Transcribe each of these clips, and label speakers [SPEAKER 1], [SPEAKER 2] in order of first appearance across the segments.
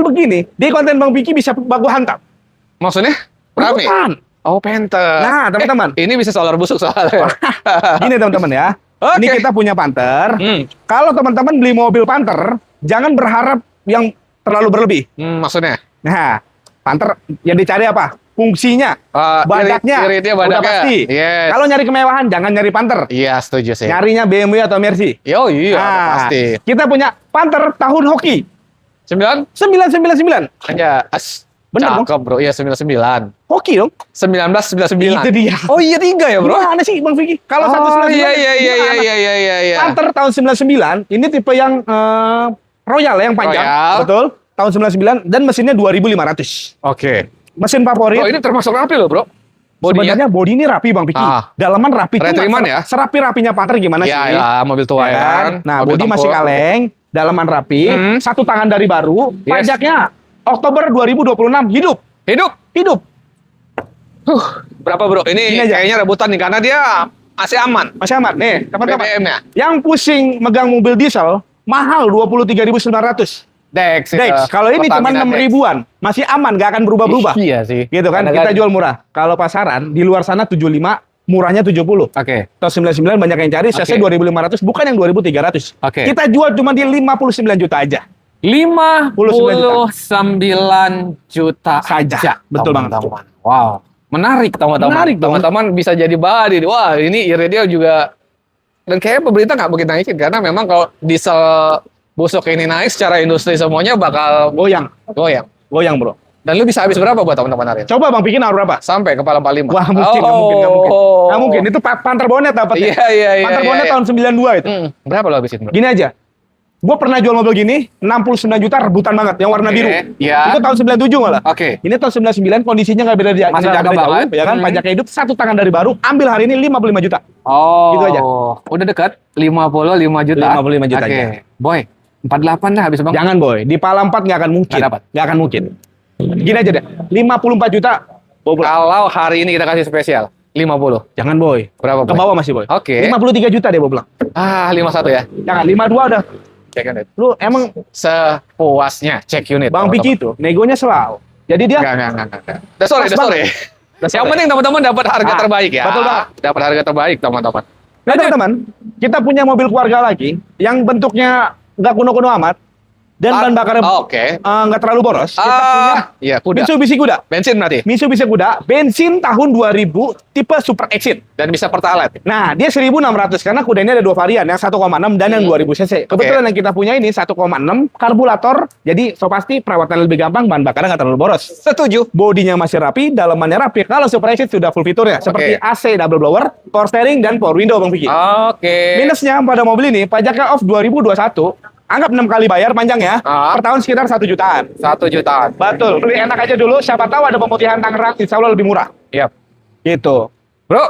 [SPEAKER 1] Begini, di konten Bang Piki bisa baku hantam.
[SPEAKER 2] Maksudnya? Rame?
[SPEAKER 1] Bukan.
[SPEAKER 2] Oh, Panther.
[SPEAKER 1] Nah, teman-teman.
[SPEAKER 2] Ini bisa solar busuk soalnya.
[SPEAKER 1] Gini teman-teman ya.
[SPEAKER 2] Oke.
[SPEAKER 1] Ini kita punya Panther.
[SPEAKER 2] Hmm.
[SPEAKER 1] Kalau teman-teman beli mobil Panther, jangan berharap yang terlalu berlebih.
[SPEAKER 2] Maksudnya?
[SPEAKER 1] Nah, Panther yang dicari apa? Fungsinya,
[SPEAKER 2] Iritnya
[SPEAKER 1] udah
[SPEAKER 2] badaknya.
[SPEAKER 1] pasti.
[SPEAKER 2] Yes.
[SPEAKER 1] Kalau nyari kemewahan, jangan nyari Panther.
[SPEAKER 2] Iya, setuju sih.
[SPEAKER 1] Nyarinya BMW atau Mercy.
[SPEAKER 2] Yo, iya,
[SPEAKER 1] Nah,
[SPEAKER 2] pasti.
[SPEAKER 1] kita punya Panther tahun hoki 999.
[SPEAKER 2] Hanya
[SPEAKER 1] Bener dong.
[SPEAKER 2] cakep, bro. Iya, 99.
[SPEAKER 1] Hoki dong.
[SPEAKER 2] 1999.
[SPEAKER 1] Itu dia.
[SPEAKER 2] Oh, iya 3 ya, bro.
[SPEAKER 1] Gimana sih Bang Vicky? Kalau
[SPEAKER 2] Oh,
[SPEAKER 1] 199
[SPEAKER 2] iya.
[SPEAKER 1] Panther tahun 99 ini tipe yang Royal yang panjang,
[SPEAKER 2] Royal.
[SPEAKER 1] betul. Tahun 99 dan mesinnya 2500.
[SPEAKER 2] Oke.
[SPEAKER 1] Mesin favorit.
[SPEAKER 2] Oh, ini termasuk rapi loh, bro. Bodinya.
[SPEAKER 1] Sebenarnya bodi ini rapi Bang Piki. Dalaman rapi.
[SPEAKER 2] Retriman ya?
[SPEAKER 1] Serapi-rapinya Panther gimana sih?
[SPEAKER 2] Ya, mobil tua ya kan.
[SPEAKER 1] Nah,
[SPEAKER 2] Mobil
[SPEAKER 1] bodi masih
[SPEAKER 2] tempur.
[SPEAKER 1] kaleng, dalaman rapi, satu tangan dari baru,
[SPEAKER 2] Yes.
[SPEAKER 1] pajaknya Oktober 2026 hidup.
[SPEAKER 2] Hidup. Berapa, bro?
[SPEAKER 1] Ini
[SPEAKER 2] Ini
[SPEAKER 1] aja.
[SPEAKER 2] kayaknya rebutan nih karena dia masih aman.
[SPEAKER 1] Masih aman. Nih, teman-teman.
[SPEAKER 2] BBM-nya.
[SPEAKER 1] Yang pusing megang mobil diesel mahal 23.900.
[SPEAKER 2] Dex.
[SPEAKER 1] Dex, kalau ini cuma 6
[SPEAKER 2] Dex.
[SPEAKER 1] ribuan, masih aman, gak akan berubah-berubah.
[SPEAKER 2] Iya sih.
[SPEAKER 1] Gitu kan,
[SPEAKER 2] Karena
[SPEAKER 1] kita jual murah. Kalau pasaran, di luar sana 75, murahnya 70.
[SPEAKER 2] Oke.
[SPEAKER 1] Tahun 99 banyak yang cari, CC
[SPEAKER 2] Oke.
[SPEAKER 1] 2.500, bukan yang 2.300.
[SPEAKER 2] Oke.
[SPEAKER 1] Kita jual cuma di 59 juta aja.
[SPEAKER 2] 59 juta
[SPEAKER 1] Saja.
[SPEAKER 2] aja.
[SPEAKER 1] Betul banget.
[SPEAKER 2] Teman-teman. Wow. Menarik, teman-teman.
[SPEAKER 1] Menarik dong.
[SPEAKER 2] Teman-teman bisa jadi body. Wah, ini Iridia juga. Dan kayaknya pemerintah nggak begitu naikin. Karena memang kalau diesel busuk ini naik secara industri semuanya bakal
[SPEAKER 1] Goyang, bro.
[SPEAKER 2] Dan lu bisa habis berapa buat teman-teman hari ini?
[SPEAKER 1] Coba Bang bikin naruh berapa?
[SPEAKER 2] Sampai kepala 45.
[SPEAKER 1] Wah, mungkin, nggak mungkin. Nggak mungkin, itu Panther Bonnet dapatnya.
[SPEAKER 2] Iya.
[SPEAKER 1] Panther Bonnet tahun 92 itu.
[SPEAKER 2] Berapa lo habisin, bro?
[SPEAKER 1] Gini aja. Gue pernah jual mobil gini, 69 juta rebutan banget, yang warna
[SPEAKER 2] Oke,
[SPEAKER 1] biru.
[SPEAKER 2] iya.
[SPEAKER 1] Itu tahun 97 malah.
[SPEAKER 2] Oke.
[SPEAKER 1] Ini tahun 99, kondisinya nggak beda
[SPEAKER 2] Masih
[SPEAKER 1] nggak
[SPEAKER 2] cakep
[SPEAKER 1] beda jauh,
[SPEAKER 2] banget.
[SPEAKER 1] ya kan? Pajaknya hidup, satu tangan dari baru, ambil hari ini 55 juta.
[SPEAKER 2] Oh.
[SPEAKER 1] Gitu aja.
[SPEAKER 2] Udah dekat 55 juta.
[SPEAKER 1] 55 juta
[SPEAKER 2] Oke.
[SPEAKER 1] aja.
[SPEAKER 2] Boy, 48 dah habis, Bang.
[SPEAKER 1] Jangan boy, di Pala 4 nggak akan mungkin.
[SPEAKER 2] Nggak dapat.
[SPEAKER 1] Nggak akan mungkin. Gini aja deh, 54 juta. Bobol.
[SPEAKER 2] Kalau hari ini kita kasih spesial 50.
[SPEAKER 1] Jangan boy.
[SPEAKER 2] Berapa,
[SPEAKER 1] Ke
[SPEAKER 2] Boy?
[SPEAKER 1] bawah masih boy.
[SPEAKER 2] Oke.
[SPEAKER 1] 53 juta deh Boblang.
[SPEAKER 2] 51 ya.
[SPEAKER 1] Jangan, 52 udah.
[SPEAKER 2] Check unit.
[SPEAKER 1] Lu emang
[SPEAKER 2] Sepuasnya cek unit.
[SPEAKER 1] Bang
[SPEAKER 2] teman-teman.
[SPEAKER 1] Piki itu, negonya selalu. Jadi dia
[SPEAKER 2] Enggak. That's sorry.
[SPEAKER 1] Pas banget.
[SPEAKER 2] Yang penting teman-teman dapat harga
[SPEAKER 1] Ah,
[SPEAKER 2] terbaik ya.
[SPEAKER 1] betul banget.
[SPEAKER 2] Dapat harga terbaik, teman-teman.
[SPEAKER 1] Nah teman-teman, kita punya mobil keluarga lagi yang bentuknya nggak kuno-kuno amat dan bahan bakarnya
[SPEAKER 2] Oke.
[SPEAKER 1] nggak terlalu boros. Kita punya
[SPEAKER 2] Iya, kuda.
[SPEAKER 1] Mitsubishi Kuda.
[SPEAKER 2] Bensin berarti.
[SPEAKER 1] Mitsubishi Kuda, bensin tahun 2000, tipe Super Exit.
[SPEAKER 2] Dan bisa pertalite.
[SPEAKER 1] Nah, dia 1.600 karena kuda ini ada dua varian, yang 1,6 dan yang 2000 cc. Kebetulan yang kita punya ini 1,6 karburator, jadi so pasti perawatannya lebih gampang, bahan bakarnya nggak terlalu boros.
[SPEAKER 2] Setuju.
[SPEAKER 1] Bodinya masih rapi, dalamannya rapi. Kalau Super Exit sudah full fiturnya, seperti AC double blower, power steering, dan power window, Bang Vicky.
[SPEAKER 2] Oke.
[SPEAKER 1] Minusnya pada mobil ini, pajaknya off 2021, anggap 6 kali bayar panjangnya, per tahun sekitar 1 jutaan.
[SPEAKER 2] 1 jutaan.
[SPEAKER 1] Betul, beli enak aja dulu, siapa tahu ada pemutihan Tangerang, insya Allah lebih murah.
[SPEAKER 2] Yap.
[SPEAKER 1] Gitu.
[SPEAKER 2] Bro,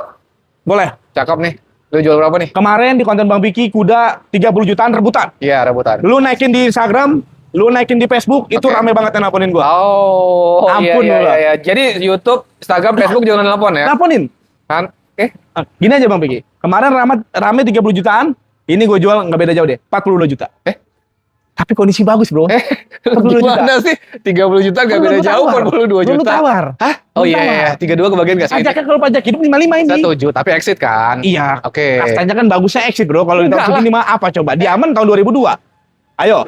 [SPEAKER 1] Boleh.
[SPEAKER 2] cakep nih. Lu jual berapa nih?
[SPEAKER 1] Kemarin di konten Bang Piki, kuda 30 jutaan rebutan.
[SPEAKER 2] Iya, rebutan.
[SPEAKER 1] Lu naikin di Instagram, lu naikin di Facebook, itu
[SPEAKER 2] Oke.
[SPEAKER 1] rame banget yang nelponin gua.
[SPEAKER 2] Oh,
[SPEAKER 1] Ampun,
[SPEAKER 2] iya,
[SPEAKER 1] Lola.
[SPEAKER 2] iya. Jadi YouTube, Instagram, Facebook jangan telepon ya.
[SPEAKER 1] Nelponin.
[SPEAKER 2] Kan?
[SPEAKER 1] Gini aja Bang Piki, kemarin rame 30 jutaan, ini gue jual nggak beda jauh deh, 42 juta. Tapi kondisi bagus bro. 42 juta.
[SPEAKER 2] Gimana sih? 30 juta gak beda jauh, 42
[SPEAKER 1] Lu
[SPEAKER 2] juta.
[SPEAKER 1] tawar.
[SPEAKER 2] Hah? Oh
[SPEAKER 1] Lu
[SPEAKER 2] iya,
[SPEAKER 1] tawar.
[SPEAKER 2] 32 kebagian gak sih?
[SPEAKER 1] Pajaknya kalau pajak hidup 55 ini.
[SPEAKER 2] Setuju, tapi exit kan?
[SPEAKER 1] Iya.
[SPEAKER 2] Oke.
[SPEAKER 1] Kastanya kan bagusnya exit bro. Kalau di tahun
[SPEAKER 2] Enggak lah.
[SPEAKER 1] segini mah apa coba? Diaman tahun 2002. Ayo.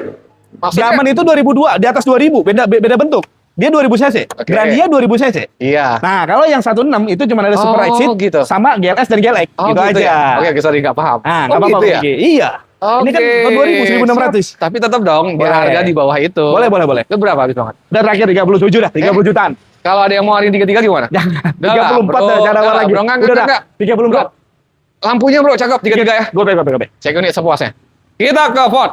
[SPEAKER 2] Maksudnya?
[SPEAKER 1] Diaman itu 2002, di atas 2000, beda bentuk. Dia 2000 cc.
[SPEAKER 2] Oke.
[SPEAKER 1] Grandia 2000 cc.
[SPEAKER 2] Iya.
[SPEAKER 1] Nah, kalau yang 16 itu cuma ada Super
[SPEAKER 2] Oh,
[SPEAKER 1] Exit
[SPEAKER 2] gitu.
[SPEAKER 1] sama GLS dan GLX.
[SPEAKER 2] Oh,
[SPEAKER 1] gitu aja.
[SPEAKER 2] ya? Oke, sorry, gak paham.
[SPEAKER 1] Nah,
[SPEAKER 2] oh,
[SPEAKER 1] nggak apa-apa
[SPEAKER 2] gitu ya?
[SPEAKER 1] Bang Piki. Iya. Ini kan tahun 2000, 1600.
[SPEAKER 2] Tapi tetap dong, biar
[SPEAKER 1] Boleh.
[SPEAKER 2] harga di bawah itu.
[SPEAKER 1] Boleh.
[SPEAKER 2] Itu berapa habis banget?
[SPEAKER 1] Udah terakhir 37 dah, 30 jutaan.
[SPEAKER 2] Kalau ada yang mau hari 33 gimana?
[SPEAKER 1] Jangan.
[SPEAKER 2] Udah lah,
[SPEAKER 1] 34 dah,
[SPEAKER 2] bro.
[SPEAKER 1] cara
[SPEAKER 2] Udah lah,
[SPEAKER 1] lagi.
[SPEAKER 2] bro. Enggak,
[SPEAKER 1] Udah dah.
[SPEAKER 2] enggak.
[SPEAKER 1] 34.
[SPEAKER 2] Bro, lampunya bro, cakep 33 ya.
[SPEAKER 1] Gope.
[SPEAKER 2] Cek unit sepuasnya. Kita ke Ford.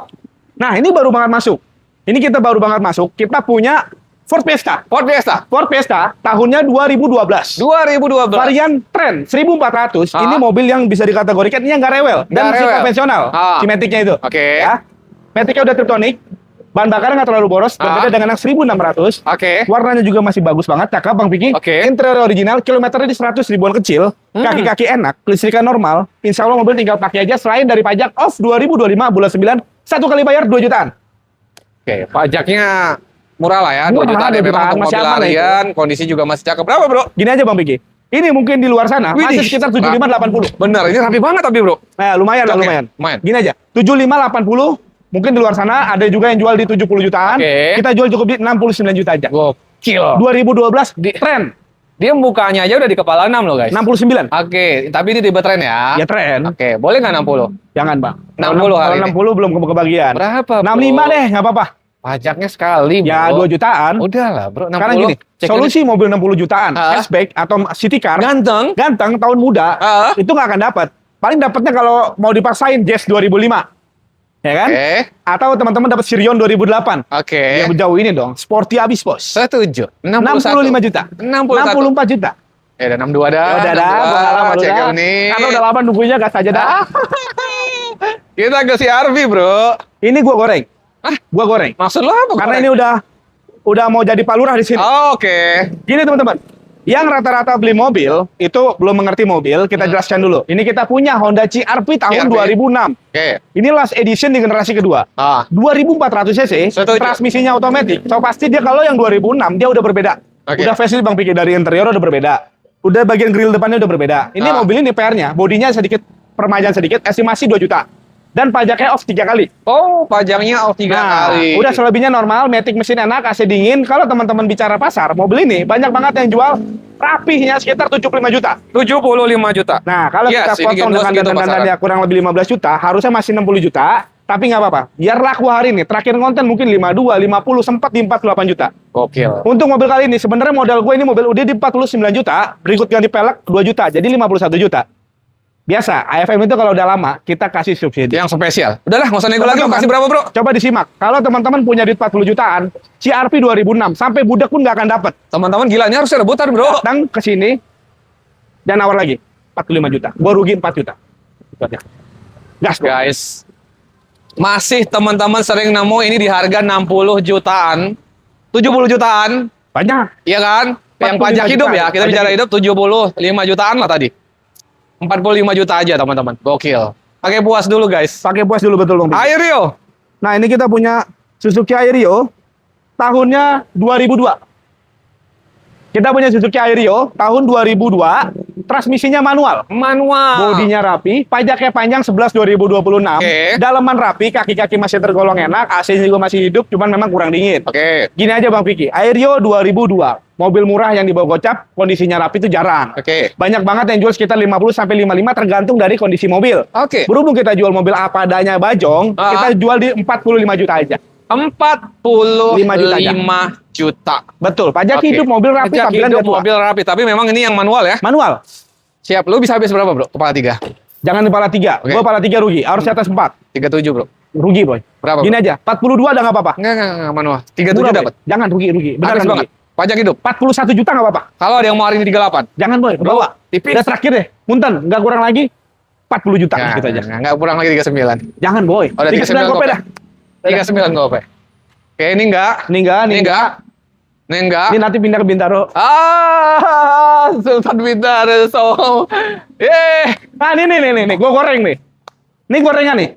[SPEAKER 1] Nah, ini baru banget masuk. Ini kita baru banget masuk. Kita punya Ford Fiesta.
[SPEAKER 2] Ford Fiesta.
[SPEAKER 1] Ford Fiesta tahunnya 2012.
[SPEAKER 2] 2012.
[SPEAKER 1] Varian Trend 1400. Ini mobil yang bisa dikategorikan ini yang nggak rewel dan
[SPEAKER 2] Nggak
[SPEAKER 1] masih
[SPEAKER 2] rewel.
[SPEAKER 1] konvensional. Cimatic-nya itu.
[SPEAKER 2] Oke.
[SPEAKER 1] Ya. Matic-nya udah Triptonic. Bahan bakarnya nggak terlalu boros. Berbeda dengan yang 1600.
[SPEAKER 2] Oke.
[SPEAKER 1] Warnanya juga masih bagus banget. Cakep Bang Piki.
[SPEAKER 2] Oke.
[SPEAKER 1] Interior original. Kilometernya di 100 ribuan kecil. Kaki-kaki enak. Kelistrikan normal. Insya Allah mobil tinggal pakai aja. Selain dari pajak off 2025 bulan 9. 1 kali bayar 2 jutaan.
[SPEAKER 2] Oke, pajaknya murah lah ya, 2
[SPEAKER 1] Murah,
[SPEAKER 2] juta deh
[SPEAKER 1] 2
[SPEAKER 2] memang
[SPEAKER 1] jutaan,
[SPEAKER 2] untuk
[SPEAKER 1] masih
[SPEAKER 2] mobil
[SPEAKER 1] aman lah itu.
[SPEAKER 2] harian, kondisi juga masih cakep. Berapa bro?
[SPEAKER 1] Gini aja Bang Piki. Ini mungkin di luar sana masih
[SPEAKER 2] Widih.
[SPEAKER 1] sekitar 75-80.
[SPEAKER 2] Bener, ini rapi banget tapi bro.
[SPEAKER 1] Nah, lumayan lah,
[SPEAKER 2] Oke,
[SPEAKER 1] lumayan.
[SPEAKER 2] lumayan.
[SPEAKER 1] Gini aja, 75-80. Mungkin di luar sana ada juga yang jual di 70 jutaan.
[SPEAKER 2] Oke.
[SPEAKER 1] Kita jual cukup di 69 juta aja.
[SPEAKER 2] Gokil.
[SPEAKER 1] 2012 tren
[SPEAKER 2] Dia mukanya aja udah di kepala 6 loh guys.
[SPEAKER 1] 69.
[SPEAKER 2] Oke, tapi ini tipe tren ya.
[SPEAKER 1] Ya tren.
[SPEAKER 2] Oke, boleh nggak 60?
[SPEAKER 1] Jangan, Bang.
[SPEAKER 2] 60
[SPEAKER 1] Kalau
[SPEAKER 2] hari ini.
[SPEAKER 1] 60 belum kebagian.
[SPEAKER 2] Berapa, bro?
[SPEAKER 1] 65 deh, nggak apa-apa.
[SPEAKER 2] Pajaknya sekali, bro.
[SPEAKER 1] Ya 2 jutaan.
[SPEAKER 2] Udah lah, bro. 60.
[SPEAKER 1] Sekarang gini,
[SPEAKER 2] Cek
[SPEAKER 1] solusi mobil 60 jutaan,
[SPEAKER 2] Ah.
[SPEAKER 1] hatchback atau city car,
[SPEAKER 2] ganteng.
[SPEAKER 1] ganteng, tahun muda,
[SPEAKER 2] Ah.
[SPEAKER 1] itu nggak akan dapat. Paling dapatnya kalau mau dipaksain Jazz 2005. Ya kan?
[SPEAKER 2] Oke.
[SPEAKER 1] Atau teman-teman dapat Sirion 2008.
[SPEAKER 2] Oke.
[SPEAKER 1] Yang jauh ini dong, sporty abis, Bos.
[SPEAKER 2] Setuju.
[SPEAKER 1] 65 juta.
[SPEAKER 2] 61.
[SPEAKER 1] 64 juta.
[SPEAKER 2] Ya udah 62 dah.
[SPEAKER 1] Ya udah dah,
[SPEAKER 2] 62.
[SPEAKER 1] gua kalah malu
[SPEAKER 2] Cek
[SPEAKER 1] dah.
[SPEAKER 2] ini.
[SPEAKER 1] Karena udah lama nunggunya gas aja dah.
[SPEAKER 2] Kita ke CR-V, bro.
[SPEAKER 1] Ini gua goreng.
[SPEAKER 2] Ah,
[SPEAKER 1] Gua goreng.
[SPEAKER 2] maksud lo apa?
[SPEAKER 1] Karena ini udah mau jadi palurah di sini.
[SPEAKER 2] Oh, oke.
[SPEAKER 1] Gini teman-teman, yang rata-rata beli mobil itu belum mengerti mobil, kita jelaskan dulu. Ini kita punya Honda CR-V tahun
[SPEAKER 2] CR-V.
[SPEAKER 1] 2006.
[SPEAKER 2] Oke.
[SPEAKER 1] Ini last edition di generasi kedua.
[SPEAKER 2] Ah,
[SPEAKER 1] 2400 cc,
[SPEAKER 2] Setuju.
[SPEAKER 1] transmisinya otomatis. So pasti dia kalau yang 2006 dia udah berbeda.
[SPEAKER 2] Oke.
[SPEAKER 1] Udah facelift Bang Pikir, dari interior udah berbeda. Udah bagian grill depannya udah berbeda. Ini
[SPEAKER 2] Ah.
[SPEAKER 1] mobil ini PR-nya, bodinya sedikit permajaan sedikit, estimasi 2 juta. Dan pajaknya off 3 kali.
[SPEAKER 2] oh, pajaknya off 3
[SPEAKER 1] Nah,
[SPEAKER 2] kali.
[SPEAKER 1] udah selebihnya normal, matic mesin enak, AC dingin. Kalau teman-teman bicara pasar, mobil ini banyak banget yang jual rapihnya sekitar 75 juta.
[SPEAKER 2] 75 juta.
[SPEAKER 1] Nah, kalau
[SPEAKER 2] Yes,
[SPEAKER 1] kita
[SPEAKER 2] ini
[SPEAKER 1] potong
[SPEAKER 2] Gen 2
[SPEAKER 1] dengan
[SPEAKER 2] segitu
[SPEAKER 1] dandan-dandannya kurang lebih 15 juta, harusnya masih 60 juta. Tapi nggak apa-apa. Biar laku hari ini. Terakhir konten mungkin 52, 50, sempat di 48 juta.
[SPEAKER 2] Gokil.
[SPEAKER 1] Untuk mobil kali ini, sebenarnya modal gue ini mobil udah di 49 juta, berikut ganti pelek 2 juta, jadi 51 juta. Biasa, AFM itu kalau udah lama, kita kasih subsidi.
[SPEAKER 2] Yang spesial. Udahlah, nggak usah nego lagi.
[SPEAKER 1] Teman-teman,
[SPEAKER 2] Kasih berapa, bro?
[SPEAKER 1] Coba disimak. Kalau teman-teman punya duit 40 jutaan, CR-V 2006, sampai budak pun nggak akan dapat.
[SPEAKER 2] Teman-teman gila, ini harus rebutan, bro.
[SPEAKER 1] Datang ke sini, dan nawar lagi. 45 juta. Gue rugi 4 juta. Itu aja. Gas, bro.
[SPEAKER 2] Guys, masih teman-teman sering nemu ini di harga 60 jutaan, 70 jutaan,
[SPEAKER 1] Banyak.
[SPEAKER 2] iya kan? Yang
[SPEAKER 1] 45
[SPEAKER 2] pajak hidup
[SPEAKER 1] juta.
[SPEAKER 2] ya, kita
[SPEAKER 1] Pajak
[SPEAKER 2] bicara hidup 75 jutaan lah tadi. 45 juta aja teman-teman, gokil. Pakai puas dulu guys.
[SPEAKER 1] Pakai puas dulu betul, Bang.
[SPEAKER 2] Ayo.
[SPEAKER 1] Nah, ini kita punya Suzuki Airio. Tahunnya 2002. Kita punya Suzuki Airio tahun 2002. Transmisinya manual.
[SPEAKER 2] Manual.
[SPEAKER 1] Bodinya rapi, pajaknya panjang 11 2026.
[SPEAKER 2] Oke.
[SPEAKER 1] Dalaman rapi, kaki-kaki masih tergolong enak, AC-nya juga masih hidup, cuman memang kurang dingin.
[SPEAKER 2] Oke.
[SPEAKER 1] Gini aja Bang Vicky, Airio 2002. Mobil murah yang dibawa gocap, kondisinya rapi itu jarang.
[SPEAKER 2] Oke.
[SPEAKER 1] Banyak banget yang jual sekitar 50 sampai 55 tergantung dari kondisi mobil.
[SPEAKER 2] Oke.
[SPEAKER 1] Berhubung kita jual mobil apa adanya bajong,
[SPEAKER 2] Ah.
[SPEAKER 1] kita jual di 45 juta aja.
[SPEAKER 2] 45 juta.
[SPEAKER 1] Betul, pajak
[SPEAKER 2] Oke.
[SPEAKER 1] hidup mobil rapi,
[SPEAKER 2] Pajak
[SPEAKER 1] tampilan
[SPEAKER 2] hidup
[SPEAKER 1] dia tua.
[SPEAKER 2] mobil rapi, tapi memang ini yang manual ya.
[SPEAKER 1] Manual.
[SPEAKER 2] Siap, lu bisa habis berapa, bro? Kepala 3.
[SPEAKER 1] Jangan di pala 3.
[SPEAKER 2] Oke.
[SPEAKER 1] Gua pala 3 rugi, harus di atas 4.
[SPEAKER 2] 37, bro.
[SPEAKER 1] Rugi, boy.
[SPEAKER 2] Berapa?
[SPEAKER 1] Gini aja, 42 udah nggak apa-apa.
[SPEAKER 2] Enggak, manual. 37
[SPEAKER 1] Murah, Boy.
[SPEAKER 2] dapat.
[SPEAKER 1] Jangan rugi. Beneran
[SPEAKER 2] Habis
[SPEAKER 1] rugi.
[SPEAKER 2] banget. Pajak hidup.
[SPEAKER 1] 41 juta nggak apa-apa.
[SPEAKER 2] Kalau ada yang mau hari ini 38.
[SPEAKER 1] Jangan, boy. Ke
[SPEAKER 2] Bro,
[SPEAKER 1] bawah.
[SPEAKER 2] tipis.
[SPEAKER 1] Udah terakhir deh. Punten, nggak kurang lagi. 40 juta
[SPEAKER 2] Nah,
[SPEAKER 1] gitu aja.
[SPEAKER 2] enggak kurang lagi 39.
[SPEAKER 1] Jangan, boy.
[SPEAKER 2] Oh, udah
[SPEAKER 1] 39 kope dah.
[SPEAKER 2] 39 gope. Oke, ini enggak.
[SPEAKER 1] Ini enggak,
[SPEAKER 2] Ini enggak. Ini enggak.
[SPEAKER 1] Ini nanti pindah ke Bintaro.
[SPEAKER 2] Sultan Bintaro.
[SPEAKER 1] Nah, nih. Gua goreng nih. Ini gorengan nih.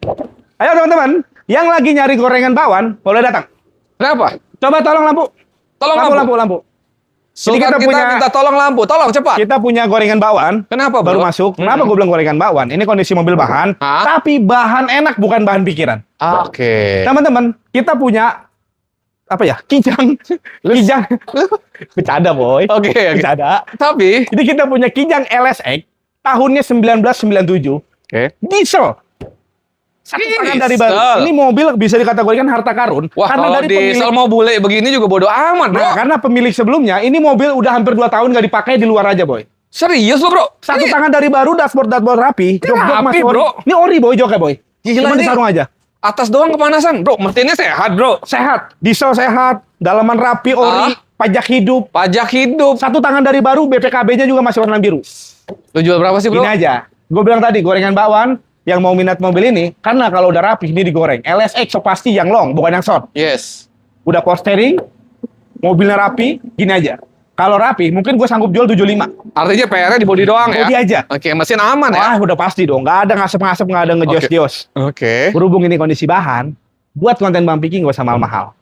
[SPEAKER 1] Ayo teman-teman, yang lagi nyari gorengan bawang, boleh datang.
[SPEAKER 2] Kenapa?
[SPEAKER 1] Coba tolong lampu.
[SPEAKER 2] Tolong
[SPEAKER 1] lampu.
[SPEAKER 2] Sultan
[SPEAKER 1] kita
[SPEAKER 2] kita
[SPEAKER 1] punya-
[SPEAKER 2] minta tolong lampu. Tolong cepat.
[SPEAKER 1] Kita punya gorengan bawang.
[SPEAKER 2] Kenapa, bro?
[SPEAKER 1] Baru masuk. Kenapa gue bilang gorengan bawang? Ini kondisi mobil bahan,
[SPEAKER 2] Hah?
[SPEAKER 1] tapi bahan enak bukan bahan pikiran.
[SPEAKER 2] Oke.
[SPEAKER 1] Teman-teman, kita punya apa ya? Kijang. Bercanda, boy.
[SPEAKER 2] Oke.
[SPEAKER 1] Bercanda.
[SPEAKER 2] Tapi,
[SPEAKER 1] Jadi kita punya Kijang LSX tahunnya 1997.
[SPEAKER 2] oke.
[SPEAKER 1] Diesel. Satu tangan dari
[SPEAKER 2] Diesel.
[SPEAKER 1] baru. Ini mobil bisa dikategorikan harta karun.
[SPEAKER 2] Wah,
[SPEAKER 1] karena
[SPEAKER 2] kalau
[SPEAKER 1] dari
[SPEAKER 2] diesel
[SPEAKER 1] pemilik,
[SPEAKER 2] mau bule begini juga bodo amat, bro.
[SPEAKER 1] nah, karena pemilik sebelumnya, ini mobil udah hampir 2 tahun nggak dipakai di luar aja, boy.
[SPEAKER 2] Serius lo, bro?
[SPEAKER 1] Satu
[SPEAKER 2] Ini
[SPEAKER 1] tangan dari baru, dashboard rapi. Jok-jok
[SPEAKER 2] rapi,
[SPEAKER 1] masih ori.
[SPEAKER 2] bro.
[SPEAKER 1] Ini ori, boy, joknya, boy.
[SPEAKER 2] Gila,
[SPEAKER 1] Cuma
[SPEAKER 2] ini-
[SPEAKER 1] disarung aja.
[SPEAKER 2] atas doang kepanasan, bro. Mesinnya sehat, bro.
[SPEAKER 1] Sehat, diesel sehat, dalaman rapi, ori, pajak hidup.
[SPEAKER 2] Pajak hidup.
[SPEAKER 1] Satu tangan dari baru, BPKB-nya juga masih warna biru.
[SPEAKER 2] Lu jual berapa sih, bro?
[SPEAKER 1] Gini aja, gue bilang tadi, gorengan bakwan, yang mau minat mobil ini, karena kalau udah rapi, ini digoreng. LSX so pasti yang long, bukan yang short.
[SPEAKER 2] Yes.
[SPEAKER 1] Udah power steering, mobilnya rapi, gini aja. Kalau rapi, mungkin gue sanggup jual 75.
[SPEAKER 2] Artinya PR-nya di body doang ya?
[SPEAKER 1] Bodi aja.
[SPEAKER 2] Oke, mesin aman ya?
[SPEAKER 1] Wah, udah pasti dong. Nggak ada ngasep-ngasep, nggak ada ngejos-jos.
[SPEAKER 2] Oke.
[SPEAKER 1] Berhubung ini kondisi bahan, buat konten Bang Piki nggak usah mahal-mahal.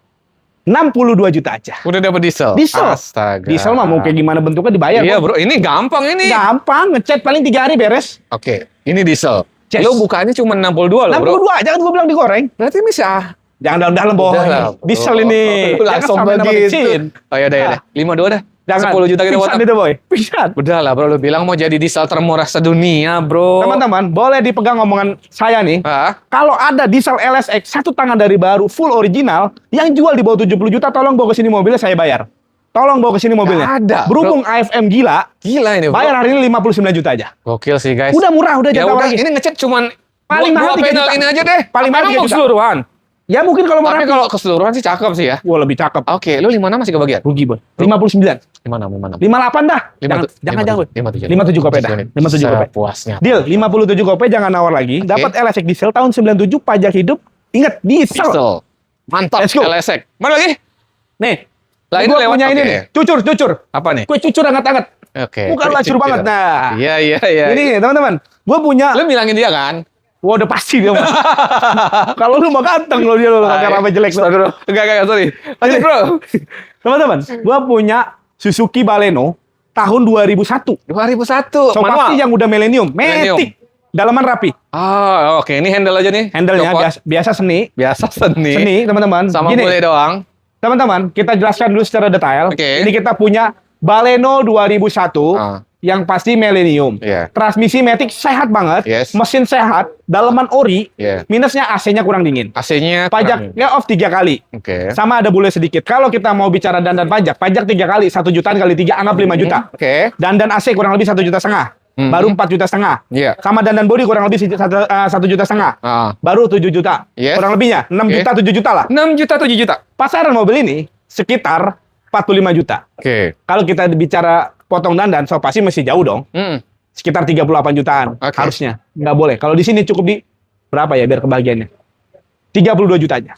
[SPEAKER 1] 62 juta aja.
[SPEAKER 2] Udah dapat diesel.
[SPEAKER 1] Diesel.
[SPEAKER 2] Astaga.
[SPEAKER 1] Diesel mah mau kayak gimana bentuknya dibayar.
[SPEAKER 2] Iya,
[SPEAKER 1] Bro.
[SPEAKER 2] Bro. Ini gampang ini.
[SPEAKER 1] Gampang, ngecat paling 3 hari beres.
[SPEAKER 2] Oke, ini diesel.
[SPEAKER 1] Yes.
[SPEAKER 2] Lo bukannya cuma 62 loh, Bro.
[SPEAKER 1] 62 aja kan gue bilang digoreng.
[SPEAKER 2] Berarti bisa.
[SPEAKER 1] Jangan dalam-dalam boy.
[SPEAKER 2] Udah lah, Bro.
[SPEAKER 1] Diesel ini.
[SPEAKER 2] Lu langsung
[SPEAKER 1] Jangan sampai nama
[SPEAKER 2] begitu.
[SPEAKER 1] bensin.
[SPEAKER 2] Oh ya udah ya udah. 52 dah.
[SPEAKER 1] Jangan.
[SPEAKER 2] 10 juta kita
[SPEAKER 1] Pingsan
[SPEAKER 2] potong.
[SPEAKER 1] itu boy. Pingsan.
[SPEAKER 2] Udah lah, Bro. Lu bilang mau jadi diesel termurah sedunia, Bro.
[SPEAKER 1] Teman-teman, boleh dipegang omongan saya nih.
[SPEAKER 2] Hah?
[SPEAKER 1] Kalau ada diesel LSX satu tangan dari baru full original yang jual di bawah 70 juta, tolong bawa ke sini mobilnya saya bayar. Tolong bawa ke sini mobilnya.
[SPEAKER 2] Nggak ada,
[SPEAKER 1] Berhubung AFM gila,
[SPEAKER 2] Gila ini, Bro.
[SPEAKER 1] bayar hari ini 59 juta aja.
[SPEAKER 2] Gokil sih, guys.
[SPEAKER 1] Udah murah, udah
[SPEAKER 2] Ya
[SPEAKER 1] jatah
[SPEAKER 2] udah,
[SPEAKER 1] lagi.
[SPEAKER 2] ini ngecek cuman
[SPEAKER 1] Paling mahal
[SPEAKER 2] dua
[SPEAKER 1] 3
[SPEAKER 2] panel
[SPEAKER 1] juta.
[SPEAKER 2] ini aja deh.
[SPEAKER 1] Paling mahal
[SPEAKER 2] Emang
[SPEAKER 1] 3
[SPEAKER 2] mau
[SPEAKER 1] juta.
[SPEAKER 2] keseluruhan.
[SPEAKER 1] Ya mungkin kalau mau
[SPEAKER 2] Tapi
[SPEAKER 1] rapi.
[SPEAKER 2] kalau keseluruhan sih cakep sih ya.
[SPEAKER 1] Wah, lebih cakep.
[SPEAKER 2] Oke, lu 56 masih kebagian?
[SPEAKER 1] Rugi boy. 59.
[SPEAKER 2] 56.
[SPEAKER 1] 58 dah. Jangan boy. 57 kope dah. 57 kope.
[SPEAKER 2] Puasnya.
[SPEAKER 1] Deal, 57 kope jangan nawar lagi.
[SPEAKER 2] Oke.
[SPEAKER 1] Dapat LSX diesel tahun 97 pajak hidup. Ingat, diesel.
[SPEAKER 2] Diesel. Mantap.
[SPEAKER 1] Let's go.
[SPEAKER 2] LSX. Mana lagi?
[SPEAKER 1] Nih.
[SPEAKER 2] Lah, ini
[SPEAKER 1] Gua
[SPEAKER 2] lewat,
[SPEAKER 1] punya ini
[SPEAKER 2] oke.
[SPEAKER 1] nih. Cucur.
[SPEAKER 2] Apa nih?
[SPEAKER 1] Kue cucur hangat-hangat.
[SPEAKER 2] Oke.
[SPEAKER 1] Bukan lacur banget. Nah.
[SPEAKER 2] Iya.
[SPEAKER 1] Ini teman-teman. Gue punya.
[SPEAKER 2] Lu bilangin dia kan?
[SPEAKER 1] Wah udah pasti dia. Mas. Kalau lu mau ganteng lo dia lo pakai rambut jelek lo.
[SPEAKER 2] Enggak, sorry. Lanjut, Bro.
[SPEAKER 1] Teman-teman, gue punya Suzuki Baleno tahun 2001.
[SPEAKER 2] 2001.
[SPEAKER 1] So pasti yang udah milenium.
[SPEAKER 2] Millennium.
[SPEAKER 1] Matic. Dalaman rapi.
[SPEAKER 2] Ah, oke. Ini handle aja nih.
[SPEAKER 1] Handle-nya
[SPEAKER 2] Copot.
[SPEAKER 1] biasa seni.
[SPEAKER 2] Biasa seni.
[SPEAKER 1] Seni, teman-teman.
[SPEAKER 2] Sama
[SPEAKER 1] Gini,
[SPEAKER 2] boleh doang.
[SPEAKER 1] teman-teman, kita jelaskan dulu secara detail.
[SPEAKER 2] Oke.
[SPEAKER 1] Ini kita punya Baleno 2001
[SPEAKER 2] Ah.
[SPEAKER 1] yang pasti milenium.
[SPEAKER 2] Iya.
[SPEAKER 1] Transmisi Matic sehat banget.
[SPEAKER 2] Yes.
[SPEAKER 1] Mesin sehat, dalaman ori.
[SPEAKER 2] Iya.
[SPEAKER 1] Minusnya AC-nya kurang dingin.
[SPEAKER 2] AC-nya
[SPEAKER 1] Pajaknya off 3 kali.
[SPEAKER 2] Oke.
[SPEAKER 1] Sama ada bule sedikit. Kalau kita mau bicara dandan pajak 3 kali, 1 jutaan kali 3, anggap 5 juta.
[SPEAKER 2] Oke.
[SPEAKER 1] Dandan AC kurang lebih 1,5 juta.
[SPEAKER 2] Mhm.
[SPEAKER 1] Baru 4,5 juta.
[SPEAKER 2] Iya.
[SPEAKER 1] Sama dandan body kurang lebih 1,5 juta.
[SPEAKER 2] Ah.
[SPEAKER 1] Baru 7 juta.
[SPEAKER 2] Yes.
[SPEAKER 1] Kurang lebihnya 6
[SPEAKER 2] Oke.
[SPEAKER 1] juta, 7 juta lah.
[SPEAKER 2] 6 juta, 7 juta.
[SPEAKER 1] Pasaran mobil ini sekitar 45 juta.
[SPEAKER 2] Oke.
[SPEAKER 1] Kalau kita bicara potong dandan, so pasti masih jauh dong.
[SPEAKER 2] Hmm.
[SPEAKER 1] Sekitar 38 jutaan
[SPEAKER 2] Oke.
[SPEAKER 1] harusnya. Nggak boleh. Kalau di sini cukup di berapa ya biar kebagiannya? 32 juta aja.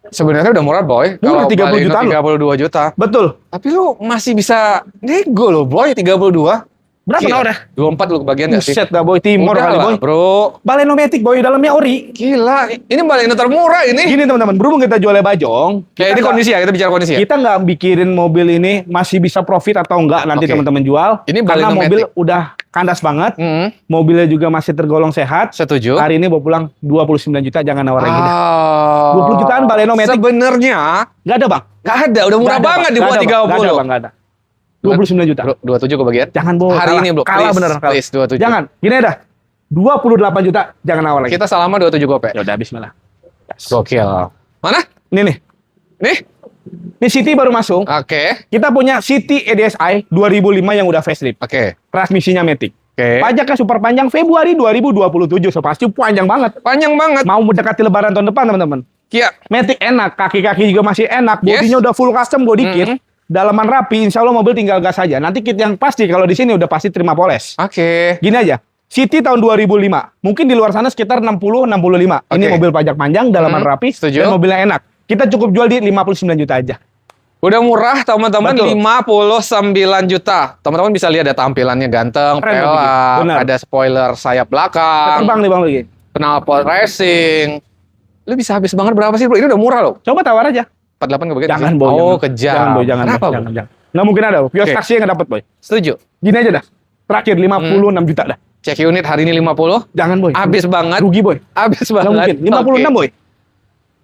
[SPEAKER 2] Sebenarnya udah murah, Boy.
[SPEAKER 1] Murah,
[SPEAKER 2] Kalau
[SPEAKER 1] 30
[SPEAKER 2] Baleno
[SPEAKER 1] jutaan loh.
[SPEAKER 2] 32 juta.
[SPEAKER 1] Betul.
[SPEAKER 2] Tapi lu masih bisa nego loh, Boy, 32.
[SPEAKER 1] Berapa
[SPEAKER 2] Gila.
[SPEAKER 1] nawarnya?
[SPEAKER 2] 24 lu kebagian nggak sih?
[SPEAKER 1] Buset dah boy, Timor
[SPEAKER 2] Udah
[SPEAKER 1] kali
[SPEAKER 2] lah,
[SPEAKER 1] boy.
[SPEAKER 2] Bro.
[SPEAKER 1] Baleno Matic boy, dalamnya ori.
[SPEAKER 2] Gila, ini Baleno termurah ini.
[SPEAKER 1] Gini teman-teman, berhubung kita jualnya bajong,
[SPEAKER 2] Kayak ini
[SPEAKER 1] nggak-
[SPEAKER 2] kondisi ya, kita bicara kondisi ya.
[SPEAKER 1] kita nggak mikirin mobil ini masih bisa profit atau enggak nanti
[SPEAKER 2] Oke.
[SPEAKER 1] teman-teman jual.
[SPEAKER 2] Ini
[SPEAKER 1] karena
[SPEAKER 2] Baleno
[SPEAKER 1] mobil
[SPEAKER 2] Matic.
[SPEAKER 1] udah kandas banget.
[SPEAKER 2] Hmm,
[SPEAKER 1] Mobilnya juga masih tergolong sehat.
[SPEAKER 2] setuju.
[SPEAKER 1] Hari ini bawa pulang 29 juta, jangan nawar lagi dah.
[SPEAKER 2] Ah,
[SPEAKER 1] 20 jutaan Baleno Matic.
[SPEAKER 2] Sebenarnya
[SPEAKER 1] Nggak ada bang.
[SPEAKER 2] nggak ada, udah murah
[SPEAKER 1] Nggak ada,
[SPEAKER 2] banget
[SPEAKER 1] Bang.
[SPEAKER 2] di bawah
[SPEAKER 1] Nggak ada, Bang.
[SPEAKER 2] 30.
[SPEAKER 1] Nggak ada bang, nggak ada. 29 juta.
[SPEAKER 2] Bro, 27 kebagian.
[SPEAKER 1] Jangan bohong.
[SPEAKER 2] Hari
[SPEAKER 1] kalah.
[SPEAKER 2] ini, Bro.
[SPEAKER 1] Kalah
[SPEAKER 2] Please,
[SPEAKER 1] bener. Kalah.
[SPEAKER 2] please, 27.
[SPEAKER 1] Jangan. Gini dah. 28 juta, jangan nawar lagi.
[SPEAKER 2] Kita selama 27 gope.
[SPEAKER 1] Ya udah bismillah.
[SPEAKER 2] Gokil. Mana?
[SPEAKER 1] Ini nih.
[SPEAKER 2] Nih?
[SPEAKER 1] Ini City baru masuk.
[SPEAKER 2] Oke.
[SPEAKER 1] Kita punya City EDSi 2005 yang udah facelift.
[SPEAKER 2] Oke.
[SPEAKER 1] Transmisinya Matic.
[SPEAKER 2] Oke.
[SPEAKER 1] Pajaknya super panjang Februari 2027. So pasti panjang banget.
[SPEAKER 2] Panjang banget.
[SPEAKER 1] Mau mendekati lebaran tahun depan teman-teman.
[SPEAKER 2] Kia.
[SPEAKER 1] Matic enak, kaki-kaki juga masih enak,
[SPEAKER 2] Yes.
[SPEAKER 1] bodinya udah full custom body kit.
[SPEAKER 2] Mhm.
[SPEAKER 1] Dalaman rapi, insya Allah mobil tinggal gas aja. Nanti kit yang pasti kalau di sini udah pasti terima poles.
[SPEAKER 2] Oke.
[SPEAKER 1] Gini aja. City tahun 2005. Mungkin di luar sana sekitar 60-65. Ini
[SPEAKER 2] Oke.
[SPEAKER 1] mobil pajak panjang, dalaman rapi,
[SPEAKER 2] setuju.
[SPEAKER 1] dan mobilnya enak. Kita cukup jual di 59 juta aja.
[SPEAKER 2] Udah murah teman-teman,
[SPEAKER 1] Betul.
[SPEAKER 2] 59 juta. Teman-teman bisa lihat ada tampilannya ganteng,
[SPEAKER 1] Keren,
[SPEAKER 2] pelak,
[SPEAKER 1] Bang. Benar.
[SPEAKER 2] ada spoiler sayap belakang,
[SPEAKER 1] Terbang nih Bang lagi.
[SPEAKER 2] knalpot racing. Lu bisa habis banget berapa sih, Bro? Ini udah murah loh.
[SPEAKER 1] Coba tawar aja.
[SPEAKER 2] 48 kebagian.
[SPEAKER 1] Jangan
[SPEAKER 2] sih?
[SPEAKER 1] boy.
[SPEAKER 2] Oh,
[SPEAKER 1] jangan.
[SPEAKER 2] kejam.
[SPEAKER 1] Jangan boy, jangan.
[SPEAKER 2] Kenapa,
[SPEAKER 1] boy,
[SPEAKER 2] Bro?
[SPEAKER 1] jangan. Nggak mungkin ada. Kios
[SPEAKER 2] Oke.
[SPEAKER 1] taksi yang nggak dapat boy.
[SPEAKER 2] Setuju.
[SPEAKER 1] Gini aja dah. Terakhir 56 juta dah.
[SPEAKER 2] Cek unit hari ini 50.
[SPEAKER 1] Jangan boy.
[SPEAKER 2] Habis banget.
[SPEAKER 1] Rugi boy.
[SPEAKER 2] Habis
[SPEAKER 1] Nggak
[SPEAKER 2] banget.
[SPEAKER 1] mungkin. 56 boy.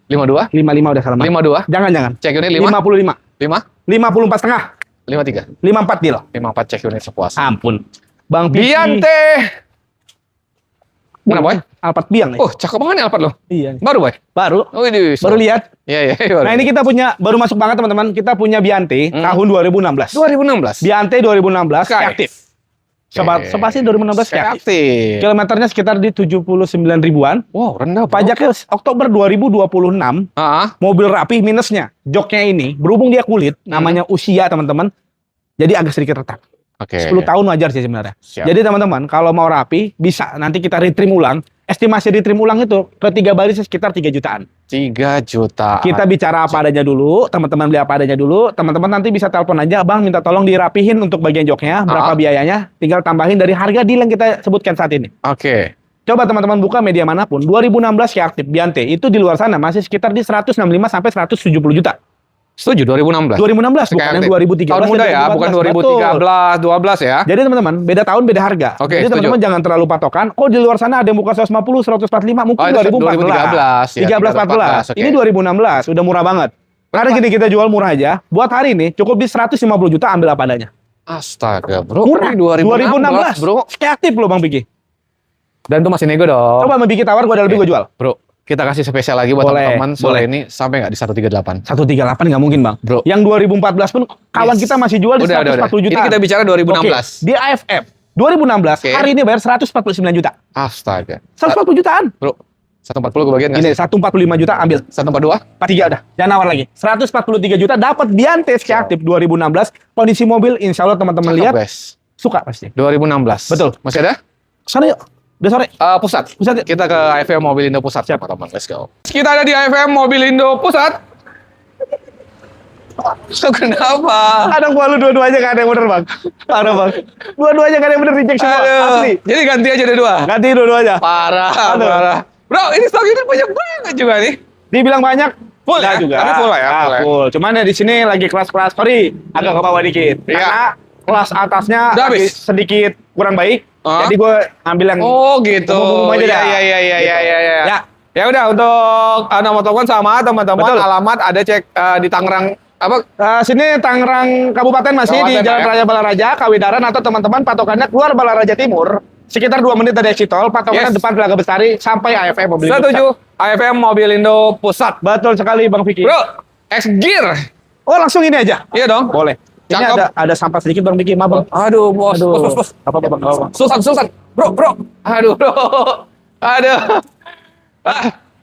[SPEAKER 2] 52.
[SPEAKER 1] 55 udah salah.
[SPEAKER 2] 52.
[SPEAKER 1] Jangan.
[SPEAKER 2] Cek unit 5.
[SPEAKER 1] 55.
[SPEAKER 2] 5.
[SPEAKER 1] 54 setengah.
[SPEAKER 2] 53.
[SPEAKER 1] 54 deal.
[SPEAKER 2] 54 cek unit sepuas.
[SPEAKER 1] Ampun. Bang Pipi.
[SPEAKER 2] Biante. Mana, Boy?
[SPEAKER 1] Alphard Biang nih.
[SPEAKER 2] Oh, cakep banget nih Alphard lo.
[SPEAKER 1] Iya. nih.
[SPEAKER 2] Baru, Boy.
[SPEAKER 1] Baru.
[SPEAKER 2] Oh, ini.
[SPEAKER 1] Baru lihat.
[SPEAKER 2] Iya, baru.
[SPEAKER 1] Nah ini kita punya, baru masuk banget teman-teman. Kita punya Biante tahun 2016.
[SPEAKER 2] 2016.
[SPEAKER 1] Biante 2016
[SPEAKER 2] Sky.
[SPEAKER 1] aktif. Sobat,
[SPEAKER 2] Oke.
[SPEAKER 1] sepasti 2016 aktif.
[SPEAKER 2] Aktif.
[SPEAKER 1] Kilometernya sekitar di 79 ribuan.
[SPEAKER 2] Wow, rendah, Bro.
[SPEAKER 1] Pajaknya Oktober 2026.
[SPEAKER 2] Ah,
[SPEAKER 1] Mobil rapi minusnya. Joknya ini, berhubung dia kulit, namanya usia teman-teman. Jadi agak sedikit retak.
[SPEAKER 2] oke.
[SPEAKER 1] 10 tahun wajar sih sebenarnya.
[SPEAKER 2] Siap.
[SPEAKER 1] Jadi teman-teman, kalau mau rapi, bisa. Nanti kita retrim ulang. Estimasi retrim ulang itu, ke 3 baris sekitar 3 jutaan.
[SPEAKER 2] 3 juta.
[SPEAKER 1] Kita bicara apa adanya dulu, teman-teman beli apa adanya dulu, teman-teman nanti bisa telepon aja, Bang minta tolong dirapihin untuk bagian joknya, berapa biayanya, tinggal tambahin dari harga deal yang kita sebutkan saat ini.
[SPEAKER 2] Oke.
[SPEAKER 1] Coba teman-teman buka media manapun, 2016 kayak aktif, Biante, itu di luar sana masih sekitar di 165 sampai 170 juta.
[SPEAKER 2] Setuju, 2016.
[SPEAKER 1] 2016 bukan yang 2013.
[SPEAKER 2] Tahun muda ya, bukan 2013, 12 ya.
[SPEAKER 1] Jadi teman-teman, beda tahun beda harga.
[SPEAKER 2] Oke,
[SPEAKER 1] Jadi teman-teman jangan terlalu patokan. Oh di luar sana ada yang buka 150, 145, mungkin
[SPEAKER 2] itu
[SPEAKER 1] 2014.
[SPEAKER 2] 2013 ya.
[SPEAKER 1] 13, 14.
[SPEAKER 2] oke.
[SPEAKER 1] Ini 2016, udah murah banget. Karena gini kita jual murah aja. Buat hari ini cukup di 150 juta ambil apa adanya.
[SPEAKER 2] Astaga, bro.
[SPEAKER 1] Murah.
[SPEAKER 2] Ini
[SPEAKER 1] 2016,
[SPEAKER 2] bro.
[SPEAKER 1] Stay aktif loh Bang Piki.
[SPEAKER 2] Dan itu masih nego dong.
[SPEAKER 1] Coba Bang Piki tawar, gue ada lebih gue jual.
[SPEAKER 2] Bro, kita kasih spesial lagi buat
[SPEAKER 1] Boleh,
[SPEAKER 2] teman-teman. Sore
[SPEAKER 1] boleh.
[SPEAKER 2] ini sampai nggak di 138?
[SPEAKER 1] 138 nggak mungkin Bang.
[SPEAKER 2] Bro.
[SPEAKER 1] Yang 2014 pun kawan kita masih jual di 140 juta.
[SPEAKER 2] Ini kita bicara 2016.
[SPEAKER 1] Di AFF 2016
[SPEAKER 2] Oke.
[SPEAKER 1] hari ini bayar 149 juta.
[SPEAKER 2] Astaga.
[SPEAKER 1] 140 jutaan.
[SPEAKER 2] Bro, 140 kebagian nggak
[SPEAKER 1] Ini
[SPEAKER 2] sih?
[SPEAKER 1] 145 juta ambil.
[SPEAKER 2] 142?
[SPEAKER 1] 43 udah. Jangan nawar lagi. 143 juta dapat Biante SK Aktif 2016. Kondisi mobil insya Allah teman-teman lihat
[SPEAKER 2] guys.
[SPEAKER 1] suka pasti.
[SPEAKER 2] 2016.
[SPEAKER 1] Betul.
[SPEAKER 2] Masih ada?
[SPEAKER 1] Sana yuk. Udah sore.
[SPEAKER 2] Pusat.
[SPEAKER 1] Pusat yuk.
[SPEAKER 2] Kita ke AFM Mobil Indo Pusat. Siap, teman-teman. Let's go. Kita ada di AFM Mobil Indo Pusat. Kenapa?
[SPEAKER 1] Ada gua lu dua-duanya gak ada yang bener Bang. Parah Bang. Dua-duanya gak ada yang bener reject semua.
[SPEAKER 2] Aduh.
[SPEAKER 1] Asli.
[SPEAKER 2] Jadi ganti aja ada dua.
[SPEAKER 1] Ganti dua-duanya.
[SPEAKER 2] Parah,
[SPEAKER 1] Aduh.
[SPEAKER 2] parah. Bro, ini stok ini banyak banget juga nih.
[SPEAKER 1] Dibilang banyak.
[SPEAKER 2] Full
[SPEAKER 1] Enggak
[SPEAKER 2] ya?
[SPEAKER 1] juga.
[SPEAKER 2] Tapi full lah ya, full ya.
[SPEAKER 1] Full. Cuman ya di sini lagi kelas-kelas sorry agak ke bawah dikit.
[SPEAKER 2] Iya.
[SPEAKER 1] Karena kelas atasnya
[SPEAKER 2] Udah
[SPEAKER 1] lagi
[SPEAKER 2] habis?
[SPEAKER 1] sedikit kurang baik.
[SPEAKER 2] Hah?
[SPEAKER 1] Jadi gue ambil yang
[SPEAKER 2] Oh gitu.
[SPEAKER 1] Umum-umum aja dah.
[SPEAKER 2] Iya.
[SPEAKER 1] Gitu. Ya.
[SPEAKER 2] Ya udah untuk nomor telepon sama teman-teman.
[SPEAKER 1] Betul.
[SPEAKER 2] Alamat ada cek di Tangerang apa?
[SPEAKER 1] Sini Tangerang Kabupaten masih di
[SPEAKER 2] Kabupaten,
[SPEAKER 1] Jalan
[SPEAKER 2] ya.
[SPEAKER 1] Raya Balaraja, Kawidaran atau teman-teman patokannya keluar Balaraja Timur. Sekitar 2 menit dari exit tol, patokannya
[SPEAKER 2] Yes.
[SPEAKER 1] depan Telaga Bestari sampai AFM Mobil Indo
[SPEAKER 2] Setuju.
[SPEAKER 1] Pusat.
[SPEAKER 2] AFM Mobil Indo Pusat.
[SPEAKER 1] Betul sekali Bang Vicky.
[SPEAKER 2] Bro, X-Gear.
[SPEAKER 1] Oh langsung ini aja.
[SPEAKER 2] Iya dong.
[SPEAKER 1] Boleh. Ini
[SPEAKER 2] Cakep.
[SPEAKER 1] ada sampah sedikit Bang Vicky, maaf Bang.
[SPEAKER 2] Aduh, bos. Bos.
[SPEAKER 1] Apa Bang? Apa, Bang?
[SPEAKER 2] Susan. Bro. Aduh, bro. Aduh.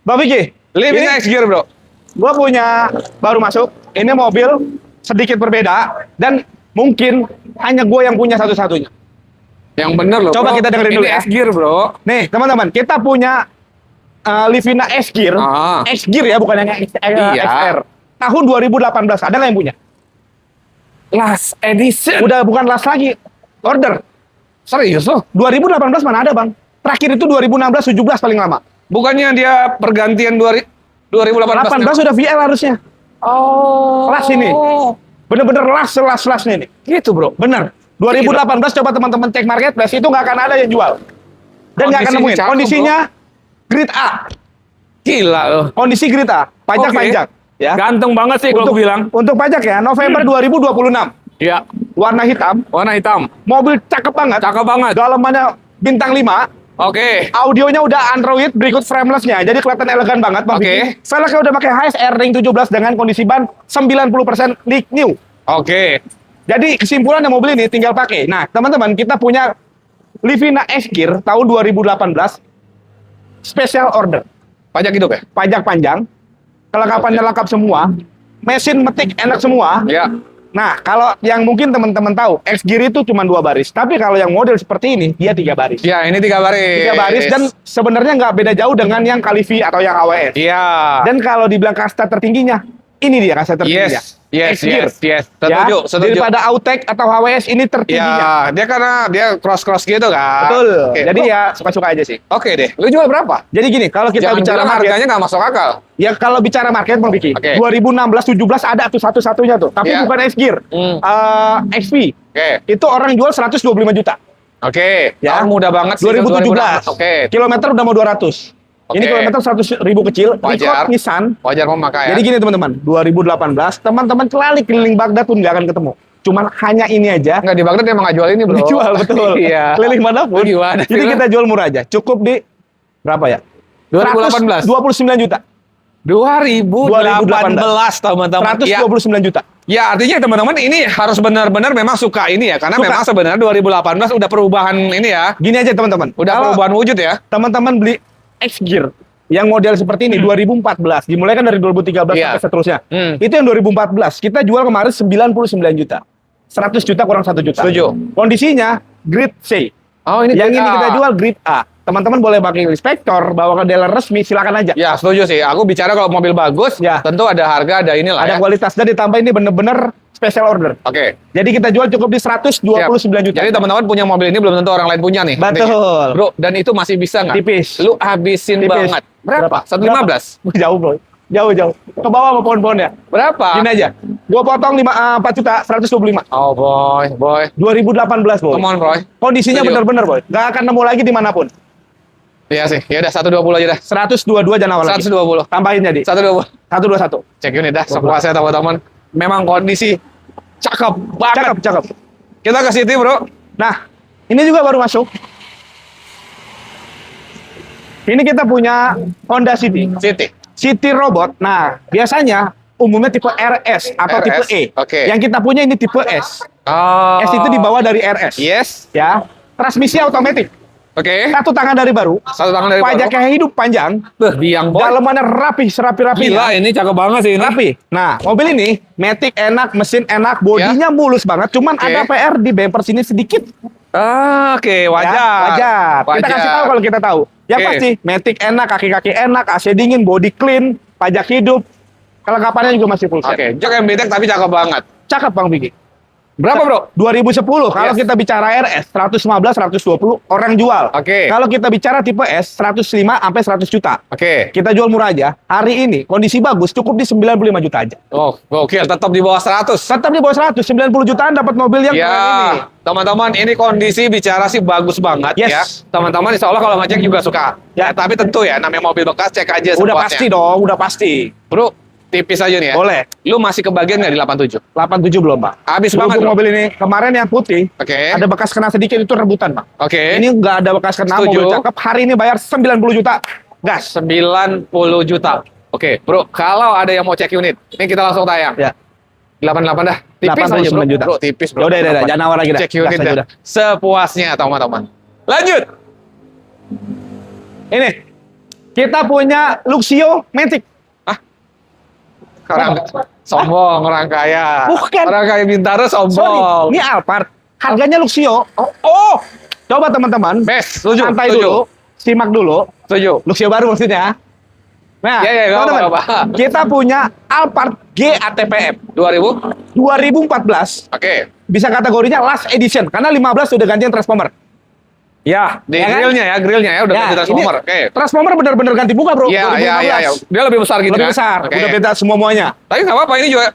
[SPEAKER 1] Bang Vicky,
[SPEAKER 2] Living
[SPEAKER 1] ini
[SPEAKER 2] X-Gear, bro.
[SPEAKER 1] gua punya baru masuk. Ini mobil sedikit berbeda dan mungkin hanya gue yang punya satu-satunya.
[SPEAKER 2] Yang bener loh.
[SPEAKER 1] Coba
[SPEAKER 2] bro.
[SPEAKER 1] kita dengerin dulu
[SPEAKER 2] Ini
[SPEAKER 1] ya.
[SPEAKER 2] X-Gear, bro.
[SPEAKER 1] Nih teman-teman, kita punya Livina S-Gear.
[SPEAKER 2] Ah.
[SPEAKER 1] S-Gear ya, bukan yang
[SPEAKER 2] Iya.
[SPEAKER 1] XR. Tahun 2018, ada nggak yang punya?
[SPEAKER 2] Last edition.
[SPEAKER 1] Udah bukan last lagi, order.
[SPEAKER 2] Serius loh?
[SPEAKER 1] 2018 mana ada Bang? Terakhir itu 2016-17 paling lama.
[SPEAKER 2] Bukannya dia pergantian 2018?
[SPEAKER 1] 18 sudah VL harusnya.
[SPEAKER 2] Oh.
[SPEAKER 1] Last ini. Bener-bener last-lastnya ini.
[SPEAKER 2] Gitu, bro.
[SPEAKER 1] Bener. 2018 coba teman-teman cek marketplace, itu nggak akan ada yang jual. Dan nggak akan
[SPEAKER 2] Kondisi
[SPEAKER 1] nemuin.
[SPEAKER 2] cakep,
[SPEAKER 1] Kondisinya grade A.
[SPEAKER 2] Gila loh.
[SPEAKER 1] Kondisi grade A. Pajak
[SPEAKER 2] Oke.
[SPEAKER 1] pajak. Ya.
[SPEAKER 2] Ganteng banget sih kalau
[SPEAKER 1] Untuk,
[SPEAKER 2] bilang.
[SPEAKER 1] untuk pajak ya, November 2026.
[SPEAKER 2] Iya.
[SPEAKER 1] Warna hitam.
[SPEAKER 2] Warna hitam.
[SPEAKER 1] Mobil cakep banget.
[SPEAKER 2] Cakep banget.
[SPEAKER 1] Dalamannya bintang 5.
[SPEAKER 2] Oke.
[SPEAKER 1] Audionya udah Android, berikut frameless-nya. Jadi kelihatan elegan banget Bang
[SPEAKER 2] Oke.
[SPEAKER 1] Vicky. Velgnya udah pakai HSR Ring 17 dengan kondisi ban 90% new.
[SPEAKER 2] Oke.
[SPEAKER 1] Jadi kesimpulannya mobil ini tinggal pakai. Nah, teman-teman, kita punya Livina S-Gear tahun 2018 special order.
[SPEAKER 2] Pajak hidup ya?
[SPEAKER 1] Pajak panjang, kelengkapannya lengkap semua, mesin metik enak semua.
[SPEAKER 2] Iya.
[SPEAKER 1] Nah, kalau yang mungkin teman-teman tahu, X-Gear itu cuma 2 baris. Tapi kalau yang model seperti ini, dia 3 baris.
[SPEAKER 2] Ya, ini 3 baris.
[SPEAKER 1] 3 baris dan sebenarnya nggak beda jauh dengan yang Kalivi atau yang AWS.
[SPEAKER 2] Iya.
[SPEAKER 1] Dan kalau dibilang kasta tertingginya, ini dia kasta tertingginya.
[SPEAKER 2] Yes.
[SPEAKER 1] X-Gear.
[SPEAKER 2] Setuju.
[SPEAKER 1] Daripada Autek atau HWS ini tertingginya.
[SPEAKER 2] Ya, dia karena dia cross gitu kan.
[SPEAKER 1] Betul.
[SPEAKER 2] Oke.
[SPEAKER 1] Jadi ya suka-suka aja sih.
[SPEAKER 2] Oke deh. Lu jual berapa?
[SPEAKER 1] Jadi gini, kalau kita
[SPEAKER 2] Jangan
[SPEAKER 1] bicara
[SPEAKER 2] bilang
[SPEAKER 1] market,
[SPEAKER 2] harganya nggak masuk akal.
[SPEAKER 1] ya kalau bicara market Bang Vicky,
[SPEAKER 2] Oke.
[SPEAKER 1] 2016-17 ada tuh satu-satunya tuh, tapi
[SPEAKER 2] Iya.
[SPEAKER 1] bukan X-Gear. XP.
[SPEAKER 2] Oke.
[SPEAKER 1] Itu orang jual 125 juta.
[SPEAKER 2] Oke.
[SPEAKER 1] Ya.
[SPEAKER 2] Tahun muda banget sih.
[SPEAKER 1] 2017.
[SPEAKER 2] Oke.
[SPEAKER 1] Kilometer udah mau 200. Ini
[SPEAKER 2] Oke.
[SPEAKER 1] kilometer 100.000 kecil,
[SPEAKER 2] Wajar.
[SPEAKER 1] record Nissan.
[SPEAKER 2] Wajar memakai ya.
[SPEAKER 1] Jadi gini teman-teman, 2018 teman-teman keliling Baghdad pun nggak akan ketemu. Cuman hanya ini aja.
[SPEAKER 2] Nggak di Baghdad emang nggak jual ini bro.
[SPEAKER 1] Dijual betul.
[SPEAKER 2] Iya.
[SPEAKER 1] Keliling manapun.
[SPEAKER 2] Gimana sih,
[SPEAKER 1] Jadi
[SPEAKER 2] Bang?
[SPEAKER 1] kita jual murah aja. Cukup di berapa ya?
[SPEAKER 2] 2018.
[SPEAKER 1] 29 juta.
[SPEAKER 2] 2018 teman-teman. Ya.
[SPEAKER 1] 129 juta.
[SPEAKER 2] Ya artinya teman-teman ini harus benar-benar memang suka ini ya. Karena
[SPEAKER 1] Suka.
[SPEAKER 2] memang sebenarnya 2018 udah perubahan ini ya.
[SPEAKER 1] Gini aja teman-teman.
[SPEAKER 2] Udah
[SPEAKER 1] Kalau
[SPEAKER 2] perubahan wujud ya.
[SPEAKER 1] teman-teman beli X-Gear yang model seperti ini 2014, dimulai kan dari 2013
[SPEAKER 2] Iya.
[SPEAKER 1] sampai seterusnya.
[SPEAKER 2] Hmm.
[SPEAKER 1] Itu yang 2014. Kita jual kemarin 99 juta. 100 juta kurang 1 juta.
[SPEAKER 2] Setuju.
[SPEAKER 1] Kondisinya grade C.
[SPEAKER 2] Oh ini
[SPEAKER 1] Yang
[SPEAKER 2] grade
[SPEAKER 1] ini
[SPEAKER 2] A.
[SPEAKER 1] kita jual grade A. Teman-teman boleh pakai inspektor, bawa ke dealer resmi, silakan aja.
[SPEAKER 2] Ya setuju sih. Aku bicara kalau mobil bagus,
[SPEAKER 1] Ya.
[SPEAKER 2] tentu ada harga, ada inilah
[SPEAKER 1] Ada
[SPEAKER 2] ya.
[SPEAKER 1] kualitas dan ditambah ini bener-bener special order.
[SPEAKER 2] Oke.
[SPEAKER 1] Jadi kita jual cukup di 129 juta.
[SPEAKER 2] Jadi teman-teman punya mobil ini belum tentu orang lain punya nih.
[SPEAKER 1] Betul.
[SPEAKER 2] Bro, dan itu masih bisa nggak?
[SPEAKER 1] Tipis.
[SPEAKER 2] Lu habisin
[SPEAKER 1] Tipis.
[SPEAKER 2] banget. Berapa? 115?
[SPEAKER 1] Jauh bro. Jauh. Ke bawah sama pohon-pohon ya.
[SPEAKER 2] Berapa?
[SPEAKER 1] Gini aja. Gua potong 4 juta 125.
[SPEAKER 2] Oh boy.
[SPEAKER 1] 2018, Boy.
[SPEAKER 2] Come on, Boy.
[SPEAKER 1] Kondisinya
[SPEAKER 2] Setuju.
[SPEAKER 1] bener-bener, Boy. Gak akan nemu lagi dimanapun.
[SPEAKER 2] Iya sih. Ya udah 120 aja dah.
[SPEAKER 1] 122 jangan awal lagi.
[SPEAKER 2] 120.
[SPEAKER 1] Tambahin jadi.
[SPEAKER 2] 120.
[SPEAKER 1] 121.
[SPEAKER 2] Cek unit dah sepuasnya teman-teman. Memang kondisi cakep banget.
[SPEAKER 1] Cakep.
[SPEAKER 2] Kita ke City, Bro.
[SPEAKER 1] Nah, ini juga baru masuk. Ini kita punya Honda City. City Robot. Nah, biasanya umumnya tipe RS atau
[SPEAKER 2] RS,
[SPEAKER 1] tipe E.
[SPEAKER 2] oke.
[SPEAKER 1] Yang kita punya ini tipe S.
[SPEAKER 2] Oh.
[SPEAKER 1] S itu dibawa dari RS.
[SPEAKER 2] Yes.
[SPEAKER 1] Ya. Transmisi otomatis.
[SPEAKER 2] Oke.
[SPEAKER 1] Satu tangan dari baru.
[SPEAKER 2] Satu tangan dari baru.
[SPEAKER 1] Pajaknya hidup panjang.
[SPEAKER 2] Biang boy.
[SPEAKER 1] Dalamannya rapi, serapi-rapi.
[SPEAKER 2] Gila, ini cakep banget sih ini.
[SPEAKER 1] Rapi. Nah, mobil ini Matic enak, mesin enak, bodinya mulus banget. Cuman
[SPEAKER 2] Oke.
[SPEAKER 1] ada PR di bumper sini sedikit.
[SPEAKER 2] Oke, wajar.
[SPEAKER 1] Ya, wajar. Kita kasih tahu kalau kita tahu. Yang
[SPEAKER 2] Oke.
[SPEAKER 1] pasti Matic enak, kaki-kaki enak, AC dingin, body clean, pajak hidup. Kelengkapannya juga masih full set.
[SPEAKER 2] Oke, jok MBTEC tapi cakep banget.
[SPEAKER 1] Cakep Bang Bigi.
[SPEAKER 2] Berapa, Bro?
[SPEAKER 1] 2010 kalau
[SPEAKER 2] Yes.
[SPEAKER 1] kita bicara RS 115 120 orang jual.
[SPEAKER 2] Oke.
[SPEAKER 1] Kalau kita bicara tipe S 105 sampai 100 juta.
[SPEAKER 2] Oke.
[SPEAKER 1] Kita jual murah aja. Hari ini kondisi bagus cukup di 95 juta aja.
[SPEAKER 2] Oh, gokil. Tetap di bawah 100.
[SPEAKER 1] Tetap di bawah 100, 90 jutaan dapat mobil yang keren ini.
[SPEAKER 2] Ya, teman-teman, ini kondisi bicara sih bagus banget
[SPEAKER 1] Yes.
[SPEAKER 2] ya. Teman-teman insya Allah kalau ngecek juga suka. Ya, tapi tentu ya, namanya mobil bekas, cek aja
[SPEAKER 1] Udah
[SPEAKER 2] sepuasnya.
[SPEAKER 1] pasti dong, udah pasti.
[SPEAKER 2] Bro, tipis aja nih ya.
[SPEAKER 1] Boleh.
[SPEAKER 2] Lu masih kebagian nggak di 87?
[SPEAKER 1] 87 belum, Pak.
[SPEAKER 2] Habis banget,
[SPEAKER 1] Berhubung
[SPEAKER 2] bro.
[SPEAKER 1] mobil ini kemarin yang putih,
[SPEAKER 2] Oke.
[SPEAKER 1] ada bekas kena sedikit itu rebutan, Pak.
[SPEAKER 2] Oke.
[SPEAKER 1] Ini nggak ada bekas kena,
[SPEAKER 2] Setuju.
[SPEAKER 1] mobil cakep. Hari ini bayar 90 juta. Gas.
[SPEAKER 2] 90 juta. Oke, bro, kalau ada yang mau cek unit, ini kita langsung tayang.
[SPEAKER 1] Ya.
[SPEAKER 2] 88 dah. Tipis
[SPEAKER 1] 89
[SPEAKER 2] aja, bro.
[SPEAKER 1] juta.
[SPEAKER 2] Bro, tipis, bro.
[SPEAKER 1] Udah, jangan awal lagi dah.
[SPEAKER 2] Cek unit
[SPEAKER 1] Gas aja
[SPEAKER 2] dah.
[SPEAKER 1] udah.
[SPEAKER 2] Sepuasnya, teman-teman. Lanjut.
[SPEAKER 1] Ini kita punya Luxio Matic.
[SPEAKER 2] Orang sombong, orang kaya.
[SPEAKER 1] Bukan.
[SPEAKER 2] Orang kaya Bintaro
[SPEAKER 1] Sorry,
[SPEAKER 2] sombong.
[SPEAKER 1] ini Alphard. Harganya Luxio. Oh. Coba teman-teman.
[SPEAKER 2] Best, setuju.
[SPEAKER 1] Santai
[SPEAKER 2] setuju.
[SPEAKER 1] dulu. Simak dulu.
[SPEAKER 2] Setuju.
[SPEAKER 1] Luxio baru maksudnya. Nah,
[SPEAKER 2] Ya, nggak
[SPEAKER 1] teman-teman,
[SPEAKER 2] apa-apa.
[SPEAKER 1] kita punya Alphard G ATPM
[SPEAKER 2] 2000?
[SPEAKER 1] 2014.
[SPEAKER 2] Oke.
[SPEAKER 1] Bisa kategorinya last edition karena 15 sudah gantian transformer.
[SPEAKER 2] Ya, di
[SPEAKER 1] Ya kan?
[SPEAKER 2] grillnya ya udah
[SPEAKER 1] Ya,
[SPEAKER 2] ganti transformer.
[SPEAKER 1] ini
[SPEAKER 2] Oke.
[SPEAKER 1] Transformer benar-benar ganti muka, Bro.
[SPEAKER 2] Iya.
[SPEAKER 1] 2015.
[SPEAKER 2] Dia lebih besar gitu
[SPEAKER 1] Lebih
[SPEAKER 2] kan?
[SPEAKER 1] besar,
[SPEAKER 2] Oke.
[SPEAKER 1] udah beda semuanya.
[SPEAKER 2] Tapi nggak apa-apa, ini juga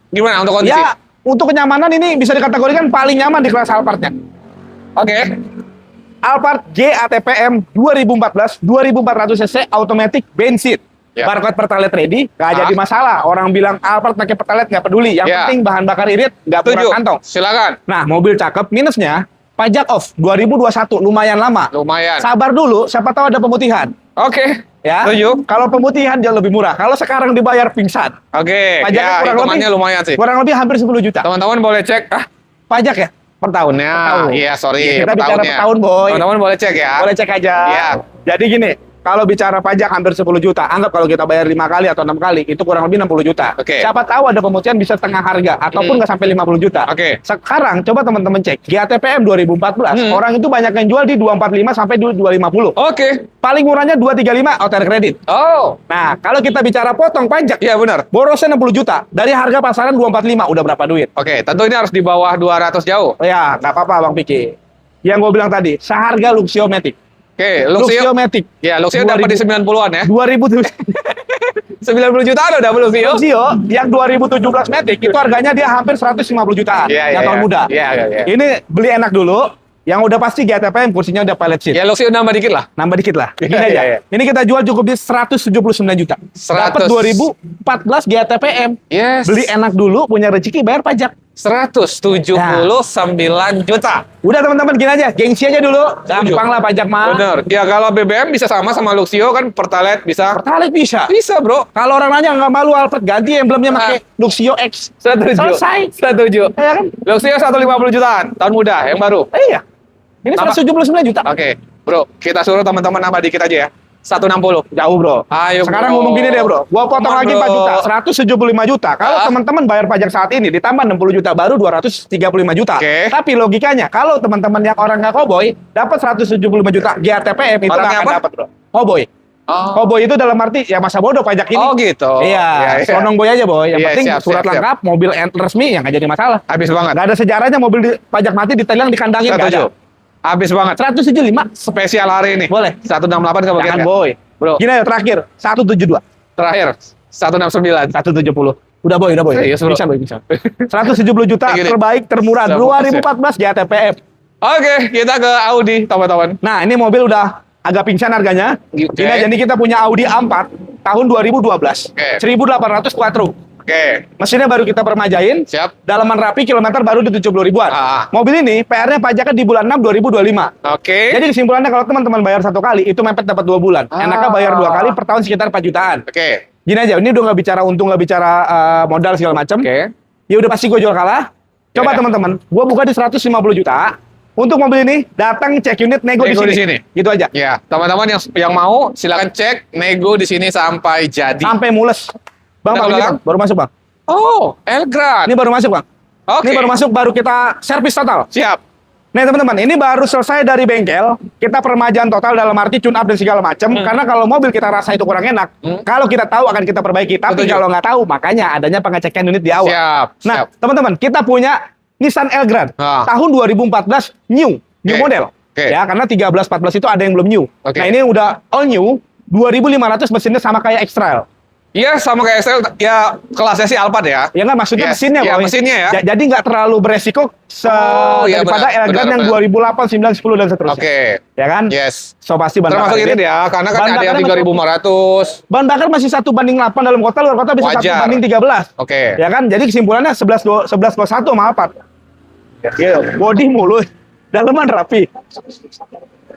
[SPEAKER 2] gimana untuk kondisi?
[SPEAKER 1] Ya, untuk kenyamanan ini bisa dikategorikan paling nyaman di kelas Alphard-nya.
[SPEAKER 2] Oke.
[SPEAKER 1] Alphard G ATPM 2014 2400 cc automatic bensin.
[SPEAKER 2] Ya.
[SPEAKER 1] Barcode pertalite ready, nggak
[SPEAKER 2] Ah.
[SPEAKER 1] jadi masalah. Orang bilang Alphard pakai pertalite nggak peduli. Yang
[SPEAKER 2] Ya.
[SPEAKER 1] penting bahan bakar irit, nggak
[SPEAKER 2] Setuju.
[SPEAKER 1] kurang kantong.
[SPEAKER 2] Silakan.
[SPEAKER 1] Nah, mobil cakep. Minusnya pajak off 2021 lumayan lama.
[SPEAKER 2] Lumayan.
[SPEAKER 1] Sabar dulu, siapa tahu ada pemutihan.
[SPEAKER 2] Oke.
[SPEAKER 1] Ya.
[SPEAKER 2] Setuju.
[SPEAKER 1] Kalau pemutihan jauh lebih murah. Kalau sekarang dibayar pingsan.
[SPEAKER 2] Oke.
[SPEAKER 1] Pajaknya
[SPEAKER 2] Ya,
[SPEAKER 1] kurang
[SPEAKER 2] hitungannya
[SPEAKER 1] lebih-
[SPEAKER 2] lumayan sih.
[SPEAKER 1] Kurang lebih hampir 10 juta.
[SPEAKER 2] Teman-teman boleh cek.
[SPEAKER 1] Pajak ya?
[SPEAKER 2] Per tahunnya.
[SPEAKER 1] Per tahun.
[SPEAKER 2] Iya, sorry.
[SPEAKER 1] Kita
[SPEAKER 2] per
[SPEAKER 1] bicara
[SPEAKER 2] tahunnya.
[SPEAKER 1] per tahun, Boy.
[SPEAKER 2] Teman-teman boleh cek ya.
[SPEAKER 1] Boleh cek aja.
[SPEAKER 2] Iya.
[SPEAKER 1] Jadi gini, kalau bicara pajak hampir 10 juta, anggap kalau kita bayar 5 kali atau 6 kali, itu kurang lebih 60 juta.
[SPEAKER 2] Oke.
[SPEAKER 1] Siapa tahu ada pemutihan bisa setengah harga, ataupun nggak sampai 50 juta.
[SPEAKER 2] Oke.
[SPEAKER 1] Sekarang, coba teman-teman cek. GATPM 2014, orang itu banyak yang jual di 245 sampai 250.
[SPEAKER 2] Oke.
[SPEAKER 1] Paling murahnya 235, outer kredit.
[SPEAKER 2] Oh.
[SPEAKER 1] Nah, kalau kita bicara potong pajak,
[SPEAKER 2] Iya benar.
[SPEAKER 1] borosnya 60 juta. Dari harga pasaran 245, udah berapa duit?
[SPEAKER 2] Oke, tentu ini harus di bawah 200 jauh.
[SPEAKER 1] Ya, nggak apa-apa Bang Piki. Yang gue bilang tadi, seharga Luxio Matic.
[SPEAKER 2] Oke,
[SPEAKER 1] Luxio
[SPEAKER 2] Luxio.
[SPEAKER 1] Matic.
[SPEAKER 2] Ya, Luxio dapat di 90-an ya.
[SPEAKER 1] 2000
[SPEAKER 2] 90 jutaan udah Luxio.
[SPEAKER 1] Luxio yang 2017 Matic itu harganya dia hampir 150 jutaan yang tahun muda.
[SPEAKER 2] Iya.
[SPEAKER 1] Ini beli enak dulu. Yang udah pasti GTPM kursinya udah pilot seat.
[SPEAKER 2] Ya, Luxio nambah dikit lah.
[SPEAKER 1] Nambah dikit lah. Ini
[SPEAKER 2] Iya,
[SPEAKER 1] aja.
[SPEAKER 2] iya.
[SPEAKER 1] Ini kita jual cukup di 179 juta.
[SPEAKER 2] 100.
[SPEAKER 1] Dapat 2014 GTPM.
[SPEAKER 2] Yes.
[SPEAKER 1] Beli enak dulu, punya rezeki, bayar pajak.
[SPEAKER 2] 179 juta.
[SPEAKER 1] Udah teman-teman gini aja, gengsi aja dulu. Gampang lah pajak mah.
[SPEAKER 2] Bener. Ya kalau BBM bisa sama Luxio kan Pertalite bisa.
[SPEAKER 1] Pertalite bisa.
[SPEAKER 2] Bisa, Bro.
[SPEAKER 1] Kalau orang nanya nggak malu Alphard ganti emblemnya pakai Luxio X.
[SPEAKER 2] Setuju.
[SPEAKER 1] Selesai.
[SPEAKER 2] Setuju.
[SPEAKER 1] Ya kan?
[SPEAKER 2] Luxio 150 jutaan, tahun muda yang baru.
[SPEAKER 1] Iya. Ini
[SPEAKER 2] Tambah.
[SPEAKER 1] 179 juta.
[SPEAKER 2] Oke, Bro, kita suruh teman-teman nambah dikit aja ya. 160.
[SPEAKER 1] Jauh, Bro.
[SPEAKER 2] Ayo,
[SPEAKER 1] Sekarang
[SPEAKER 2] Bro.
[SPEAKER 1] ngomong gini deh, Bro. Gua potong
[SPEAKER 2] Come on,
[SPEAKER 1] lagi
[SPEAKER 2] Bro.
[SPEAKER 1] 4 juta, 175 juta. Kalau teman-teman bayar pajak saat ini ditambah 60 juta baru 235 juta.
[SPEAKER 2] Oke.
[SPEAKER 1] Tapi logikanya kalau teman-teman yang orang nggak cowboy dapat 175 juta GATPM itu
[SPEAKER 2] Orangnya
[SPEAKER 1] nggak akan
[SPEAKER 2] apa?
[SPEAKER 1] dapat, Bro. Cowboy.
[SPEAKER 2] Oh.
[SPEAKER 1] Cowboy itu dalam arti ya masa bodoh pajak ini.
[SPEAKER 2] Oh, gitu.
[SPEAKER 1] Iya, sonong boy aja, Boy. Yang
[SPEAKER 2] Iya,
[SPEAKER 1] penting
[SPEAKER 2] siap,
[SPEAKER 1] surat
[SPEAKER 2] siap, siap.
[SPEAKER 1] lengkap, mobil resmi yang nggak jadi masalah.
[SPEAKER 2] Habis banget.
[SPEAKER 1] Nggak ada sejarahnya mobil pajak mati ditilang dikandangin nggak ada.
[SPEAKER 2] Setuju. Habis banget.
[SPEAKER 1] 175
[SPEAKER 2] Spesial hari ini.
[SPEAKER 1] boleh.
[SPEAKER 2] 168 kebagian
[SPEAKER 1] Jangan,
[SPEAKER 2] nggak?
[SPEAKER 1] Boy.
[SPEAKER 2] Bro,
[SPEAKER 1] Gini aja terakhir, 172.
[SPEAKER 2] terakhir. 169.
[SPEAKER 1] 170. Udah boy.
[SPEAKER 2] Serius, bro?
[SPEAKER 1] Bisa. 170 juta
[SPEAKER 2] Gini.
[SPEAKER 1] terbaik termurah
[SPEAKER 2] Sama,
[SPEAKER 1] 2014 GTPF.
[SPEAKER 2] Oke, kita ke Audi, teman-teman.
[SPEAKER 1] Nah, ini mobil udah agak pingsan harganya.
[SPEAKER 2] Oke.
[SPEAKER 1] Ini aja nih kita punya Audi A4 tahun 2012.
[SPEAKER 2] Oke.
[SPEAKER 1] 1800 quattro.
[SPEAKER 2] Oke,
[SPEAKER 1] Mesinnya baru kita permajain.
[SPEAKER 2] siap.
[SPEAKER 1] Dalaman rapi, kilometer baru di 70 ribuan.
[SPEAKER 2] Ah.
[SPEAKER 1] Mobil ini PR-nya pajaknya di bulan 6 2025.
[SPEAKER 2] Oke.
[SPEAKER 1] Jadi kesimpulannya kalau teman-teman bayar 1 kali, itu mepet dapat 2 bulan. Enaknya bayar 2 kali per tahun sekitar 4 jutaan.
[SPEAKER 2] Oke.
[SPEAKER 1] Gini aja, ini udah nggak bicara untung, nggak bicara modal segala macam.
[SPEAKER 2] Oke.
[SPEAKER 1] Ya udah pasti gue jual kalah. Coba
[SPEAKER 2] Ya.
[SPEAKER 1] teman-teman, gue buka di 150 juta. Untuk mobil ini, datang cek unit nego
[SPEAKER 2] Nego
[SPEAKER 1] di
[SPEAKER 2] di
[SPEAKER 1] sini.
[SPEAKER 2] sini.
[SPEAKER 1] Gitu aja.
[SPEAKER 2] Ya, teman-teman yang mau silakan cek nego di sini sampai jadi.
[SPEAKER 1] Sampai mules. Bang,
[SPEAKER 2] Udah
[SPEAKER 1] ini,
[SPEAKER 2] belakang?
[SPEAKER 1] Bang, baru masuk, Bang.
[SPEAKER 2] Oh, Elgrad.
[SPEAKER 1] Ini baru masuk, Bang.
[SPEAKER 2] Oke.
[SPEAKER 1] Ini baru masuk, baru kita servis total.
[SPEAKER 2] Siap.
[SPEAKER 1] Nih teman-teman, ini baru selesai dari bengkel. Kita permajaan total dalam arti tune up dan segala macam. Karena kalau mobil kita rasa itu kurang enak, kalau kita tahu akan kita perbaiki. Tapi
[SPEAKER 2] Setuju.
[SPEAKER 1] kalau nggak tahu, makanya adanya pengecekan unit di awal.
[SPEAKER 2] Siap.
[SPEAKER 1] Nah,
[SPEAKER 2] siap.
[SPEAKER 1] teman-teman, kita punya Nissan Elgrad
[SPEAKER 2] Ah.
[SPEAKER 1] tahun 2014 new
[SPEAKER 2] Oke.
[SPEAKER 1] model.
[SPEAKER 2] Oke.
[SPEAKER 1] Ya, karena 13-14 itu ada yang belum new.
[SPEAKER 2] Oke.
[SPEAKER 1] Nah, ini udah all new, 2500 mesinnya sama kayak X-Trail.
[SPEAKER 2] Iya, sama kayak SL, ya kelasnya sih Alphard ya.
[SPEAKER 1] Ya nggak, maksudnya
[SPEAKER 2] Yes.
[SPEAKER 1] mesinnya,
[SPEAKER 2] Ya,
[SPEAKER 1] Boy.
[SPEAKER 2] mesinnya ya.
[SPEAKER 1] Jadi nggak terlalu beresiko
[SPEAKER 2] iya,
[SPEAKER 1] daripada
[SPEAKER 2] benar,
[SPEAKER 1] Elgrad
[SPEAKER 2] benar,
[SPEAKER 1] yang
[SPEAKER 2] benar.
[SPEAKER 1] 2008, 9, 10 dan seterusnya.
[SPEAKER 2] Oke.
[SPEAKER 1] Ya kan?
[SPEAKER 2] Yes.
[SPEAKER 1] So pasti ban
[SPEAKER 2] Termasuk
[SPEAKER 1] bakar
[SPEAKER 2] ini ya, karena kan
[SPEAKER 1] Bahan
[SPEAKER 2] ada yang
[SPEAKER 1] bakarnya
[SPEAKER 2] 3.500.
[SPEAKER 1] Bahan bakar masih 1:8 dalam kota, luar kota bisa
[SPEAKER 2] Wajar.
[SPEAKER 1] 1:13.
[SPEAKER 2] Oke.
[SPEAKER 1] Ya kan? Jadi kesimpulannya 11-21 sama Alphard. Ya, body mulus, dalaman rapi.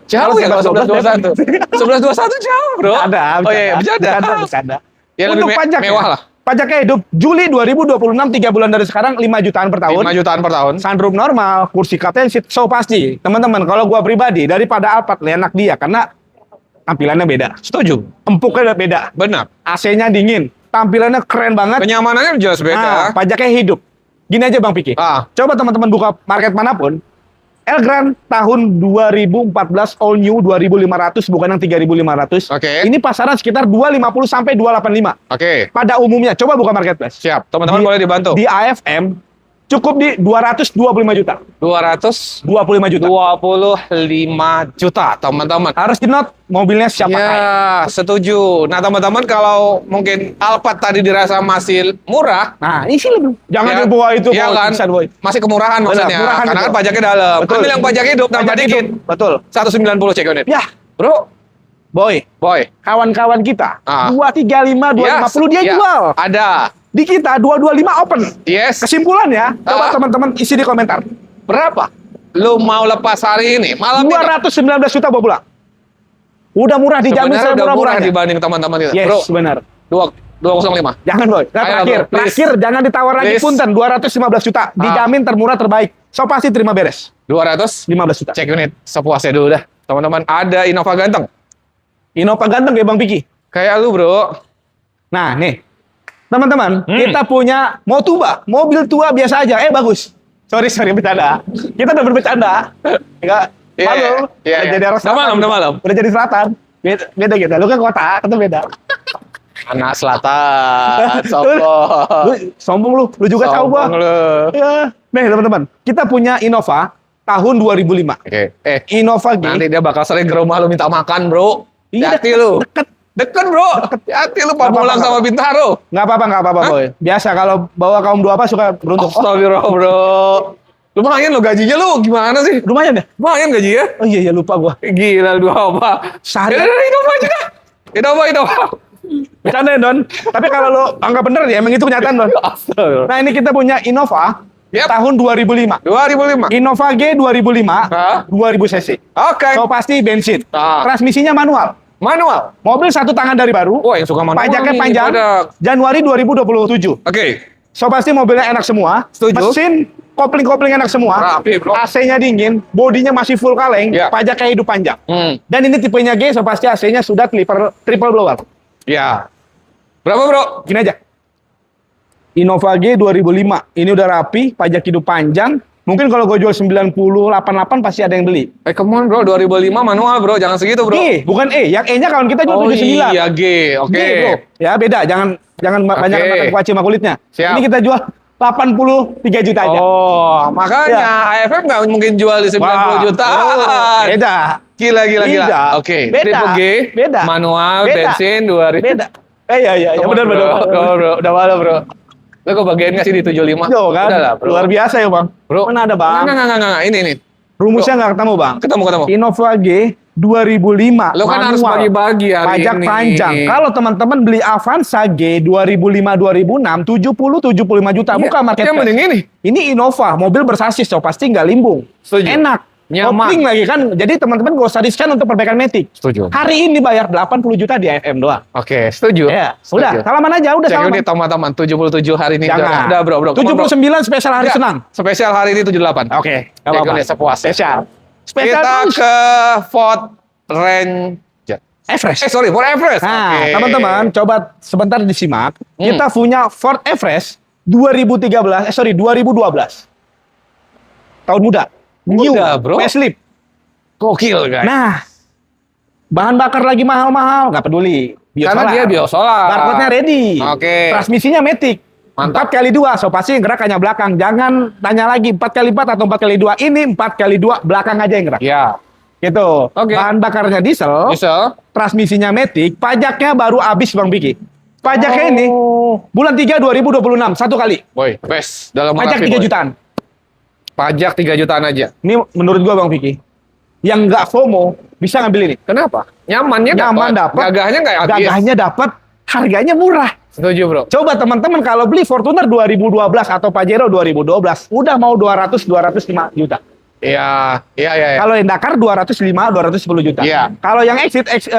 [SPEAKER 2] Jauh ya kalau 1121. 1121 jauh, Bro.
[SPEAKER 1] Ada,
[SPEAKER 2] Oh iya, bercanda. Ya, lebih
[SPEAKER 1] Untuk pajak
[SPEAKER 2] mewah lah.
[SPEAKER 1] Pajaknya hidup Juli 2026, 3 bulan dari sekarang 5 jutaan per tahun.
[SPEAKER 2] 5 jutaan per tahun.
[SPEAKER 1] Sunroof normal, kursi captain seat. So pasti, teman-teman, kalau gua pribadi daripada Alphard enak dia karena tampilannya beda.
[SPEAKER 2] Setuju.
[SPEAKER 1] Empuknya beda.
[SPEAKER 2] Benar.
[SPEAKER 1] AC-nya dingin, tampilannya keren banget.
[SPEAKER 2] Kenyamanannya jelas
[SPEAKER 1] Nah,
[SPEAKER 2] beda.
[SPEAKER 1] pajaknya hidup. Gini aja Bang Piki.
[SPEAKER 2] Ah.
[SPEAKER 1] Coba teman-teman buka market manapun. Elgrand tahun 2014 all new 2500 bukan yang 3500.
[SPEAKER 2] Oke.
[SPEAKER 1] Ini pasaran sekitar 250 sampai 285.
[SPEAKER 2] Oke.
[SPEAKER 1] Pada umumnya, coba buka marketplace.
[SPEAKER 2] Siap. Teman-teman boleh dibantu.
[SPEAKER 1] Di AFM cukup di 225 juta. 25 juta.
[SPEAKER 2] 225 juta, teman-teman.
[SPEAKER 1] Harus di note mobilnya siapa pakai.
[SPEAKER 2] Ya, setuju. Nah, teman-teman kalau mungkin Alphard tadi dirasa masih murah,
[SPEAKER 1] Nah, ini sih lebih. Jangan
[SPEAKER 2] ya,
[SPEAKER 1] dibawa itu
[SPEAKER 2] ya
[SPEAKER 1] Boy.
[SPEAKER 2] kan?
[SPEAKER 1] Bisa, Boy.
[SPEAKER 2] Masih kemurahan
[SPEAKER 1] Benar,
[SPEAKER 2] maksudnya.
[SPEAKER 1] murahan
[SPEAKER 2] Karena
[SPEAKER 1] gitu.
[SPEAKER 2] kan pajaknya dalam.
[SPEAKER 1] Betul.
[SPEAKER 2] Ambil yang pajak hidup, tambah
[SPEAKER 1] Pajak
[SPEAKER 2] dikit.
[SPEAKER 1] hidup. Betul.
[SPEAKER 2] 190 cek unit.
[SPEAKER 1] Ya,
[SPEAKER 2] Bro,
[SPEAKER 1] Boy.
[SPEAKER 2] boy.
[SPEAKER 1] Kawan-kawan kita,
[SPEAKER 2] Ah.
[SPEAKER 1] 235, 250 dia
[SPEAKER 2] ya,
[SPEAKER 1] jual.
[SPEAKER 2] Ada.
[SPEAKER 1] Di kita 225 open.
[SPEAKER 2] Yes.
[SPEAKER 1] Kesimpulannya, coba
[SPEAKER 2] Ah.
[SPEAKER 1] teman-teman isi di komentar.
[SPEAKER 2] Berapa? Lu mau lepas hari ini? Malam ini?
[SPEAKER 1] 219 juta bawa pulang. Udah murah, dijamin
[SPEAKER 2] Sebenarnya
[SPEAKER 1] saya
[SPEAKER 2] udah murah
[SPEAKER 1] murah-murahnya.
[SPEAKER 2] dibanding teman-teman kita.
[SPEAKER 1] Yes,
[SPEAKER 2] Bro,
[SPEAKER 1] benar.
[SPEAKER 2] 205.
[SPEAKER 1] Jangan, Boy. Nah,
[SPEAKER 2] Ayo,
[SPEAKER 1] terakhir,
[SPEAKER 2] bro, please.
[SPEAKER 1] terakhir jangan ditawar lagi
[SPEAKER 2] Please.
[SPEAKER 1] punten 215 juta. Dijamin termurah terbaik. So pasti terima beres.
[SPEAKER 2] 200
[SPEAKER 1] 15 juta.
[SPEAKER 2] cek unit. Sepuasnya dulu dah. Teman-teman, ada Innova ganteng.
[SPEAKER 1] Innova ganteng kayak Bang Piki.
[SPEAKER 2] Kayak lu, Bro.
[SPEAKER 1] Nah, nih. Teman-teman, kita punya Motuba, mobil tua biasa aja. Bagus. Sorry, bercanda. Kita udah bercanda. Enggak.
[SPEAKER 2] Iya,
[SPEAKER 1] Malu.
[SPEAKER 2] iya,
[SPEAKER 1] Udah
[SPEAKER 2] iya.
[SPEAKER 1] jadi arah
[SPEAKER 2] Udah malam, udah malam.
[SPEAKER 1] Udah jadi selatan. Beda gitu. Lu kan kota, kita beda.
[SPEAKER 2] Anak selatan, sombong.
[SPEAKER 1] Lu sombong lu. Lu juga tahu gua.
[SPEAKER 2] Sombong lu.
[SPEAKER 1] Ya. Nih, teman-teman. Kita punya Innova tahun 2005.
[SPEAKER 2] Oke,
[SPEAKER 1] Innova G.
[SPEAKER 2] nanti dia bakal sering ke rumah lu minta makan, Bro.
[SPEAKER 1] Iya,
[SPEAKER 2] Hati lu.
[SPEAKER 1] deket.
[SPEAKER 2] Deket, Bro. Hati lu
[SPEAKER 1] Nggak
[SPEAKER 2] Pamulang
[SPEAKER 1] apa-apa,
[SPEAKER 2] sama Bintaro.
[SPEAKER 1] Nggak apa-apa,
[SPEAKER 2] Hah?
[SPEAKER 1] Boy. Biasa kalau bawa kaum dua apa suka beruntung.
[SPEAKER 2] Astagfirullah, Bro. Lumayan lo gajinya lu, gimana sih?
[SPEAKER 1] Lumayan ya?
[SPEAKER 2] Lumayan gajinya.
[SPEAKER 1] Oh iya, lupa gua.
[SPEAKER 2] Gila, dua apa?
[SPEAKER 1] Sehari.
[SPEAKER 2] Ya udah, Innova aja dah. Innova.
[SPEAKER 1] Bercanda ya, Don. Tapi kalau lo anggap bener ya, emang itu kenyataan, Don.
[SPEAKER 2] Astagfirullah.
[SPEAKER 1] Nah, ini kita punya Innova
[SPEAKER 2] Yap.
[SPEAKER 1] tahun 2005.
[SPEAKER 2] 2005.
[SPEAKER 1] Innova G 2005,
[SPEAKER 2] Hah?
[SPEAKER 1] 2000 cc.
[SPEAKER 2] Oke.
[SPEAKER 1] So pasti bensin.
[SPEAKER 2] Ah.
[SPEAKER 1] Transmisinya manual.
[SPEAKER 2] Manual.
[SPEAKER 1] Mobil satu tangan dari baru.
[SPEAKER 2] Wah, yang suka manual
[SPEAKER 1] Pajaknya
[SPEAKER 2] nih,
[SPEAKER 1] panjang.
[SPEAKER 2] pada.
[SPEAKER 1] Januari 2027.
[SPEAKER 2] Oke.
[SPEAKER 1] So pasti mobilnya enak semua.
[SPEAKER 2] Setuju.
[SPEAKER 1] Mesin kopling-kopling enak semua.
[SPEAKER 2] Rapi, Bro.
[SPEAKER 1] AC-nya dingin, bodinya masih full kaleng,
[SPEAKER 2] Ya.
[SPEAKER 1] pajaknya hidup panjang.
[SPEAKER 2] Hmm.
[SPEAKER 1] Dan ini tipenya G, so pasti AC-nya sudah triple blower.
[SPEAKER 2] Ya. Berapa, Bro?
[SPEAKER 1] Gini aja. Innova G 2005. Ini udah rapi, pajak hidup panjang. Mungkin kalau gue jual 9088 pasti ada yang beli.
[SPEAKER 2] Come on, Bro. 2005 manual, Bro. Jangan segitu, Bro.
[SPEAKER 1] G, bukan E. Yang E-nya kawan kita jual
[SPEAKER 2] Oh
[SPEAKER 1] 79.
[SPEAKER 2] iya, G. Oke.
[SPEAKER 1] G, bro. Ya beda, jangan banyak
[SPEAKER 2] Oke.
[SPEAKER 1] makan kuaci sama kulitnya.
[SPEAKER 2] Siap.
[SPEAKER 1] Ini kita jual 83 juta aja.
[SPEAKER 2] Oh, makanya AFF nggak mungkin jual di 90
[SPEAKER 1] Wah,
[SPEAKER 2] juta.
[SPEAKER 1] oh, beda.
[SPEAKER 2] Gila.
[SPEAKER 1] Beda.
[SPEAKER 2] Oke.
[SPEAKER 1] Beda.
[SPEAKER 2] Triple G,
[SPEAKER 1] Beda.
[SPEAKER 2] manual,
[SPEAKER 1] Beda.
[SPEAKER 2] bensin, 2000.
[SPEAKER 1] Beda. Iya,
[SPEAKER 2] Come on,
[SPEAKER 1] benar.
[SPEAKER 2] Bro, udah malam, bro. Lu kebagian nggak sih di 75?
[SPEAKER 1] Yo kan,
[SPEAKER 2] Udah lah, bro.
[SPEAKER 1] luar biasa ya bang.
[SPEAKER 2] Bro.
[SPEAKER 1] Mana ada bang?
[SPEAKER 2] Enggak. Ini.
[SPEAKER 1] Rumusnya nggak ketemu bang.
[SPEAKER 2] Ketemu.
[SPEAKER 1] Innova G 2005
[SPEAKER 2] Lo kan harus
[SPEAKER 1] manual.
[SPEAKER 2] bagi-bagi hari
[SPEAKER 1] Pajak
[SPEAKER 2] ini.
[SPEAKER 1] panjang. Kalau teman-teman beli Avanza G 2005-2006 70-75 juta
[SPEAKER 2] Iya,
[SPEAKER 1] buka market.
[SPEAKER 2] yang mending ini.
[SPEAKER 1] Ini Innova, mobil bersasis, so pasti nggak limbung.
[SPEAKER 2] Setuju.
[SPEAKER 1] Enak.
[SPEAKER 2] Nyaman.
[SPEAKER 1] Kopling lagi kan. Jadi teman-teman gak usah riskan untuk perbaikan Matic.
[SPEAKER 2] Setuju.
[SPEAKER 1] Hari ini bayar 80 juta di AFM doang.
[SPEAKER 2] Oke, setuju.
[SPEAKER 1] Ya,
[SPEAKER 2] Setuju.
[SPEAKER 1] udah, salaman aja, udah
[SPEAKER 2] Cek
[SPEAKER 1] salaman.
[SPEAKER 2] unit teman-teman 77 hari ini.
[SPEAKER 1] Jangan.
[SPEAKER 2] Udah, bro. Come on, bro.
[SPEAKER 1] 79 spesial hari
[SPEAKER 2] Enggak,
[SPEAKER 1] senang.
[SPEAKER 2] Spesial hari ini 78.
[SPEAKER 1] Oke, nggak
[SPEAKER 2] Cek
[SPEAKER 1] apa-apa.
[SPEAKER 2] unit sepuas.
[SPEAKER 1] Spesial. Spesial
[SPEAKER 2] Kita
[SPEAKER 1] terus.
[SPEAKER 2] ke Ford Ranger.
[SPEAKER 1] Everest.
[SPEAKER 2] Sorry, Ford Everest.
[SPEAKER 1] Nah,
[SPEAKER 2] Oke.
[SPEAKER 1] teman-teman, coba sebentar disimak.
[SPEAKER 2] Hmm.
[SPEAKER 1] Kita punya Ford Everest 2012. Tahun muda.
[SPEAKER 2] Muda, bro.
[SPEAKER 1] Facelift.
[SPEAKER 2] Gokil, guys.
[SPEAKER 1] Nah, bahan bakar lagi mahal-mahal, nggak peduli.
[SPEAKER 2] Karena dia biosolar.
[SPEAKER 1] Barcode-nya ready.
[SPEAKER 2] Oke.
[SPEAKER 1] Transmisinya Matic.
[SPEAKER 2] Mantap.
[SPEAKER 1] 4x2, so pasti yang gerak hanya belakang. Jangan tanya lagi 4x4 atau 4x2. Ini 4x2, belakang aja yang gerak.
[SPEAKER 2] Ya.
[SPEAKER 1] Gitu.
[SPEAKER 2] Oke.
[SPEAKER 1] Bahan bakarnya diesel,
[SPEAKER 2] Bisa.
[SPEAKER 1] transmisinya Matic, pajaknya baru habis Bang Piki. Pajaknya ini bulan 3 2026 satu kali.
[SPEAKER 2] Boy, best. Dalam
[SPEAKER 1] Pajak
[SPEAKER 2] rapi,
[SPEAKER 1] 3
[SPEAKER 2] boy.
[SPEAKER 1] jutaan.
[SPEAKER 2] Pajak 3 jutaan aja.
[SPEAKER 1] Ini menurut gua Bang Piki. Yang nggak FOMO bisa ngambil ini.
[SPEAKER 2] Kenapa? Nyamannya
[SPEAKER 1] Nyaman dapat.
[SPEAKER 2] Gagahnya nggak habis.
[SPEAKER 1] Gagahnya dapat, harganya murah.
[SPEAKER 2] Setuju, bro.
[SPEAKER 1] Coba teman-teman kalau beli Fortuner 2012 atau Pajero 2012, udah mau 205 juta.
[SPEAKER 2] Iya.
[SPEAKER 1] Kalau yang Dakar 205, 210 juta.
[SPEAKER 2] Iya.
[SPEAKER 1] Kalau yang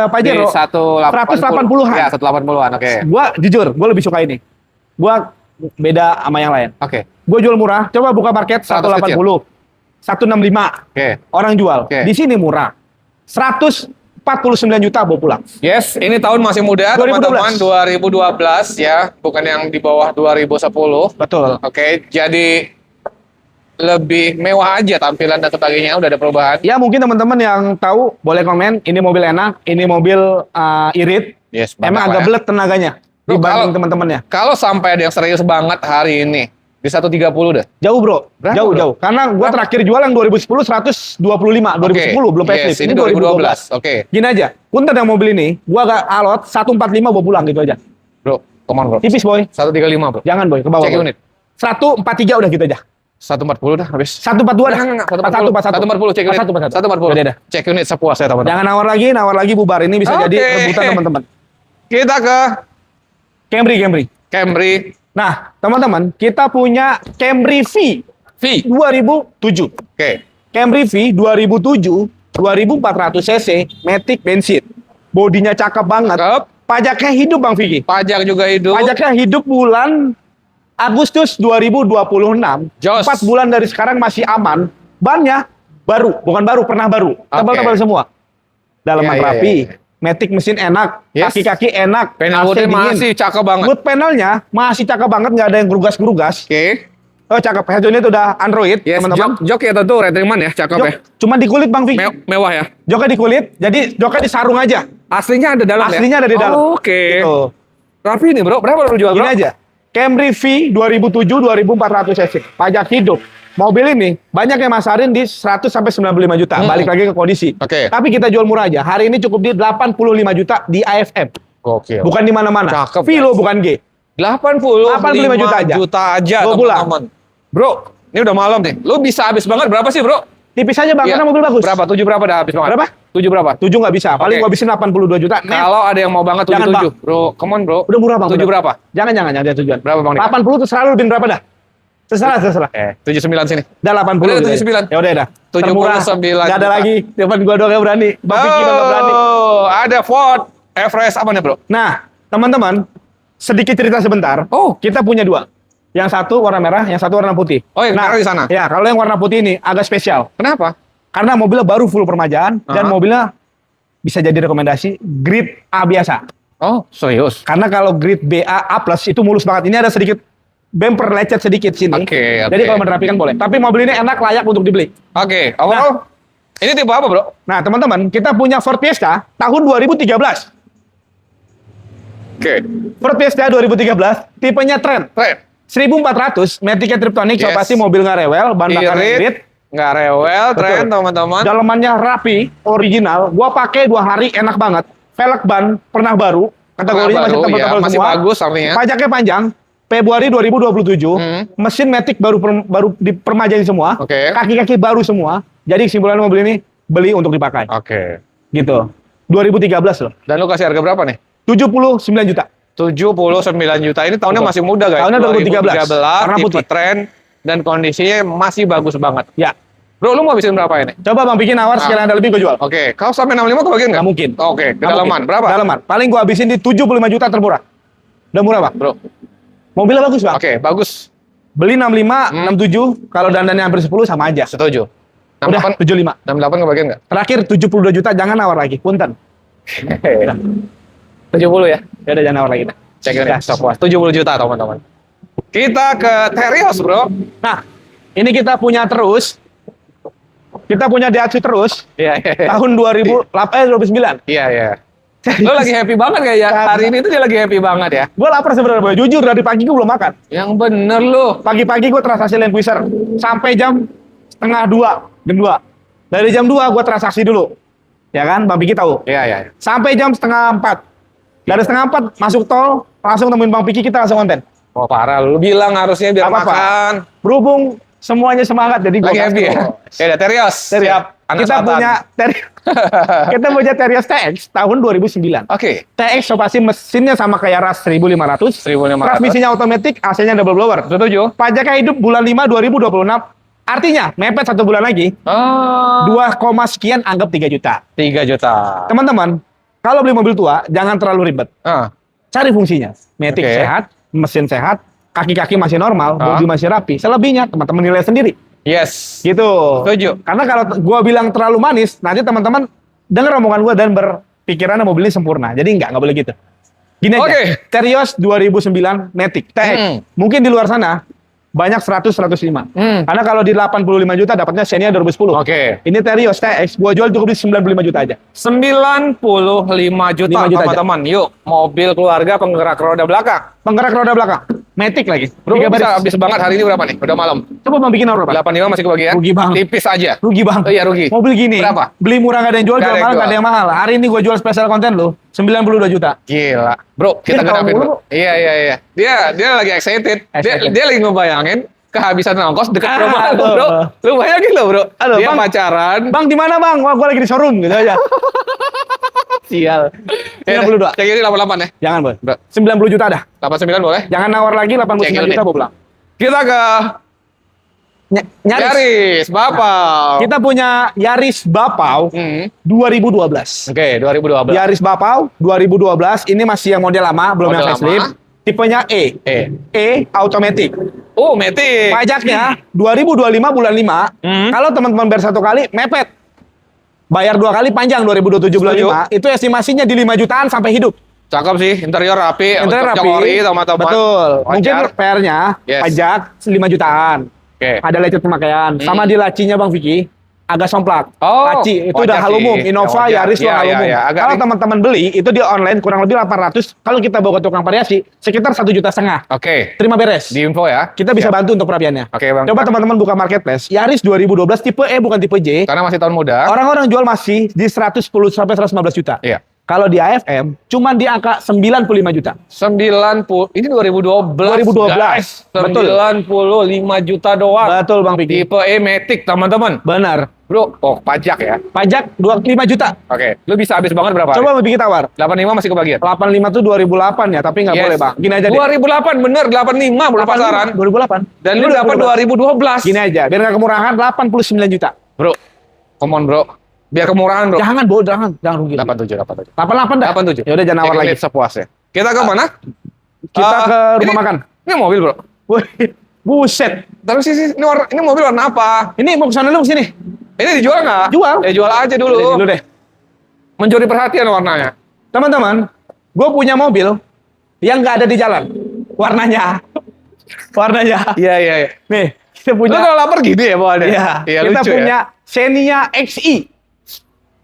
[SPEAKER 1] Pajero 180-an.
[SPEAKER 2] Ya, 180-an. Oke.
[SPEAKER 1] Gua jujur, gua lebih suka ini. Gua beda sama yang lain.
[SPEAKER 2] Oke.
[SPEAKER 1] Gua jual murah. Coba buka market 180, 165.
[SPEAKER 2] Oke.
[SPEAKER 1] Orang jual.
[SPEAKER 2] Oke.
[SPEAKER 1] Di sini murah. 149 juta bawa pulang.
[SPEAKER 2] Yes, ini tahun masih muda,
[SPEAKER 1] 2012.
[SPEAKER 2] teman-teman. 2012 ya, bukan yang di bawah 2010.
[SPEAKER 1] Betul.
[SPEAKER 2] Oke, jadi lebih mewah aja tampilan dan sebagainya, udah ada perubahan.
[SPEAKER 1] Ya mungkin teman-teman yang tahu boleh komen. Ini mobil enak, ini mobil irit.
[SPEAKER 2] Yes,
[SPEAKER 1] Emang
[SPEAKER 2] banyak
[SPEAKER 1] agak
[SPEAKER 2] lah ya.
[SPEAKER 1] belet tenaganya
[SPEAKER 2] Bro,
[SPEAKER 1] dibanding
[SPEAKER 2] kalau-
[SPEAKER 1] teman-temannya.
[SPEAKER 2] Kalau sampai ada yang serius banget hari ini, di 130 deh.
[SPEAKER 1] Jauh bro,
[SPEAKER 2] Berapa,
[SPEAKER 1] jauh
[SPEAKER 2] bro?
[SPEAKER 1] jauh. Karena gua
[SPEAKER 2] Berapa?
[SPEAKER 1] terakhir jual yang 2010 125, 2010 belum
[SPEAKER 2] Yes,
[SPEAKER 1] facelift.
[SPEAKER 2] ini 2012. Oke.
[SPEAKER 1] Gini aja, punten yang mobil ini, gua agak alot 145 bawa pulang gitu aja.
[SPEAKER 2] Bro, come on, bro.
[SPEAKER 1] Tipis boy,
[SPEAKER 2] 135, bro.
[SPEAKER 1] jangan boy, ke bawah.
[SPEAKER 2] Cek
[SPEAKER 1] boy.
[SPEAKER 2] unit.
[SPEAKER 1] 143 udah gitu aja.
[SPEAKER 2] 140 dah habis.
[SPEAKER 1] 142 dah.
[SPEAKER 2] Enggak,
[SPEAKER 1] 141.
[SPEAKER 2] 140 cek unit.
[SPEAKER 1] 141.
[SPEAKER 2] 140.
[SPEAKER 1] Udah dah.
[SPEAKER 2] Cek unit sepuasnya, teman-teman.
[SPEAKER 1] Jangan nawar lagi bubar. Ini bisa
[SPEAKER 2] Oke.
[SPEAKER 1] jadi rebutan teman-teman.
[SPEAKER 2] Kita ke
[SPEAKER 1] Camry.
[SPEAKER 2] Camry
[SPEAKER 1] Nah, teman-teman, kita punya Camry V
[SPEAKER 2] V.
[SPEAKER 1] 2007.
[SPEAKER 2] Oke.
[SPEAKER 1] Camry V 2007, 2400 cc, Matic bensin. Bodinya cakep banget.
[SPEAKER 2] Cakep.
[SPEAKER 1] Pajaknya hidup Bang Vicky.
[SPEAKER 2] Pajak juga hidup.
[SPEAKER 1] Pajaknya hidup bulan Agustus 2026.
[SPEAKER 2] Jos.
[SPEAKER 1] 4 bulan dari sekarang masih aman. Bannya baru, bukan baru, pernah baru. Tebal-tebal semua. Dalaman
[SPEAKER 2] Iya, iya,
[SPEAKER 1] rapi.
[SPEAKER 2] iya.
[SPEAKER 1] Matic mesin enak,
[SPEAKER 2] Yes.
[SPEAKER 1] kaki-kaki enak,
[SPEAKER 2] Panel
[SPEAKER 1] AC
[SPEAKER 2] woodnya
[SPEAKER 1] dingin.
[SPEAKER 2] masih cakep banget.
[SPEAKER 1] Wood panelnya masih cakep banget, nggak ada yang gerugas-gerugas.
[SPEAKER 2] Oke.
[SPEAKER 1] Oh cakep, head unit udah Android,
[SPEAKER 2] Yes,
[SPEAKER 1] teman-teman.
[SPEAKER 2] jok ya tentu Retriman ya, cakep
[SPEAKER 1] Jok,
[SPEAKER 2] ya.
[SPEAKER 1] cuma di kulit Bang Vicky.
[SPEAKER 2] Mewah ya.
[SPEAKER 1] Joknya di kulit, jadi joknya disarung aja.
[SPEAKER 2] Aslinya ada dalam ya?
[SPEAKER 1] Aslinya ada di dalam.
[SPEAKER 2] Oke.
[SPEAKER 1] Gitu.
[SPEAKER 2] Rapi nih, bro. Berapa lu jual, bro?
[SPEAKER 1] Gini aja. Camry V 2007 2400 cc. Pajak hidup. Mobil ini banyak yang masarin di 100 sampai 95 juta. Balik lagi ke kondisi.
[SPEAKER 2] Oke.
[SPEAKER 1] Tapi kita jual murah aja. Hari ini cukup di 85 juta di AFM.
[SPEAKER 2] Gokil.
[SPEAKER 1] Bukan di mana-mana.
[SPEAKER 2] Cakep,
[SPEAKER 1] V lo bukan G.
[SPEAKER 2] 85
[SPEAKER 1] juta aja.
[SPEAKER 2] aja,
[SPEAKER 1] Gua pulang.
[SPEAKER 2] teman-teman. Bro, ini udah malam nih. Lu bisa habis banget berapa sih, bro?
[SPEAKER 1] Tipis aja Bang,
[SPEAKER 2] Iya.
[SPEAKER 1] karena mobil bagus.
[SPEAKER 2] Berapa? 7 berapa dah habis banget?
[SPEAKER 1] Berapa?
[SPEAKER 2] 7 berapa?
[SPEAKER 1] 7 nggak bisa. Paling
[SPEAKER 2] Oke.
[SPEAKER 1] gua habisin 82 juta.
[SPEAKER 2] Kalau ada yang mau banget
[SPEAKER 1] Jangan,
[SPEAKER 2] 77. Bro, come on, bro.
[SPEAKER 1] Udah murah Bang.
[SPEAKER 2] 7
[SPEAKER 1] udah.
[SPEAKER 2] berapa?
[SPEAKER 1] Jangan ada tujuan.
[SPEAKER 2] Berapa, Bang?
[SPEAKER 1] 80 terserah lu lebih berapa dah? Terserah.
[SPEAKER 2] 79 sini.
[SPEAKER 1] Udah 80.
[SPEAKER 2] Udah, 79.
[SPEAKER 1] Ya udah.
[SPEAKER 2] 79
[SPEAKER 1] Nggak ada
[SPEAKER 2] juta.
[SPEAKER 1] lagi. Depan gua doang yang berani. Bang Vicky nggak berani.
[SPEAKER 2] Oh, ada Ford Everest apa nih, bro?
[SPEAKER 1] Nah, teman-teman, sedikit cerita sebentar.
[SPEAKER 2] Oh.
[SPEAKER 1] Kita punya dua. Yang satu warna merah, yang satu warna putih.
[SPEAKER 2] Oh, yang merah di sana?
[SPEAKER 1] Ya, kalau yang warna putih ini agak spesial.
[SPEAKER 2] Kenapa?
[SPEAKER 1] Karena mobilnya baru full permajaan dan
[SPEAKER 2] Aha.
[SPEAKER 1] mobilnya bisa jadi rekomendasi grade A biasa.
[SPEAKER 2] Oh, serius?
[SPEAKER 1] Karena kalau grade BA A+ itu mulus banget. Ini ada sedikit bumper lecet sedikit sini.
[SPEAKER 2] Oke.
[SPEAKER 1] Jadi kalau menerapikan boleh. Tapi mobil ini enak, layak untuk dibeli.
[SPEAKER 2] Oke, overall. Ini tipe apa, bro?
[SPEAKER 1] Nah, teman-teman, kita punya Ford Fiesta tahun 2013.
[SPEAKER 2] Oke.
[SPEAKER 1] Ford Fiesta 2013, tipenya Trend.
[SPEAKER 2] Keren.
[SPEAKER 1] 1400, Matic Triptonic, so
[SPEAKER 2] Yes.
[SPEAKER 1] pasti mobil nggak rewel, ban bakar irit,
[SPEAKER 2] nggak rewel, tren,
[SPEAKER 1] Betul.
[SPEAKER 2] teman-teman.
[SPEAKER 1] dalamannya rapi, original. Gua pakai 2 hari, enak banget. Velg ban pernah baru, Kategorinya masih
[SPEAKER 2] baru,
[SPEAKER 1] tebal-tebal
[SPEAKER 2] ya, masih
[SPEAKER 1] semua.
[SPEAKER 2] bagus artinya.
[SPEAKER 1] Pajaknya panjang. Februari 2027. Mesin Matic baru dipermajai semua.
[SPEAKER 2] Oke.
[SPEAKER 1] Kaki-kaki baru semua. Jadi kesimpulan mobil ini beli untuk dipakai.
[SPEAKER 2] Oke.
[SPEAKER 1] Gitu. 2013 loh.
[SPEAKER 2] Dan lu kasih harga berapa nih?
[SPEAKER 1] 79 juta.
[SPEAKER 2] 79 juta. Ini tahunnya masih muda guys.
[SPEAKER 1] Tahunnya 2013. Warna
[SPEAKER 2] tipe
[SPEAKER 1] putih.
[SPEAKER 2] tren dan kondisinya masih bagus banget.
[SPEAKER 1] Ya.
[SPEAKER 2] Bro, lu mau habisin berapa ini?
[SPEAKER 1] Coba Bang bikin nawar sekalian ada lebih gue jual.
[SPEAKER 2] Oke, kau sampai 65 kebagian nggak?
[SPEAKER 1] Nggak mungkin.
[SPEAKER 2] Oke,
[SPEAKER 1] Nggak
[SPEAKER 2] kedalaman
[SPEAKER 1] mungkin.
[SPEAKER 2] berapa?
[SPEAKER 1] Dalaman. Paling gue habisin di 75 juta termurah. Udah murah Bang.
[SPEAKER 2] Bro,
[SPEAKER 1] Mobilnya bagus Bang.
[SPEAKER 2] oke, bagus.
[SPEAKER 1] Beli 65, 67. Kalau dandannya hampir 10 sama aja.
[SPEAKER 2] Setuju.
[SPEAKER 1] Udah
[SPEAKER 2] 68,
[SPEAKER 1] 75.
[SPEAKER 2] 68 kebagian nggak?
[SPEAKER 1] Terakhir 72 juta jangan nawar lagi. Punten.
[SPEAKER 2] 70 ya?
[SPEAKER 1] Ya udah jangan nawar lagi. Dah.
[SPEAKER 2] Cek ini,
[SPEAKER 1] Dah.
[SPEAKER 2] stop puas. 70 juta teman-teman. Kita ke Terios bro.
[SPEAKER 1] Nah, ini kita punya terus. Kita punya Daihatsu terus.
[SPEAKER 2] Iya, iya, iya.
[SPEAKER 1] Tahun 2009.
[SPEAKER 2] Iya, iya. Lo lagi happy banget kayaknya. Hari ini tuh dia lagi happy banget ya.
[SPEAKER 1] Gue lapar sebenarnya, Boy. Jujur dari pagi gue belum makan.
[SPEAKER 2] Yang bener lo.
[SPEAKER 1] Pagi-pagi gue transaksi Land Cruiser sampai jam setengah 2, jam 2. Dari jam 2 gue transaksi dulu. Ya kan, Bang Piki tahu.
[SPEAKER 2] Iya, iya.
[SPEAKER 1] Sampai jam setengah 4. Dari setengah 4 masuk tol, langsung temuin Bang Piki, kita langsung konten.
[SPEAKER 2] Oh parah, lu bilang harusnya biar
[SPEAKER 1] Apa-apa.
[SPEAKER 2] makan.
[SPEAKER 1] Berhubung semuanya semangat, jadi gue
[SPEAKER 2] Lagi happy ya? Ya udah, Terios. Siap. Anak
[SPEAKER 1] Kita
[SPEAKER 2] selatan.
[SPEAKER 1] punya kita punya Terios TX tahun 2009.
[SPEAKER 2] Oke.
[SPEAKER 1] TX so pasti mesinnya sama kayak RAS 1500.
[SPEAKER 2] 1500.
[SPEAKER 1] Transmisinya otomatis, AC-nya double blower.
[SPEAKER 2] Setuju.
[SPEAKER 1] Pajaknya hidup bulan 5 2026. Artinya, mepet 1 bulan lagi,
[SPEAKER 2] Oh,
[SPEAKER 1] 2, sekian anggap 3 juta.
[SPEAKER 2] 3 juta.
[SPEAKER 1] Teman-teman, kalau beli mobil tua, jangan terlalu ribet.
[SPEAKER 2] Ah,
[SPEAKER 1] Cari fungsinya. Matic
[SPEAKER 2] Oke.
[SPEAKER 1] sehat, mesin sehat, kaki-kaki masih normal,
[SPEAKER 2] Ah.
[SPEAKER 1] bodi masih rapi. Selebihnya, teman-teman nilai sendiri.
[SPEAKER 2] yes.
[SPEAKER 1] Gitu.
[SPEAKER 2] Setuju.
[SPEAKER 1] Karena kalau gua bilang terlalu manis, nanti teman-teman dengar omongan gua dan berpikirannya mobil ini sempurna. Jadi nggak boleh gitu. Gini aja.
[SPEAKER 2] Oke.
[SPEAKER 1] Terios 2009 Matic TX. Mungkin di luar sana banyak 100 105. Karena kalau di 85 juta dapatnya Xenia 2010.
[SPEAKER 2] Oke.
[SPEAKER 1] Ini Terios TX gua jual cukup di 95 juta aja.
[SPEAKER 2] 95 juta
[SPEAKER 1] 5 juta aja.
[SPEAKER 2] teman-teman. Yuk, mobil keluarga penggerak roda belakang.
[SPEAKER 1] Penggerak roda belakang. Matic lagi.
[SPEAKER 2] Bro,
[SPEAKER 1] Tiga
[SPEAKER 2] lu bisa
[SPEAKER 1] baris.
[SPEAKER 2] habis banget hari ini berapa nih? Udah malam.
[SPEAKER 1] Coba Bang bikin apa, Bang?
[SPEAKER 2] 85 masih kebagian?
[SPEAKER 1] Rugi banget.
[SPEAKER 2] Tipis aja.
[SPEAKER 1] Rugi Bang.
[SPEAKER 2] Oh iya, rugi.
[SPEAKER 1] Mobil gini.
[SPEAKER 2] Berapa?
[SPEAKER 1] Beli murah nggak ada yang jual,
[SPEAKER 2] Nggak
[SPEAKER 1] jual
[SPEAKER 2] ada yang
[SPEAKER 1] mahal nggak ada
[SPEAKER 2] jual.
[SPEAKER 1] yang mahal. Hari ini gua jual spesial konten lo 92 juta.
[SPEAKER 2] Gila. Bro, kita
[SPEAKER 1] Kita
[SPEAKER 2] genapin,
[SPEAKER 1] tahu
[SPEAKER 2] bro. Iya, iya, iya. Dia lagi excited. Dia,
[SPEAKER 1] Excited.
[SPEAKER 2] dia lagi ngebayangin kehabisan ongkos dekat rumah lu,
[SPEAKER 1] aduh.
[SPEAKER 2] bro. Lu bayangin lo, bro.
[SPEAKER 1] Aduh,
[SPEAKER 2] Dia
[SPEAKER 1] Bang.
[SPEAKER 2] pacaran.
[SPEAKER 1] Bang di mana Bang? Wah, gua lagi di showroom gitu aja. Sial. 92.
[SPEAKER 2] Kayak gini 88 ya.
[SPEAKER 1] Jangan, Boy.
[SPEAKER 2] Bro.
[SPEAKER 1] 90 juta dah.
[SPEAKER 2] 89 boleh?
[SPEAKER 1] Jangan nawar lagi
[SPEAKER 2] Cek
[SPEAKER 1] 89
[SPEAKER 2] dulu
[SPEAKER 1] juta
[SPEAKER 2] nih.
[SPEAKER 1] gua bilang.
[SPEAKER 2] Kita ke
[SPEAKER 1] Nyaris.
[SPEAKER 2] Yaris, Bapak.
[SPEAKER 1] Kita punya Yaris Bapau 2012.
[SPEAKER 2] Oke, 2012.
[SPEAKER 1] Yaris Bapau 2012 ini masih yang model lama, belum
[SPEAKER 2] Model
[SPEAKER 1] yang facelift.
[SPEAKER 2] lama.
[SPEAKER 1] Tipenya E. Automatic.
[SPEAKER 2] Oh, Matic.
[SPEAKER 1] Pajaknya 2025 bulan 5. Kalau teman-teman bayar 1 kali, mepet. Bayar 2 kali panjang 2027 bulan
[SPEAKER 2] Setuju.
[SPEAKER 1] 5. Itu estimasinya di 5 jutaan sampai hidup.
[SPEAKER 2] Cakep sih, interior rapi,
[SPEAKER 1] Interior
[SPEAKER 2] cocok ori,
[SPEAKER 1] rapi.
[SPEAKER 2] teman-teman.
[SPEAKER 1] Betul. Mungkin
[SPEAKER 2] Wajar.
[SPEAKER 1] PR-nya
[SPEAKER 2] Yes.
[SPEAKER 1] pajak 5 jutaan.
[SPEAKER 2] Oke.
[SPEAKER 1] Ada lecet pemakaian. Sama di lacinya Bang Vicky agak somplak.
[SPEAKER 2] Oh,
[SPEAKER 1] Laci itu
[SPEAKER 2] wajar
[SPEAKER 1] udah hal
[SPEAKER 2] sih.
[SPEAKER 1] umum. Innova,
[SPEAKER 2] Ya, wajar.
[SPEAKER 1] Yaris itu
[SPEAKER 2] Ya,
[SPEAKER 1] hal
[SPEAKER 2] ya,
[SPEAKER 1] umum.
[SPEAKER 2] ya. Agak
[SPEAKER 1] Kalau
[SPEAKER 2] ring-
[SPEAKER 1] teman-teman beli itu di online kurang lebih 800. Kalau kita bawa ke tukang variasi sekitar 1,5 juta.
[SPEAKER 2] Oke.
[SPEAKER 1] Terima beres.
[SPEAKER 2] Di info ya.
[SPEAKER 1] Kita bisa
[SPEAKER 2] Siap.
[SPEAKER 1] bantu untuk perapiannya.
[SPEAKER 2] Oke, Bang.
[SPEAKER 1] Coba teman-teman buka marketplace. Yaris 2012 tipe E bukan tipe J.
[SPEAKER 2] Karena masih tahun muda.
[SPEAKER 1] Orang-orang jual masih di 110 sampai 115 juta.
[SPEAKER 2] Iya.
[SPEAKER 1] Kalau di AFM cuma di angka 95 juta.
[SPEAKER 2] 90 ini 2012.
[SPEAKER 1] 2012.
[SPEAKER 2] Guys.
[SPEAKER 1] Betul.
[SPEAKER 2] 95 juta doang.
[SPEAKER 1] Betul Bang Vicky.
[SPEAKER 2] Tipe E Matic, teman-teman.
[SPEAKER 1] Benar.
[SPEAKER 2] Bro, oh pajak ya.
[SPEAKER 1] Pajak 25 juta.
[SPEAKER 2] Oke, lu bisa habis banget berapa?
[SPEAKER 1] Coba bikin tawar.
[SPEAKER 2] 85 masih kebagian.
[SPEAKER 1] 85 tuh 2008 ya, tapi nggak
[SPEAKER 2] Yes.
[SPEAKER 1] boleh Bang. Gini aja deh.
[SPEAKER 2] 2008 bener, 85 belum pasaran.
[SPEAKER 1] 2008.
[SPEAKER 2] Dan
[SPEAKER 1] Ini
[SPEAKER 2] lu dapat
[SPEAKER 1] 2012.
[SPEAKER 2] 2012.
[SPEAKER 1] Gini aja, biar nggak kemurahan 89 juta.
[SPEAKER 2] Bro, come on bro. Biar kemurahan bro.
[SPEAKER 1] Jangan, Bo, jangan rugi.
[SPEAKER 2] 87, 87.
[SPEAKER 1] 88 dah.
[SPEAKER 2] 87.
[SPEAKER 1] Ya udah jangan nawar
[SPEAKER 2] Check
[SPEAKER 1] lagi.
[SPEAKER 2] it sepuasnya. Kita ke mana?
[SPEAKER 1] Kita ke rumah
[SPEAKER 2] ini-
[SPEAKER 1] makan.
[SPEAKER 2] Ini mobil bro.
[SPEAKER 1] Wih, buset.
[SPEAKER 2] Tapi sih, ini mobil warna apa?
[SPEAKER 1] Ini mau kesana dulu kesini.
[SPEAKER 2] Ini dijual nggak?
[SPEAKER 1] Jual.
[SPEAKER 2] Ya jual aja dulu.
[SPEAKER 1] Dulu deh.
[SPEAKER 2] Mencuri perhatian warnanya.
[SPEAKER 1] Teman-teman, gue punya mobil yang nggak ada di jalan. Warnanya. Warnanya.
[SPEAKER 2] Iya, iya, iya.
[SPEAKER 1] Nih, kita
[SPEAKER 2] Lu
[SPEAKER 1] punya.
[SPEAKER 2] kalau lapar gini ya bawaannya?
[SPEAKER 1] Iya,
[SPEAKER 2] Iya,
[SPEAKER 1] kita
[SPEAKER 2] lucu
[SPEAKER 1] punya
[SPEAKER 2] ya.
[SPEAKER 1] Xenia XI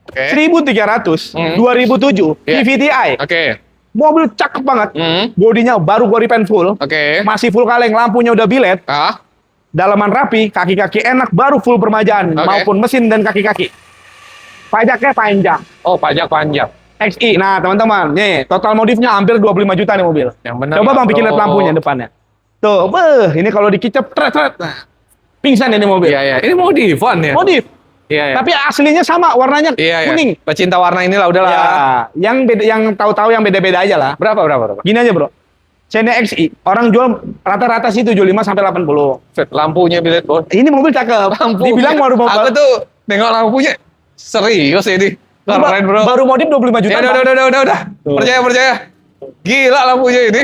[SPEAKER 2] Oke.
[SPEAKER 1] 1300
[SPEAKER 2] Hmm.
[SPEAKER 1] 2007
[SPEAKER 2] Iya.
[SPEAKER 1] VVTi.
[SPEAKER 2] Oke.
[SPEAKER 1] Mobil cakep banget.
[SPEAKER 2] Hmm.
[SPEAKER 1] Bodinya baru gua repaint full.
[SPEAKER 2] Oke.
[SPEAKER 1] Masih full kaleng, lampunya udah bilet,
[SPEAKER 2] Ah,
[SPEAKER 1] dalaman rapi, kaki-kaki enak, baru full permajaan
[SPEAKER 2] Oke.
[SPEAKER 1] maupun mesin dan kaki-kaki. Pajaknya panjang.
[SPEAKER 2] oh pajak panjang.
[SPEAKER 1] XI. Nah, teman-teman, nih total modifnya hampir 25 juta nih mobil.
[SPEAKER 2] Yang benar.
[SPEAKER 1] Coba
[SPEAKER 2] ya,
[SPEAKER 1] Bang bikin
[SPEAKER 2] bro.
[SPEAKER 1] lihat lampunya depannya. Tuh, ini kalau dikicep tret. Nah, pingsan ini mobil.
[SPEAKER 2] Iya, iya. Ini modifan ya?
[SPEAKER 1] Modif.
[SPEAKER 2] Iya, iya.
[SPEAKER 1] Tapi aslinya sama, warnanya
[SPEAKER 2] Iya, iya.
[SPEAKER 1] kuning.
[SPEAKER 2] Pecinta warna inilah udahlah.
[SPEAKER 1] Ya, yang beda, yang tahu-tahu yang beda-beda aja lah.
[SPEAKER 2] Berapa?
[SPEAKER 1] Gini aja, Bro. Xenia XI, orang jual rata-rata sih 75 sampai 80.
[SPEAKER 2] Set, lampunya bilet, Bos.
[SPEAKER 1] Ini mobil cakep. Dibilang baru
[SPEAKER 2] Aku tuh nengok lampunya. Serius ini. Keren, Bro.
[SPEAKER 1] Baru modif 25 juta.
[SPEAKER 2] Ya,
[SPEAKER 1] Bang.
[SPEAKER 2] udah.
[SPEAKER 1] Tuh.
[SPEAKER 2] Percaya. Gila lampunya ini.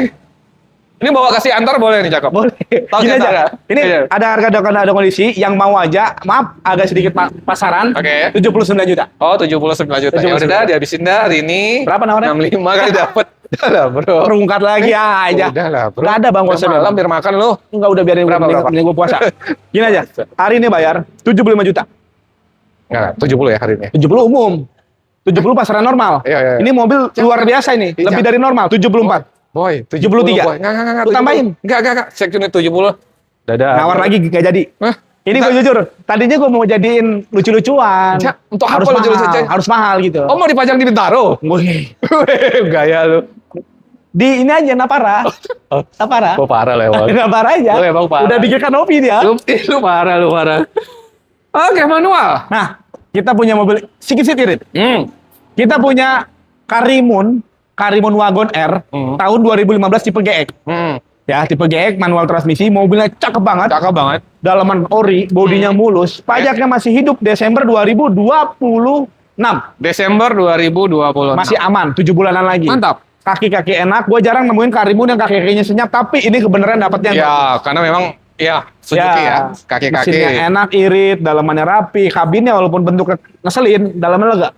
[SPEAKER 2] Ini bawa kasih antar boleh nih, cakep.
[SPEAKER 1] Boleh.
[SPEAKER 2] Tahu
[SPEAKER 1] Gini
[SPEAKER 2] cerita
[SPEAKER 1] aja.
[SPEAKER 2] nggak?
[SPEAKER 1] Ini
[SPEAKER 2] Iya.
[SPEAKER 1] ada harga ada kondisi yang mau aja, maaf agak sedikit pasaran.
[SPEAKER 2] Oke.
[SPEAKER 1] 79 juta.
[SPEAKER 2] Oh, 79 juta. Ya
[SPEAKER 1] 79
[SPEAKER 2] udah,
[SPEAKER 1] juta.
[SPEAKER 2] dihabisin dah hari ini.
[SPEAKER 1] Berapa nawarnya?
[SPEAKER 2] 65 kali dapat. Udah lah, Bro.
[SPEAKER 1] Perungkat lagi aja.
[SPEAKER 2] Udah lah, Bro.
[SPEAKER 1] Nggak ada, Bang,
[SPEAKER 2] Besok
[SPEAKER 1] konsepnya,
[SPEAKER 2] malam
[SPEAKER 1] Bang.
[SPEAKER 2] biar makan lu.
[SPEAKER 1] Enggak, udah biarin
[SPEAKER 2] Berapa?
[SPEAKER 1] mending gua puasa. Gini aja. Hari ini bayar 75 juta.
[SPEAKER 2] Enggak, 70 ya hari ini.
[SPEAKER 1] 70 umum. 70 pasaran normal.
[SPEAKER 2] Iya.
[SPEAKER 1] Ini mobil luar biasa ini,
[SPEAKER 2] Iya.
[SPEAKER 1] lebih dari normal, 74.
[SPEAKER 2] Boy,
[SPEAKER 1] 73.
[SPEAKER 2] Boy. Enggak.
[SPEAKER 1] Lu tambahin.
[SPEAKER 2] Enggak. Cek unit 70. Dadah.
[SPEAKER 1] Nawar lagi gak jadi.
[SPEAKER 2] Hah?
[SPEAKER 1] Ini gue jujur, tadinya gue mau jadiin lucu-lucuan.
[SPEAKER 2] Cak, untuk
[SPEAKER 1] harus
[SPEAKER 2] apa
[SPEAKER 1] mahal,
[SPEAKER 2] lucu-lucuan?
[SPEAKER 1] harus mahal gitu.
[SPEAKER 2] Oh, mau dipajang di Bintaro?
[SPEAKER 1] Wih.
[SPEAKER 2] Gaya lu.
[SPEAKER 1] Di ini aja Napara. Napara.
[SPEAKER 2] Gua parah lewat.
[SPEAKER 1] Napara aja.
[SPEAKER 2] Lu emang parah.
[SPEAKER 1] Udah bikin kanopi dia.
[SPEAKER 2] Lu parah. Oke, manual.
[SPEAKER 1] Nah, kita punya mobil sedikit irit. Kita punya Karimun Wagon R tahun 2015 tipe GX. Ya, tipe GX manual transmisi, mobilnya cakep banget.
[SPEAKER 2] Cakep banget.
[SPEAKER 1] Dalaman ori, bodinya mulus, pajaknya masih hidup Desember 2026.
[SPEAKER 2] Desember 2020.
[SPEAKER 1] Masih aman, 7 bulanan lagi.
[SPEAKER 2] Mantap.
[SPEAKER 1] Kaki-kaki enak, gue jarang nemuin Karimun yang kaki-kakinya senyap, tapi ini kebenaran dapatnya.
[SPEAKER 2] Ya, karena memang Suzuki ya. Kaki-kaki.
[SPEAKER 1] Mesinnya enak, irit, dalamannya rapi, kabinnya walaupun bentuknya ngeselin, dalamnya lega.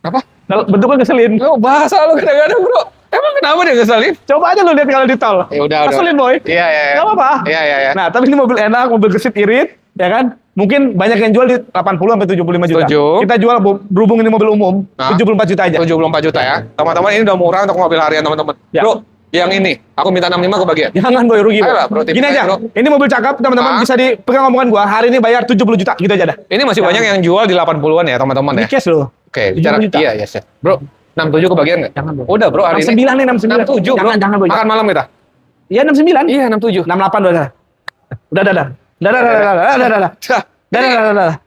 [SPEAKER 2] Apa?
[SPEAKER 1] Bentuknya ngeselin.
[SPEAKER 2] Lu bahasa lu kadang-kadang, Bro. Emang kenapa dia ngeselin?
[SPEAKER 1] Coba aja lu lihat kalau di tol.
[SPEAKER 2] Ya udah.
[SPEAKER 1] Ngeselin, boy.
[SPEAKER 2] Iya.
[SPEAKER 1] Gak apa-apa.
[SPEAKER 2] Iya.
[SPEAKER 1] Nah, tapi ini mobil enak, mobil gesit, irit, ya kan? Mungkin banyak yang jual di 80 sampai 75 juta.
[SPEAKER 2] Setuju.
[SPEAKER 1] Kita jual berhubung ini mobil umum,
[SPEAKER 2] Nah.
[SPEAKER 1] 74 juta aja.
[SPEAKER 2] 74 juta ya. Teman-teman, ini udah murah untuk mobil harian teman-teman.
[SPEAKER 1] Ya.
[SPEAKER 2] Bro, yang ini aku minta 65 kebagian.
[SPEAKER 1] Jangan boy, rugi.
[SPEAKER 2] Ayolah, bro,
[SPEAKER 1] Gini
[SPEAKER 2] tipis
[SPEAKER 1] aja,
[SPEAKER 2] aja, bro.
[SPEAKER 1] ini mobil cakep, teman-teman
[SPEAKER 2] Ah.
[SPEAKER 1] bisa dipegang omongan gua. Hari ini bayar 70 juta, gitu aja dah.
[SPEAKER 2] Ini masih banyak yang jual di 80-an ya, teman-teman
[SPEAKER 1] Ini
[SPEAKER 2] ya.
[SPEAKER 1] cash loh.
[SPEAKER 2] Oke,
[SPEAKER 1] 70
[SPEAKER 2] bicara
[SPEAKER 1] juta.
[SPEAKER 2] iya, yes. Bro, 67 kebagian nggak?
[SPEAKER 1] Jangan, bro.
[SPEAKER 2] Udah, Bro, hari
[SPEAKER 1] 69
[SPEAKER 2] ini.
[SPEAKER 1] nih, 69.
[SPEAKER 2] 67, Bro.
[SPEAKER 1] Jangan, boy.
[SPEAKER 2] Makan malam kita.
[SPEAKER 1] Iya, 69.
[SPEAKER 2] Iya, 67.
[SPEAKER 1] 68 udah. Udah.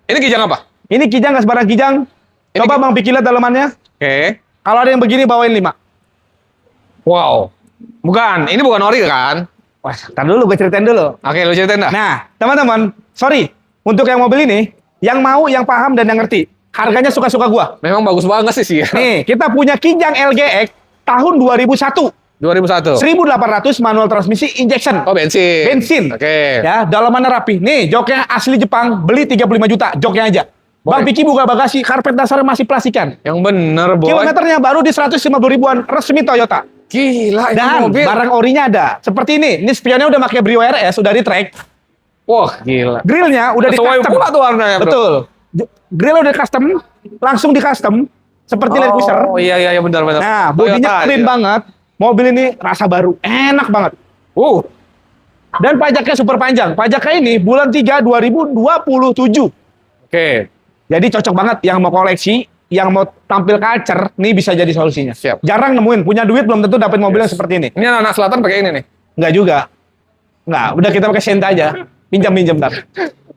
[SPEAKER 2] Ini kijang apa?
[SPEAKER 1] Ini kijang nggak sembarang kijang.
[SPEAKER 2] Ini
[SPEAKER 1] Coba Bang bikin lihat dalamannya.
[SPEAKER 2] Oke.
[SPEAKER 1] Kalau ada yang begini bawain 5.
[SPEAKER 2] Wow. Bukan, ini bukan ori kan?
[SPEAKER 1] Wah, tar dulu gue ceritain dulu.
[SPEAKER 2] Oke, lu ceritain dah.
[SPEAKER 1] Nah, teman-teman, sorry. Untuk yang mobil ini, yang mau, yang paham dan yang ngerti. Harganya suka-suka gua.
[SPEAKER 2] Memang bagus banget sih ya.
[SPEAKER 1] Nih, kita punya kijang LGX tahun 2001.
[SPEAKER 2] 2001.
[SPEAKER 1] 1800 manual transmisi injection.
[SPEAKER 2] Oh, bensin.
[SPEAKER 1] Bensin.
[SPEAKER 2] Oke.
[SPEAKER 1] Ya, dalamannya rapi. Nih, joknya asli Jepang, beli 35 juta, joknya aja. Bang
[SPEAKER 2] Boleh.
[SPEAKER 1] Piki buka bagasi, karpet dasarnya masih plastikan.
[SPEAKER 2] Yang bener, boy.
[SPEAKER 1] Kilometernya baru di 150 ribuan, resmi Toyota.
[SPEAKER 2] Gila, ini
[SPEAKER 1] Dan
[SPEAKER 2] mobil.
[SPEAKER 1] barang orinya ada. Seperti ini spionnya udah pakai Brio RS, udah di track.
[SPEAKER 2] Wah, gila.
[SPEAKER 1] Grillnya udah di
[SPEAKER 2] Sesuai
[SPEAKER 1] custom.
[SPEAKER 2] pula tuh warnanya, Bro.
[SPEAKER 1] Betul. Grillnya udah custom, langsung di custom. Seperti Land Cruiser.
[SPEAKER 2] Oh, iya, benar.
[SPEAKER 1] Nah, bodinya
[SPEAKER 2] Toyota,
[SPEAKER 1] clean
[SPEAKER 2] iya.
[SPEAKER 1] banget. Mobil ini rasa baru, enak banget. Dan pajaknya super panjang. Pajaknya ini bulan 3 2027.
[SPEAKER 2] Oke.
[SPEAKER 1] Jadi cocok banget yang mau koleksi, yang mau tampil culture, nih bisa jadi solusinya.
[SPEAKER 2] Siap.
[SPEAKER 1] Jarang nemuin, punya duit belum tentu dapat mobil yang seperti ini.
[SPEAKER 2] Ini anak selatan pakai ini nih.
[SPEAKER 1] Enggak juga. Enggak, udah kita pakai Senta aja. Pinjam ntar.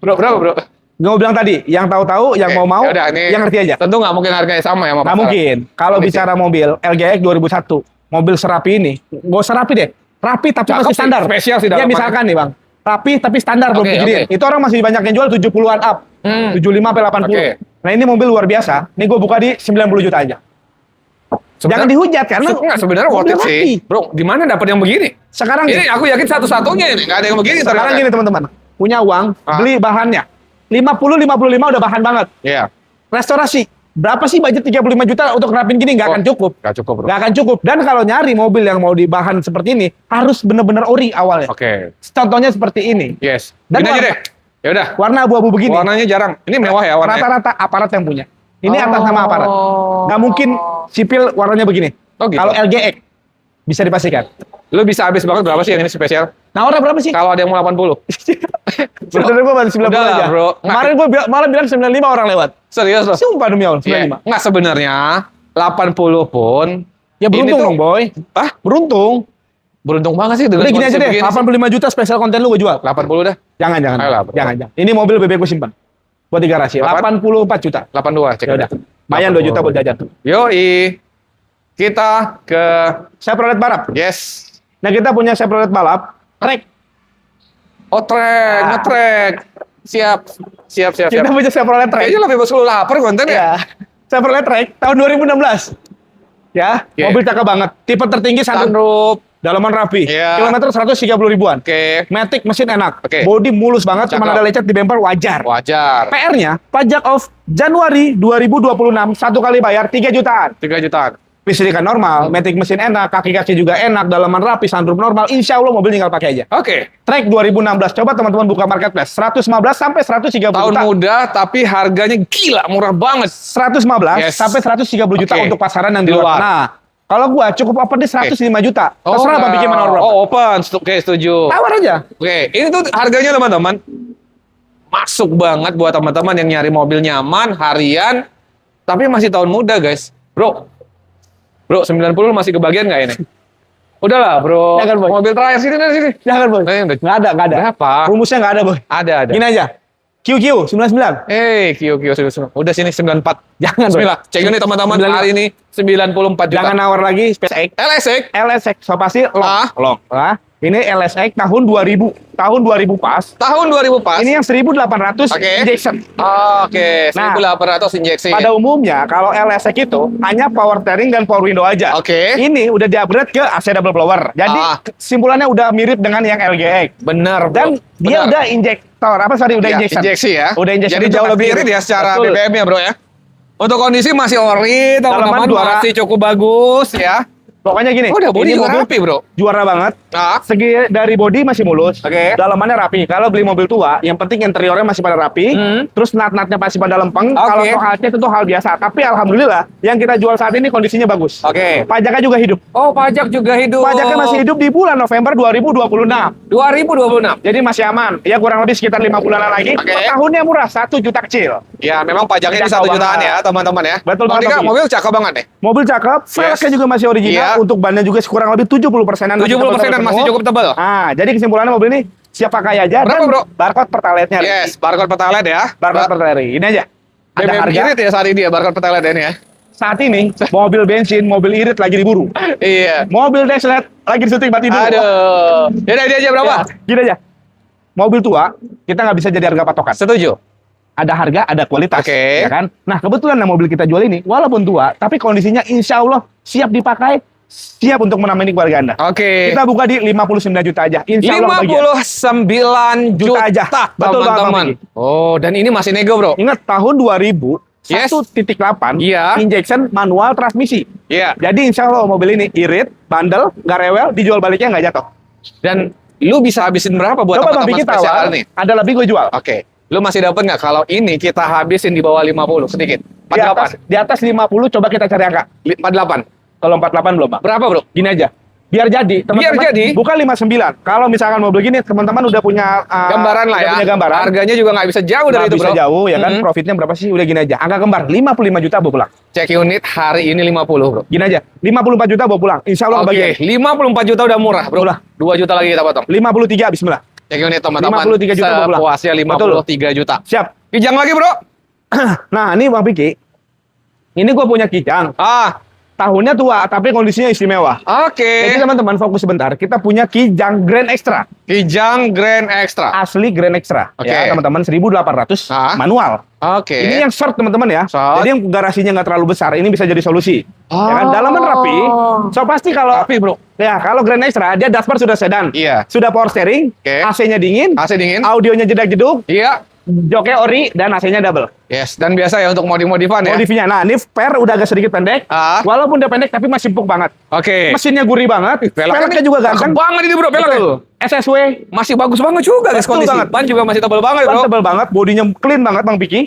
[SPEAKER 2] Bro, berapa, Bro?
[SPEAKER 1] Gue mau bilang tadi, yang tahu-tahu, yang mau,
[SPEAKER 2] Yaudah, ini
[SPEAKER 1] yang ngerti aja.
[SPEAKER 2] Tentu nggak mungkin harganya sama ya sama
[SPEAKER 1] Nggak
[SPEAKER 2] pasaran.
[SPEAKER 1] mungkin. Kalau
[SPEAKER 2] Kondisi.
[SPEAKER 1] bicara mobil LGX 2001, mobil serapi ini, nggak usah rapi deh. Rapi tapi
[SPEAKER 2] Cakep
[SPEAKER 1] masih
[SPEAKER 2] sih,
[SPEAKER 1] standar.
[SPEAKER 2] spesial sih
[SPEAKER 1] Ya
[SPEAKER 2] dalamannya.
[SPEAKER 1] misalkan nih Bang, rapi tapi standar belum
[SPEAKER 2] Oke,
[SPEAKER 1] diginiin.
[SPEAKER 2] oke.
[SPEAKER 1] Itu orang masih banyak yang jual 70-an up. 75 sampai 80.
[SPEAKER 2] Oke.
[SPEAKER 1] Nah ini mobil luar biasa. Ini gue buka di 90 juta aja. Jangan dihujat karena
[SPEAKER 2] Enggak, sebenarnya worth it
[SPEAKER 1] mobil
[SPEAKER 2] sih.
[SPEAKER 1] rapi.
[SPEAKER 2] Bro, di mana dapat yang begini?
[SPEAKER 1] Sekarang
[SPEAKER 2] Ini aku yakin satu-satunya ini, nggak ada yang begini.
[SPEAKER 1] sekarang
[SPEAKER 2] ternyata.
[SPEAKER 1] gini teman-teman, punya uang,
[SPEAKER 2] Ah.
[SPEAKER 1] beli bahannya. 50-55 udah bahan banget.
[SPEAKER 2] Iya,
[SPEAKER 1] Restorasi. Berapa sih budget 35 juta untuk ngerapin gini? Nggak akan cukup.
[SPEAKER 2] nggak cukup, Bro.
[SPEAKER 1] Nggak akan cukup. Dan kalau nyari mobil yang mau di bahan seperti ini, harus bener-bener ori awalnya.
[SPEAKER 2] Oke,
[SPEAKER 1] Contohnya seperti ini.
[SPEAKER 2] yes.
[SPEAKER 1] Dan
[SPEAKER 2] Gini aja
[SPEAKER 1] warna-
[SPEAKER 2] deh. Ya udah.
[SPEAKER 1] Warna abu-abu begini.
[SPEAKER 2] Warnanya jarang. Ini mewah ya warnanya.
[SPEAKER 1] Rata-rata aparat yang punya. Ini atas nama aparat.
[SPEAKER 2] Oh.
[SPEAKER 1] Nggak mungkin sipil warnanya begini.
[SPEAKER 2] Oh, gitu.
[SPEAKER 1] Kalau LGX, bisa dipastikan.
[SPEAKER 2] Lu bisa habis banget berapa sih yang ini spesial?
[SPEAKER 1] Nah, orang berapa sih?
[SPEAKER 2] Kalau ada yang mau 80.
[SPEAKER 1] Sebenarnya gue baru 90
[SPEAKER 2] Udah lah,
[SPEAKER 1] aja.
[SPEAKER 2] bro.
[SPEAKER 1] Kemarin gue malah bilang 95 orang lewat.
[SPEAKER 2] Serius loh?
[SPEAKER 1] Sumpah demi Allah, 95.
[SPEAKER 2] Nggak sebenarnya 80 pun.
[SPEAKER 1] Ya beruntung
[SPEAKER 2] ini tuh-
[SPEAKER 1] dong, Boy.
[SPEAKER 2] Hah?
[SPEAKER 1] Beruntung.
[SPEAKER 2] Beruntung banget sih dengan
[SPEAKER 1] Udah gini aja
[SPEAKER 2] kondisi
[SPEAKER 1] deh,
[SPEAKER 2] begini sih.
[SPEAKER 1] 85 juta spesial konten lu gue jual.
[SPEAKER 2] 80 dah.
[SPEAKER 1] Jangan.
[SPEAKER 2] Ayolah, bro.
[SPEAKER 1] Jangan. Ini mobil BB gue simpan. Buat di garasi.
[SPEAKER 2] Delapan?
[SPEAKER 1] 84 juta.
[SPEAKER 2] 82 cek.
[SPEAKER 1] Ya udah. Lumayan 2 juta buat jajan.
[SPEAKER 2] Yoi. Kita ke
[SPEAKER 1] Chevrolet balap.
[SPEAKER 2] yes.
[SPEAKER 1] Nah, kita punya Chevrolet balap. Trek.
[SPEAKER 2] Oh, trek, ngetrek. Siap.
[SPEAKER 1] Kita punya Chevrolet Trek.
[SPEAKER 2] Kayaknya lebih bagus lu lapar konten ya.
[SPEAKER 1] Ya. Chevrolet Trek tahun 2016. Ya,
[SPEAKER 2] Oke.
[SPEAKER 1] mobil cakep banget. Tipe tertinggi sunroof.
[SPEAKER 2] Sunroof.
[SPEAKER 1] Dalaman rapi.
[SPEAKER 2] Iya.
[SPEAKER 1] Kilometer 130 ribuan.
[SPEAKER 2] Oke.
[SPEAKER 1] Matic mesin enak.
[SPEAKER 2] Oke.
[SPEAKER 1] Bodi mulus banget, cuma
[SPEAKER 2] Cakep.
[SPEAKER 1] ada lecet di bumper wajar.
[SPEAKER 2] Wajar.
[SPEAKER 1] PR-nya pajak off Januari 2026 satu kali bayar 3 jutaan.
[SPEAKER 2] 3 jutaan.
[SPEAKER 1] Listrikan normal, matic mesin enak, kaki-kaki juga enak, dalaman rapi, sunroof normal. Insya Allah mobil tinggal pakai aja.
[SPEAKER 2] Oke.
[SPEAKER 1] Trek 2016, coba teman-teman buka marketplace. 115 sampai 130
[SPEAKER 2] Tahun
[SPEAKER 1] juta.
[SPEAKER 2] muda tapi harganya gila, murah banget.
[SPEAKER 1] 115
[SPEAKER 2] Yes.
[SPEAKER 1] sampai 130 juta
[SPEAKER 2] Oke.
[SPEAKER 1] untuk pasaran yang
[SPEAKER 2] Di
[SPEAKER 1] di luar.
[SPEAKER 2] luar.
[SPEAKER 1] Nah, kalau gua cukup open di 105 juta. Terserah apa
[SPEAKER 2] enggak.
[SPEAKER 1] bikin mana berapa.
[SPEAKER 2] Oh, open. Oke, setuju.
[SPEAKER 1] Tawar aja.
[SPEAKER 2] Oke, ini tuh harganya teman-teman masuk banget buat teman-teman yang nyari mobil nyaman harian tapi masih tahun muda, guys. Bro, 90 masih kebagian nggak ini? Udahlah, bro.
[SPEAKER 1] Jangan, Boy.
[SPEAKER 2] Mobil terakhir sini.
[SPEAKER 1] Jangan, Boy.
[SPEAKER 2] Nah, udah.
[SPEAKER 1] Nggak ada.
[SPEAKER 2] Berapa?
[SPEAKER 1] Rumusnya nggak ada, Boy.
[SPEAKER 2] Ada.
[SPEAKER 1] Gini aja. QQ 99.
[SPEAKER 2] Kio. Udah sini 94.
[SPEAKER 1] Jangan, Boy.
[SPEAKER 2] Bismillah. Cek ini teman-teman
[SPEAKER 1] 95.
[SPEAKER 2] hari ini 94 juta.
[SPEAKER 1] Jangan nawar lagi SpaceX.
[SPEAKER 2] LSX.
[SPEAKER 1] LSX, so pasti
[SPEAKER 2] Ah.
[SPEAKER 1] long. Nah, ini LSX tahun 2000. Tahun 2000 pas.
[SPEAKER 2] Tahun 2000 pas.
[SPEAKER 1] Ini yang 1800
[SPEAKER 2] Oke.
[SPEAKER 1] injection.
[SPEAKER 2] Oke,
[SPEAKER 1] Nah,
[SPEAKER 2] 1800 injeksi.
[SPEAKER 1] Pada umumnya kalau LSX itu hanya power steering dan power window aja.
[SPEAKER 2] Oke.
[SPEAKER 1] Ini udah di-upgrade ke AC double blower. Jadi
[SPEAKER 2] Ah.
[SPEAKER 1] simpulannya udah mirip dengan yang LGX.
[SPEAKER 2] Bener, bro.
[SPEAKER 1] Dan dia
[SPEAKER 2] Bener.
[SPEAKER 1] udah injektor, udah
[SPEAKER 2] Ya,
[SPEAKER 1] injection.
[SPEAKER 2] injeksi ya.
[SPEAKER 1] Udah injection
[SPEAKER 2] Jadi
[SPEAKER 1] untuk
[SPEAKER 2] jauh lebih
[SPEAKER 1] kasih-
[SPEAKER 2] irit ya secara
[SPEAKER 1] Betul.
[SPEAKER 2] BBM ya, bro ya. Untuk kondisi masih ori, teman-teman,
[SPEAKER 1] Dalaman juara.
[SPEAKER 2] masih cukup bagus ya.
[SPEAKER 1] Pokoknya gini.
[SPEAKER 2] Udah bodi
[SPEAKER 1] ini
[SPEAKER 2] juga
[SPEAKER 1] mobil
[SPEAKER 2] rapi, bro.
[SPEAKER 1] juara banget.
[SPEAKER 2] Nah,
[SPEAKER 1] Segi dari bodi masih mulus.
[SPEAKER 2] Oke.
[SPEAKER 1] Dalamannya rapi. Kalau beli mobil tua, yang penting interiornya masih pada rapi. Terus nat-natnya masih pada lempeng.
[SPEAKER 2] Oke.
[SPEAKER 1] Kalau soal cat itu hal biasa. Tapi alhamdulillah yang kita jual saat ini kondisinya bagus.
[SPEAKER 2] Oke.
[SPEAKER 1] Pajaknya juga hidup.
[SPEAKER 2] oh, pajak juga hidup.
[SPEAKER 1] Pajaknya masih hidup di bulan November 2026.
[SPEAKER 2] 2026.
[SPEAKER 1] Jadi masih aman. Ya kurang lebih sekitar 5 bulanan lagi.
[SPEAKER 2] Oke.
[SPEAKER 1] Tahunnya murah, 1 juta kecil.
[SPEAKER 2] Ya, memang pajaknya di
[SPEAKER 1] Cakep
[SPEAKER 2] 1 jutaan
[SPEAKER 1] banget.
[SPEAKER 2] ya, teman-teman ya.
[SPEAKER 1] Betul
[SPEAKER 2] Bang
[SPEAKER 1] banget,
[SPEAKER 2] Dika,
[SPEAKER 1] Bang.
[SPEAKER 2] mobil cakep banget nih.
[SPEAKER 1] Mobil cakep, velgnya juga masih original.
[SPEAKER 2] Iya.
[SPEAKER 1] Untuk bannya juga kurang lebih 70%-an.
[SPEAKER 2] 70%-an masih cukup tebal.
[SPEAKER 1] Ah, jadi kesimpulannya mobil ini siap pakai aja.
[SPEAKER 2] Berapa,
[SPEAKER 1] dan
[SPEAKER 2] bro?
[SPEAKER 1] Barcode pertalite-nya.
[SPEAKER 2] Yes, barcode pertalite ya.
[SPEAKER 1] Barcode pertalite. Ini aja. Ada
[SPEAKER 2] BBM
[SPEAKER 1] harga.
[SPEAKER 2] irit ya saat ini ya, barcode pertalite ini ya.
[SPEAKER 1] Saat ini, mobil bensin, mobil irit lagi diburu.
[SPEAKER 2] Iya.
[SPEAKER 1] Mobil Dash lagi disunting mati dulu.
[SPEAKER 2] Aduh. Yaudah, ini aja berapa?
[SPEAKER 1] Ya, gini aja. Mobil tua, kita nggak bisa jadi harga patokan.
[SPEAKER 2] Setuju.
[SPEAKER 1] Ada harga, ada kualitas.
[SPEAKER 2] Oke.
[SPEAKER 1] Ya kan? Nah, kebetulan yang mobil kita jual ini, walaupun tua, tapi kondisinya insya Allah siap dipakai, siap untuk menemani keluarga Anda.
[SPEAKER 2] Oke.
[SPEAKER 1] Kita buka di 59 juta aja. Insya Allah bagian.
[SPEAKER 2] 59 juta
[SPEAKER 1] Juta aja. Betul banget,
[SPEAKER 2] teman-teman.
[SPEAKER 1] Bang
[SPEAKER 2] Oh, dan ini masih nego, bro.
[SPEAKER 1] Ingat, tahun 2000,
[SPEAKER 2] Yes.
[SPEAKER 1] 1.8,
[SPEAKER 2] Iya.
[SPEAKER 1] injection manual transmisi.
[SPEAKER 2] Iya.
[SPEAKER 1] Jadi insya Allah mobil ini irit, bandel, nggak rewel, dijual baliknya nggak jatuh.
[SPEAKER 2] Dan lu bisa habisin berapa buat
[SPEAKER 1] Coba Bang
[SPEAKER 2] teman-teman
[SPEAKER 1] Piki
[SPEAKER 2] spesial
[SPEAKER 1] tawar,
[SPEAKER 2] nih?
[SPEAKER 1] ada lebih gue jual.
[SPEAKER 2] Oke. Lu masih dapat nggak kalau ini kita habisin di bawah 50 sedikit?
[SPEAKER 1] Di atas 50 coba kita cari angka.
[SPEAKER 2] 48.
[SPEAKER 1] Kalau 48 belum, Bang.
[SPEAKER 2] Berapa, bro?
[SPEAKER 1] Gini aja. Biar jadi, teman-teman.
[SPEAKER 2] Biar jadi.
[SPEAKER 1] Bukan 59. Kalau misalkan mobil gini, teman-teman udah punya
[SPEAKER 2] Gambaran lah
[SPEAKER 1] udah
[SPEAKER 2] ya.
[SPEAKER 1] punya gambaran.
[SPEAKER 2] Harganya juga nggak bisa jauh dari
[SPEAKER 1] Nggak
[SPEAKER 2] itu,
[SPEAKER 1] bisa
[SPEAKER 2] bro.
[SPEAKER 1] jauh ya kan.
[SPEAKER 2] Mhm.
[SPEAKER 1] Profitnya berapa sih? Udah gini aja. Angka kembar 55 juta bawa pulang.
[SPEAKER 2] Cek unit hari ini 50, bro.
[SPEAKER 1] Gini aja. 54 juta bawa pulang. Insya Allah
[SPEAKER 2] Oke,
[SPEAKER 1] kebagian.
[SPEAKER 2] 54 juta udah murah, bro.
[SPEAKER 1] Udah.
[SPEAKER 2] 2 juta lagi kita potong.
[SPEAKER 1] 53 bismillah.
[SPEAKER 2] Cek unit teman-teman.
[SPEAKER 1] 53 juta bawa pulang.
[SPEAKER 2] Sepuasnya 53 juta.
[SPEAKER 1] Siap.
[SPEAKER 2] Kijang lagi, bro.
[SPEAKER 1] Nah, ini Bang Piki. Ini gue punya Kijang.
[SPEAKER 2] Ah,
[SPEAKER 1] Tahunnya tua, tapi kondisinya istimewa.
[SPEAKER 2] oke.
[SPEAKER 1] Jadi teman-teman fokus sebentar. Kita punya Kijang Grand Extra.
[SPEAKER 2] Kijang Grand Extra.
[SPEAKER 1] Asli Grand Extra.
[SPEAKER 2] Oke.
[SPEAKER 1] Ya, teman-teman 1800
[SPEAKER 2] Ah.
[SPEAKER 1] manual.
[SPEAKER 2] Oke.
[SPEAKER 1] Ini yang short teman-teman ya.
[SPEAKER 2] Short.
[SPEAKER 1] Jadi yang garasinya nggak terlalu besar, ini bisa jadi solusi.
[SPEAKER 2] Oh.
[SPEAKER 1] Ya kan? Dalaman rapi. So pasti kalau
[SPEAKER 2] Rapi, bro.
[SPEAKER 1] ya kalau Grand Extra dia dashboard sudah sedan.
[SPEAKER 2] Iya.
[SPEAKER 1] Sudah power steering,
[SPEAKER 2] Oke.
[SPEAKER 1] AC-nya dingin,
[SPEAKER 2] AC dingin.
[SPEAKER 1] audionya jedak-jeduk,
[SPEAKER 2] Iya.
[SPEAKER 1] joknya ori dan AC-nya double.
[SPEAKER 2] Yes, dan biasa ya untuk modif-modifan ya.
[SPEAKER 1] Modifnya. Nah, ini per udah agak sedikit pendek.
[SPEAKER 2] Ah.
[SPEAKER 1] Walaupun udah pendek tapi masih empuk banget.
[SPEAKER 2] Oke.
[SPEAKER 1] Mesinnya gurih banget.
[SPEAKER 2] Velgnya
[SPEAKER 1] Velgnya juga
[SPEAKER 2] cakep
[SPEAKER 1] ganteng.
[SPEAKER 2] banget ini, bro, velgnya.
[SPEAKER 1] Betul. SSW
[SPEAKER 2] Masih bagus banget juga guys
[SPEAKER 1] Betul
[SPEAKER 2] kondisi.
[SPEAKER 1] banget.
[SPEAKER 2] Ban juga masih tebal banget,
[SPEAKER 1] ban
[SPEAKER 2] bro.
[SPEAKER 1] tebal banget, bodinya clean banget Bang Piki.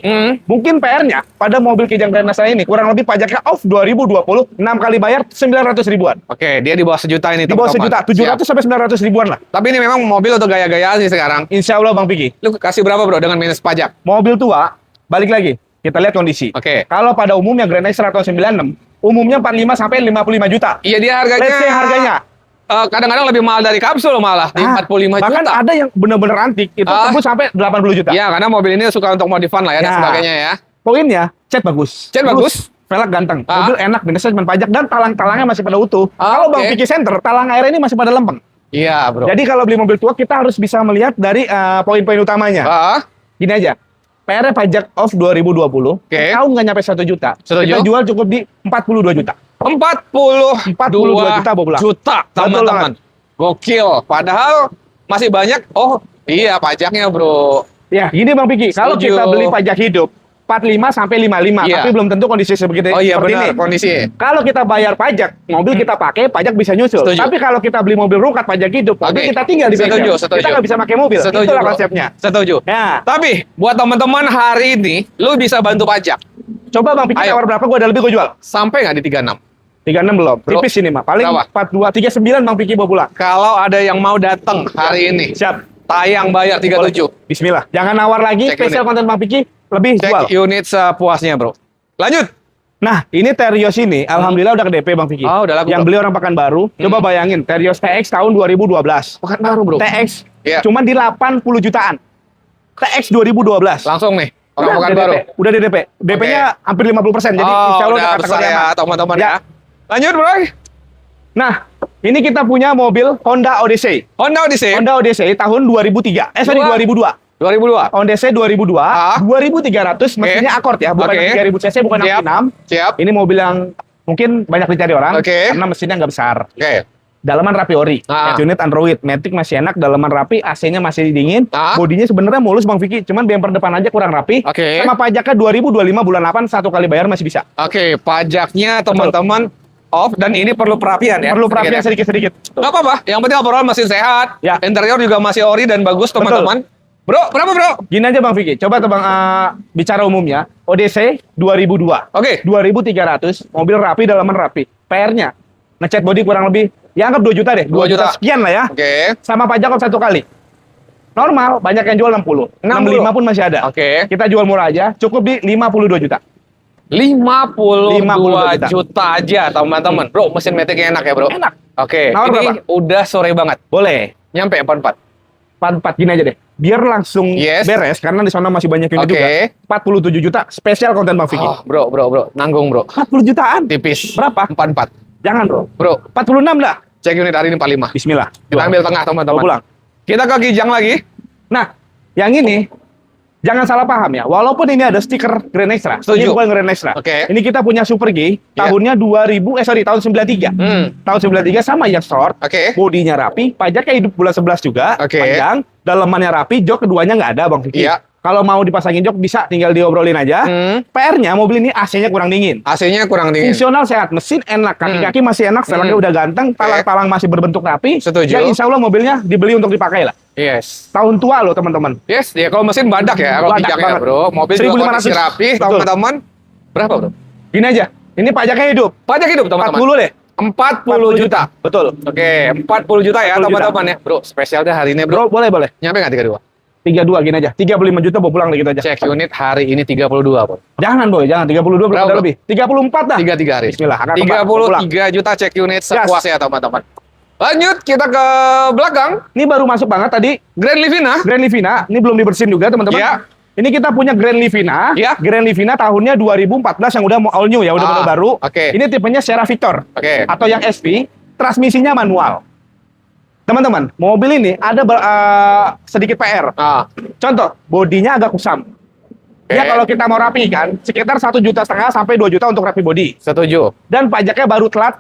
[SPEAKER 1] Mungkin PR-nya pada mobil Kijang Grand Extra ini kurang lebih pajaknya off 2020, 6 kali bayar 900 ribuan.
[SPEAKER 2] Oke, dia di bawah sejuta ini,
[SPEAKER 1] Di bawah
[SPEAKER 2] teman-teman.
[SPEAKER 1] sejuta, 700 sampai 900 ribuan lah.
[SPEAKER 2] Siap. Tapi ini memang mobil untuk gaya-gayaan sih sekarang.
[SPEAKER 1] Insya Allah Bang Piki.
[SPEAKER 2] Lu kasih berapa, bro, dengan minus pajak?
[SPEAKER 1] Mobil tua, balik lagi. Kita lihat kondisi.
[SPEAKER 2] Oke.
[SPEAKER 1] Kalau pada umumnya Grand Extra tahun 96, umumnya 45 sampai 55 juta.
[SPEAKER 2] Iya, dia harganya.
[SPEAKER 1] Let's say harganya.
[SPEAKER 2] Kadang-kadang lebih mahal dari kapsul malah di 45
[SPEAKER 1] bahkan
[SPEAKER 2] juta.
[SPEAKER 1] ada yang bener-bener antik itu tembus sampai 80 juta.
[SPEAKER 2] Ya, karena mobil ini suka untuk modifan lah ya, dan
[SPEAKER 1] Ya.
[SPEAKER 2] sebagainya ya.
[SPEAKER 1] Poinnya, cat bagus.
[SPEAKER 2] Cat bagus.
[SPEAKER 1] Velg ganteng. Mobil enak, minusnya cuma pajak dan talang-talangnya masih pada utuh. Kalau Bang
[SPEAKER 2] Oke.
[SPEAKER 1] Vicky Center, talang air ini masih pada lempeng.
[SPEAKER 2] Iya, bro.
[SPEAKER 1] Jadi kalau beli mobil tua kita harus bisa melihat dari poin-poin utamanya. Gini aja. PR pajak off 2020.
[SPEAKER 2] Oke.
[SPEAKER 1] Tahu nggak nyampe 1 juta.
[SPEAKER 2] Setuju.
[SPEAKER 1] Kita jual cukup di 42 juta.
[SPEAKER 2] 42
[SPEAKER 1] juta, bawa pulang.
[SPEAKER 2] juta, teman-teman. Gokil. Padahal masih banyak. Oh, iya pajaknya, bro.
[SPEAKER 1] Ya, gini Bang Vicky. Kalau
[SPEAKER 2] Setuju.
[SPEAKER 1] kita beli pajak hidup 45 sampai 55,
[SPEAKER 2] Iya.
[SPEAKER 1] tapi belum tentu kondisi seperti
[SPEAKER 2] Oh iya,
[SPEAKER 1] seperti
[SPEAKER 2] benar
[SPEAKER 1] ini.
[SPEAKER 2] kondisi.
[SPEAKER 1] Kalau kita bayar pajak, mobil kita pakai, pajak bisa nyusul.
[SPEAKER 2] Setuju.
[SPEAKER 1] Tapi kalau kita beli mobil rukat pajak hidup, mobil
[SPEAKER 2] Oke.
[SPEAKER 1] kita tinggal di bengkel.
[SPEAKER 2] Setuju.
[SPEAKER 1] Kita nggak bisa pakai mobil.
[SPEAKER 2] Setuju,
[SPEAKER 1] Itulah
[SPEAKER 2] bro.
[SPEAKER 1] konsepnya.
[SPEAKER 2] Setuju.
[SPEAKER 1] Ya,
[SPEAKER 2] Tapi buat teman-teman hari ini, lu bisa bantu pajak.
[SPEAKER 1] coba Bang Vicky
[SPEAKER 2] Ayo.
[SPEAKER 1] tawar berapa, gua ada lebih gua jual.
[SPEAKER 2] Sampai nggak di 36?
[SPEAKER 1] 36 belum.
[SPEAKER 2] Bro,
[SPEAKER 1] Tipis ini mah. Paling
[SPEAKER 2] berapa?
[SPEAKER 1] 42, 39 Bang Vicky bawa pulang.
[SPEAKER 2] Kalau ada yang mau datang hari ini,
[SPEAKER 1] Siap.
[SPEAKER 2] tayang bayar 37.
[SPEAKER 1] Bismillah. Jangan nawar lagi,
[SPEAKER 2] Cek
[SPEAKER 1] spesial
[SPEAKER 2] unit.
[SPEAKER 1] konten Bang Vicky lebih jual.
[SPEAKER 2] Cek unit sepuasnya, bro. Lanjut.
[SPEAKER 1] Nah, ini Terios ini, alhamdulillah udah ke DP Bang Vicky.
[SPEAKER 2] Oh, udah laku,
[SPEAKER 1] Yang
[SPEAKER 2] bro.
[SPEAKER 1] beli orang Pekanbaru, coba bayangin, Terios TX tahun 2012.
[SPEAKER 2] Bukan baru, bro.
[SPEAKER 1] TX
[SPEAKER 2] Iya.
[SPEAKER 1] cuman di 80 jutaan. TX 2012.
[SPEAKER 2] Langsung nih. Orang
[SPEAKER 1] Udah
[SPEAKER 2] pekan baru.
[SPEAKER 1] DP. Udah di DP. DP-nya hampir 50%. Jadi
[SPEAKER 2] Oh,
[SPEAKER 1] insya Allah
[SPEAKER 2] udah
[SPEAKER 1] nggak
[SPEAKER 2] besar
[SPEAKER 1] kategori
[SPEAKER 2] ya,
[SPEAKER 1] aman.
[SPEAKER 2] teman-teman
[SPEAKER 1] Ya.
[SPEAKER 2] ya. Lanjut, bro.
[SPEAKER 1] Nah, ini kita punya mobil Honda Odyssey.
[SPEAKER 2] Honda Odyssey.
[SPEAKER 1] Honda Odyssey tahun 2003. Sorry, 2002.
[SPEAKER 2] 2002.
[SPEAKER 1] Honda Odyssey 2002. 2300 mesinnya Accord ya, bukan
[SPEAKER 2] Oke.
[SPEAKER 1] 3000 cc, bukan
[SPEAKER 2] Siap.
[SPEAKER 1] 66.
[SPEAKER 2] Siap.
[SPEAKER 1] Ini mobil yang mungkin banyak dicari orang
[SPEAKER 2] Oke.
[SPEAKER 1] karena mesinnya nggak besar.
[SPEAKER 2] Oke.
[SPEAKER 1] Dalaman rapi ori,
[SPEAKER 2] Ah.
[SPEAKER 1] unit Android, Matic masih enak, dalaman rapi, AC-nya masih dingin,
[SPEAKER 2] Ah.
[SPEAKER 1] bodinya sebenarnya mulus Bang Vicky, cuman bumper depan aja kurang rapi.
[SPEAKER 2] Oke.
[SPEAKER 1] Sama pajaknya 2025 bulan 8 satu kali bayar masih bisa.
[SPEAKER 2] Oke, pajaknya teman-teman off dan ini perlu perapian ya.
[SPEAKER 1] Perlu perapian sedikit-sedikit.
[SPEAKER 2] Nggak apa-apa, yang penting overall masih sehat.
[SPEAKER 1] Ya.
[SPEAKER 2] Interior juga masih ori dan bagus, teman-teman. Bro, berapa, bro?
[SPEAKER 1] Gini aja Bang Vicky, coba tuh Bang bicara umumnya, Odyssey 2002.
[SPEAKER 2] Oke.
[SPEAKER 1] 2300, mobil rapi, dalaman rapi. PR-nya ngecat body kurang lebih, ya anggap 2 juta deh, 2
[SPEAKER 2] 2
[SPEAKER 1] juta
[SPEAKER 2] juta.
[SPEAKER 1] sekian lah ya.
[SPEAKER 2] Oke.
[SPEAKER 1] Sama pajak off 1 kali. Normal, banyak yang jual 60. 65 pun masih ada.
[SPEAKER 2] Oke.
[SPEAKER 1] Kita jual murah aja, cukup di 52 juta.
[SPEAKER 2] 52
[SPEAKER 1] 52
[SPEAKER 2] juta aja, teman-teman. Bro, mesin Matic-nya enak ya, bro?
[SPEAKER 1] Enak.
[SPEAKER 2] Oke,
[SPEAKER 1] Nawar
[SPEAKER 2] ini
[SPEAKER 1] berapa?
[SPEAKER 2] udah sore banget.
[SPEAKER 1] Boleh.
[SPEAKER 2] Nyampe 44.
[SPEAKER 1] 44 gini aja deh. Biar langsung
[SPEAKER 2] Yes.
[SPEAKER 1] beres, karena di sana masih banyak unit
[SPEAKER 2] Oke.
[SPEAKER 1] juga. 47 juta, spesial konten Bang Vicky.
[SPEAKER 2] Oh, bro, nanggung, bro.
[SPEAKER 1] 40 jutaan.
[SPEAKER 2] Tipis.
[SPEAKER 1] Berapa?
[SPEAKER 2] 44.
[SPEAKER 1] Jangan bro.
[SPEAKER 2] Bro,
[SPEAKER 1] 46 dah.
[SPEAKER 2] cek unit hari ini 45.
[SPEAKER 1] Bismillah.
[SPEAKER 2] Kita ambil tengah,
[SPEAKER 1] Bawa
[SPEAKER 2] teman-teman.
[SPEAKER 1] pulang.
[SPEAKER 2] Kita ke Kijang lagi.
[SPEAKER 1] Nah, yang ini jangan salah paham ya. Walaupun ini ada stiker Grand Extra.
[SPEAKER 2] Setuju.
[SPEAKER 1] Ini bukan Grand Extra.
[SPEAKER 2] Oke.
[SPEAKER 1] Ini kita punya Super G
[SPEAKER 2] Iya.
[SPEAKER 1] tahunnya tahun 93. Tahun 93 sama yang short.
[SPEAKER 2] Oke.
[SPEAKER 1] Bodinya rapi, pajaknya hidup bulan 11 juga,
[SPEAKER 2] Oke.
[SPEAKER 1] panjang, dalamannya rapi, jok keduanya nggak ada Bang Vicky.
[SPEAKER 2] Iya.
[SPEAKER 1] Kalau mau dipasangin jok bisa, tinggal diobrolin aja. PR-nya mobil ini AC-nya kurang dingin.
[SPEAKER 2] AC-nya kurang dingin.
[SPEAKER 1] Fungsional sehat, mesin enak, kaki-kaki masih enak, velgnya udah ganteng, talang-talang masih berbentuk rapi.
[SPEAKER 2] Setuju.
[SPEAKER 1] Ya insya Allah mobilnya dibeli untuk dipakai lah.
[SPEAKER 2] Yes.
[SPEAKER 1] Tahun tua loh teman-teman.
[SPEAKER 2] Yes, ya kalau mesin badak ya, kalau
[SPEAKER 1] Badak
[SPEAKER 2] Kijangnya,
[SPEAKER 1] banget.
[SPEAKER 2] bro. Mobil juga
[SPEAKER 1] 1500.
[SPEAKER 2] kondisi rapi,
[SPEAKER 1] Betul.
[SPEAKER 2] teman-teman. Berapa, bro?
[SPEAKER 1] Gini aja, ini pajaknya hidup.
[SPEAKER 2] Pajak hidup, teman-teman.
[SPEAKER 1] 40 deh.
[SPEAKER 2] 40 juta.
[SPEAKER 1] Betul.
[SPEAKER 2] Oke, 40 juta ya,
[SPEAKER 1] 40 juta.
[SPEAKER 2] teman-teman ya. Bro, spesial deh hari ini,
[SPEAKER 1] Bro,
[SPEAKER 2] bro.
[SPEAKER 1] boleh.
[SPEAKER 2] Nyampe nggak 32?
[SPEAKER 1] 32 gini aja. 35 juta bawa pulang deh gitu aja.
[SPEAKER 2] Cek unit hari ini 32, bro.
[SPEAKER 1] Jangan boy, jangan 32 belum
[SPEAKER 2] Berapa,
[SPEAKER 1] ada
[SPEAKER 2] bro?
[SPEAKER 1] lebih. 34 dah.
[SPEAKER 2] 33 hari.
[SPEAKER 1] Bismillah, akan
[SPEAKER 2] 33 juta cek unit sepuasnya, teman-teman. Lanjut, kita ke belakang.
[SPEAKER 1] Ini baru masuk banget tadi.
[SPEAKER 2] Grand Livina.
[SPEAKER 1] Grand Livina, ini belum dibersihin juga teman-teman.
[SPEAKER 2] Iya.
[SPEAKER 1] Ini kita punya Grand Livina.
[SPEAKER 2] Iya.
[SPEAKER 1] Grand Livina tahunnya 2014 yang udah all new ya, udah model baru.
[SPEAKER 2] Oke.
[SPEAKER 1] Ini tipenya Sierra Victor.
[SPEAKER 2] Oke.
[SPEAKER 1] Atau yang SP, transmisinya manual. Teman-teman, mobil ini ada sedikit PR.
[SPEAKER 2] Ah,
[SPEAKER 1] Contoh, bodinya agak kusam. Ya
[SPEAKER 2] Oke.
[SPEAKER 1] kalau kita mau rapi kan, sekitar 1,5 juta sampai 2 juta untuk rapi body.
[SPEAKER 2] setuju.
[SPEAKER 1] Dan pajaknya baru telat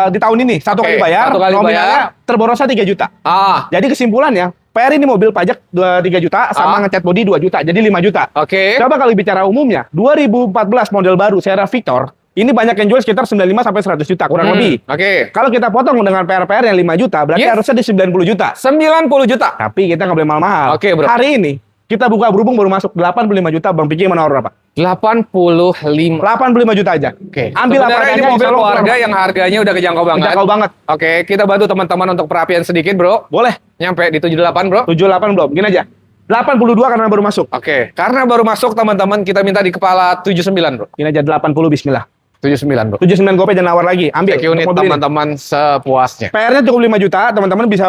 [SPEAKER 1] di tahun ini, satu
[SPEAKER 2] Oke,
[SPEAKER 1] kali bayar,
[SPEAKER 2] satu kali
[SPEAKER 1] nominalnya terborosnya 3 juta.
[SPEAKER 2] Ah,
[SPEAKER 1] Jadi kesimpulannya, PR ini mobil pajak 3 juta sama ngecat body 2 juta, jadi 5 juta.
[SPEAKER 2] oke.
[SPEAKER 1] Coba kalau bicara umumnya, 2014 model baru Sierra Victor, ini banyak yang jual sekitar 95 sampai 100 juta kurang lebih.
[SPEAKER 2] Oke.
[SPEAKER 1] Kalau kita potong dengan PR yang 5 juta, berarti
[SPEAKER 2] Yes.
[SPEAKER 1] harusnya di 90 juta.
[SPEAKER 2] 90 juta.
[SPEAKER 1] Tapi kita nggak boleh mahal-mahal.
[SPEAKER 2] Oke, bro.
[SPEAKER 1] Hari ini kita buka berhubung baru masuk 85 juta, Bang Piki menawar berapa?
[SPEAKER 2] 85.
[SPEAKER 1] 85 juta aja.
[SPEAKER 2] Oke.
[SPEAKER 1] Ambil apa
[SPEAKER 2] Sebenarnya ini
[SPEAKER 1] adanya,
[SPEAKER 2] mobil
[SPEAKER 1] insya Allah
[SPEAKER 2] keluarga
[SPEAKER 1] kurang.
[SPEAKER 2] yang harganya udah kejangkau banget.
[SPEAKER 1] Jangkau banget.
[SPEAKER 2] Oke, kita bantu teman-teman untuk perapian sedikit, bro.
[SPEAKER 1] Boleh.
[SPEAKER 2] Nyampe di 78, bro.
[SPEAKER 1] 78 belum. Gini aja. 82 karena baru masuk.
[SPEAKER 2] Oke, karena baru masuk teman-teman kita minta di kepala 79, bro.
[SPEAKER 1] Gini aja 80 bismillah.
[SPEAKER 2] 79 bro.
[SPEAKER 1] 79 GoPay jangan nawar lagi. Ambil
[SPEAKER 2] Cek unit
[SPEAKER 1] untuk mobil ini.
[SPEAKER 2] teman-teman sepuasnya.
[SPEAKER 1] PR-nya cukup 5 juta, teman-teman bisa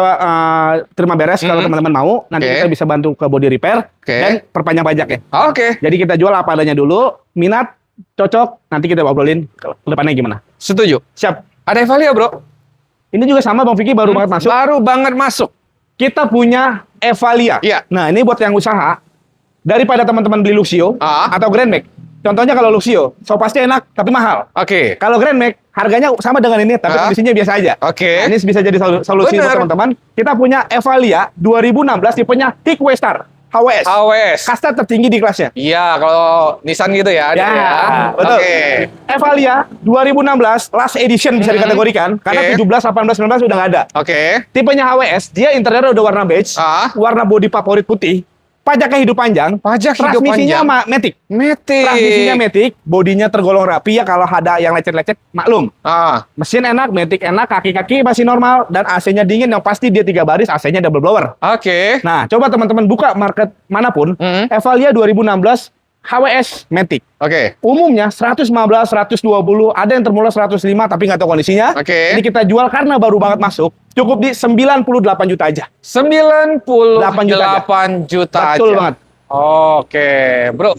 [SPEAKER 1] terima beres kalau teman-teman mau. Nanti
[SPEAKER 2] Oke.
[SPEAKER 1] kita bisa bantu ke body repair
[SPEAKER 2] Oke.
[SPEAKER 1] dan perpanjang pajaknya.
[SPEAKER 2] Oke,
[SPEAKER 1] Jadi kita jual apa adanya dulu, minat, cocok, nanti kita obrolin ke depannya gimana.
[SPEAKER 2] setuju.
[SPEAKER 1] Siap.
[SPEAKER 2] Ada Evalia bro.
[SPEAKER 1] Ini juga sama Bang Vicky baru banget masuk.
[SPEAKER 2] Baru banget masuk.
[SPEAKER 1] Kita punya Evalia.
[SPEAKER 2] Iya.
[SPEAKER 1] Nah, ini buat yang usaha. Daripada teman-teman beli Luxio atau Grand Max. Contohnya kalau Luxio, so pasti enak tapi mahal.
[SPEAKER 2] Oke.
[SPEAKER 1] Kalau Grand Max harganya sama dengan ini tapi kondisinya biasa aja.
[SPEAKER 2] Oke.
[SPEAKER 1] Nah, ini bisa jadi solusi buat
[SPEAKER 2] Bener.
[SPEAKER 1] teman-teman. Kita punya Evalia 2016 tipenya Hickway Star HWS.
[SPEAKER 2] AWS.
[SPEAKER 1] Kasta tertinggi di kelasnya.
[SPEAKER 2] Iya, kalau Nissan gitu ya. ada
[SPEAKER 1] Ya, betul.
[SPEAKER 2] Oke.
[SPEAKER 1] Evalia 2016 last edition bisa dikategorikan karena
[SPEAKER 2] Oke.
[SPEAKER 1] 17, 18, 19 udah nggak ada.
[SPEAKER 2] Oke.
[SPEAKER 1] Tipenya HWS, dia interiornya udah warna beige, warna body favorit putih, pajaknya hidup panjang,
[SPEAKER 2] Pajak hidup
[SPEAKER 1] transmisinya
[SPEAKER 2] panjang.
[SPEAKER 1] Matic.
[SPEAKER 2] Matic.
[SPEAKER 1] Transmisinya Matic, bodinya tergolong rapi ya kalau ada yang lecet-lecet maklum. Mesin enak, Matic enak, kaki-kaki masih normal dan AC-nya dingin yang pasti dia 3 baris, AC-nya double blower.
[SPEAKER 2] Oke.
[SPEAKER 1] Nah, coba teman-teman buka market manapun, Evalia 2016 HWS Matic.
[SPEAKER 2] Oke.
[SPEAKER 1] Umumnya 115, 120, ada yang termurah 105 tapi nggak tahu kondisinya.
[SPEAKER 2] Oke.
[SPEAKER 1] Ini kita jual karena baru banget masuk, cukup di 98 juta aja.
[SPEAKER 2] 98 juta aja.
[SPEAKER 1] Betul banget.
[SPEAKER 2] Oke, bro.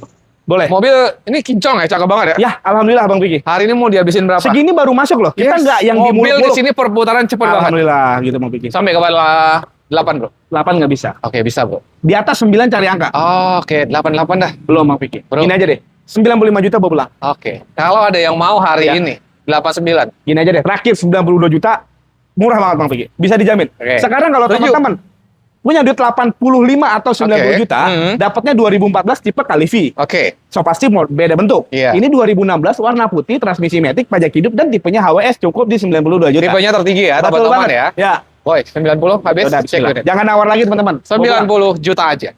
[SPEAKER 1] Boleh.
[SPEAKER 2] Mobil ini kinclong ya, cakep banget ya.
[SPEAKER 1] Ya, alhamdulillah Bang Vicky.
[SPEAKER 2] Hari ini mau dihabisin berapa?
[SPEAKER 1] Segini baru masuk loh. Kita
[SPEAKER 2] Yes.
[SPEAKER 1] nggak yang di
[SPEAKER 2] mobil di
[SPEAKER 1] muluk-muluk.
[SPEAKER 2] sini perputaran cepet banget.
[SPEAKER 1] Alhamdulillah gitu Bang Vicky.
[SPEAKER 2] Sampai ke bawah 8, bro.
[SPEAKER 1] 8 nggak bisa.
[SPEAKER 2] Oke, bisa, bro.
[SPEAKER 1] Di atas 9 cari angka.
[SPEAKER 2] Oke, 88 dah.
[SPEAKER 1] Belum Bang Vicky.
[SPEAKER 2] Bro.
[SPEAKER 1] Gini aja deh. 95 juta bawa pulang.
[SPEAKER 2] Oke. Kalau ada yang mau hari
[SPEAKER 1] Ya.
[SPEAKER 2] ini 89.
[SPEAKER 1] Gini aja deh. Terakhir 92 juta. Murah banget Bang Vicky. Bisa dijamin.
[SPEAKER 2] Oke.
[SPEAKER 1] Sekarang kalau
[SPEAKER 2] Setuju.
[SPEAKER 1] teman-teman punya duit 85 atau 90
[SPEAKER 2] Oke.
[SPEAKER 1] juta, dapatnya 2014 tipe Kali V.
[SPEAKER 2] Oke.
[SPEAKER 1] So pasti mau beda bentuk.
[SPEAKER 2] Iya.
[SPEAKER 1] Ini 2016 warna putih, transmisi Matic, pajak hidup dan tipenya HWS cukup di 92 juta.
[SPEAKER 2] Tipenya tertinggi ya,
[SPEAKER 1] Betul
[SPEAKER 2] teman-teman
[SPEAKER 1] banget.
[SPEAKER 2] ya.
[SPEAKER 1] Ya.
[SPEAKER 2] Boy, 90 habis.
[SPEAKER 1] Udah,
[SPEAKER 2] Cek
[SPEAKER 1] bismillah.
[SPEAKER 2] unit.
[SPEAKER 1] Jangan nawar lagi teman-teman.
[SPEAKER 2] 90 juta aja.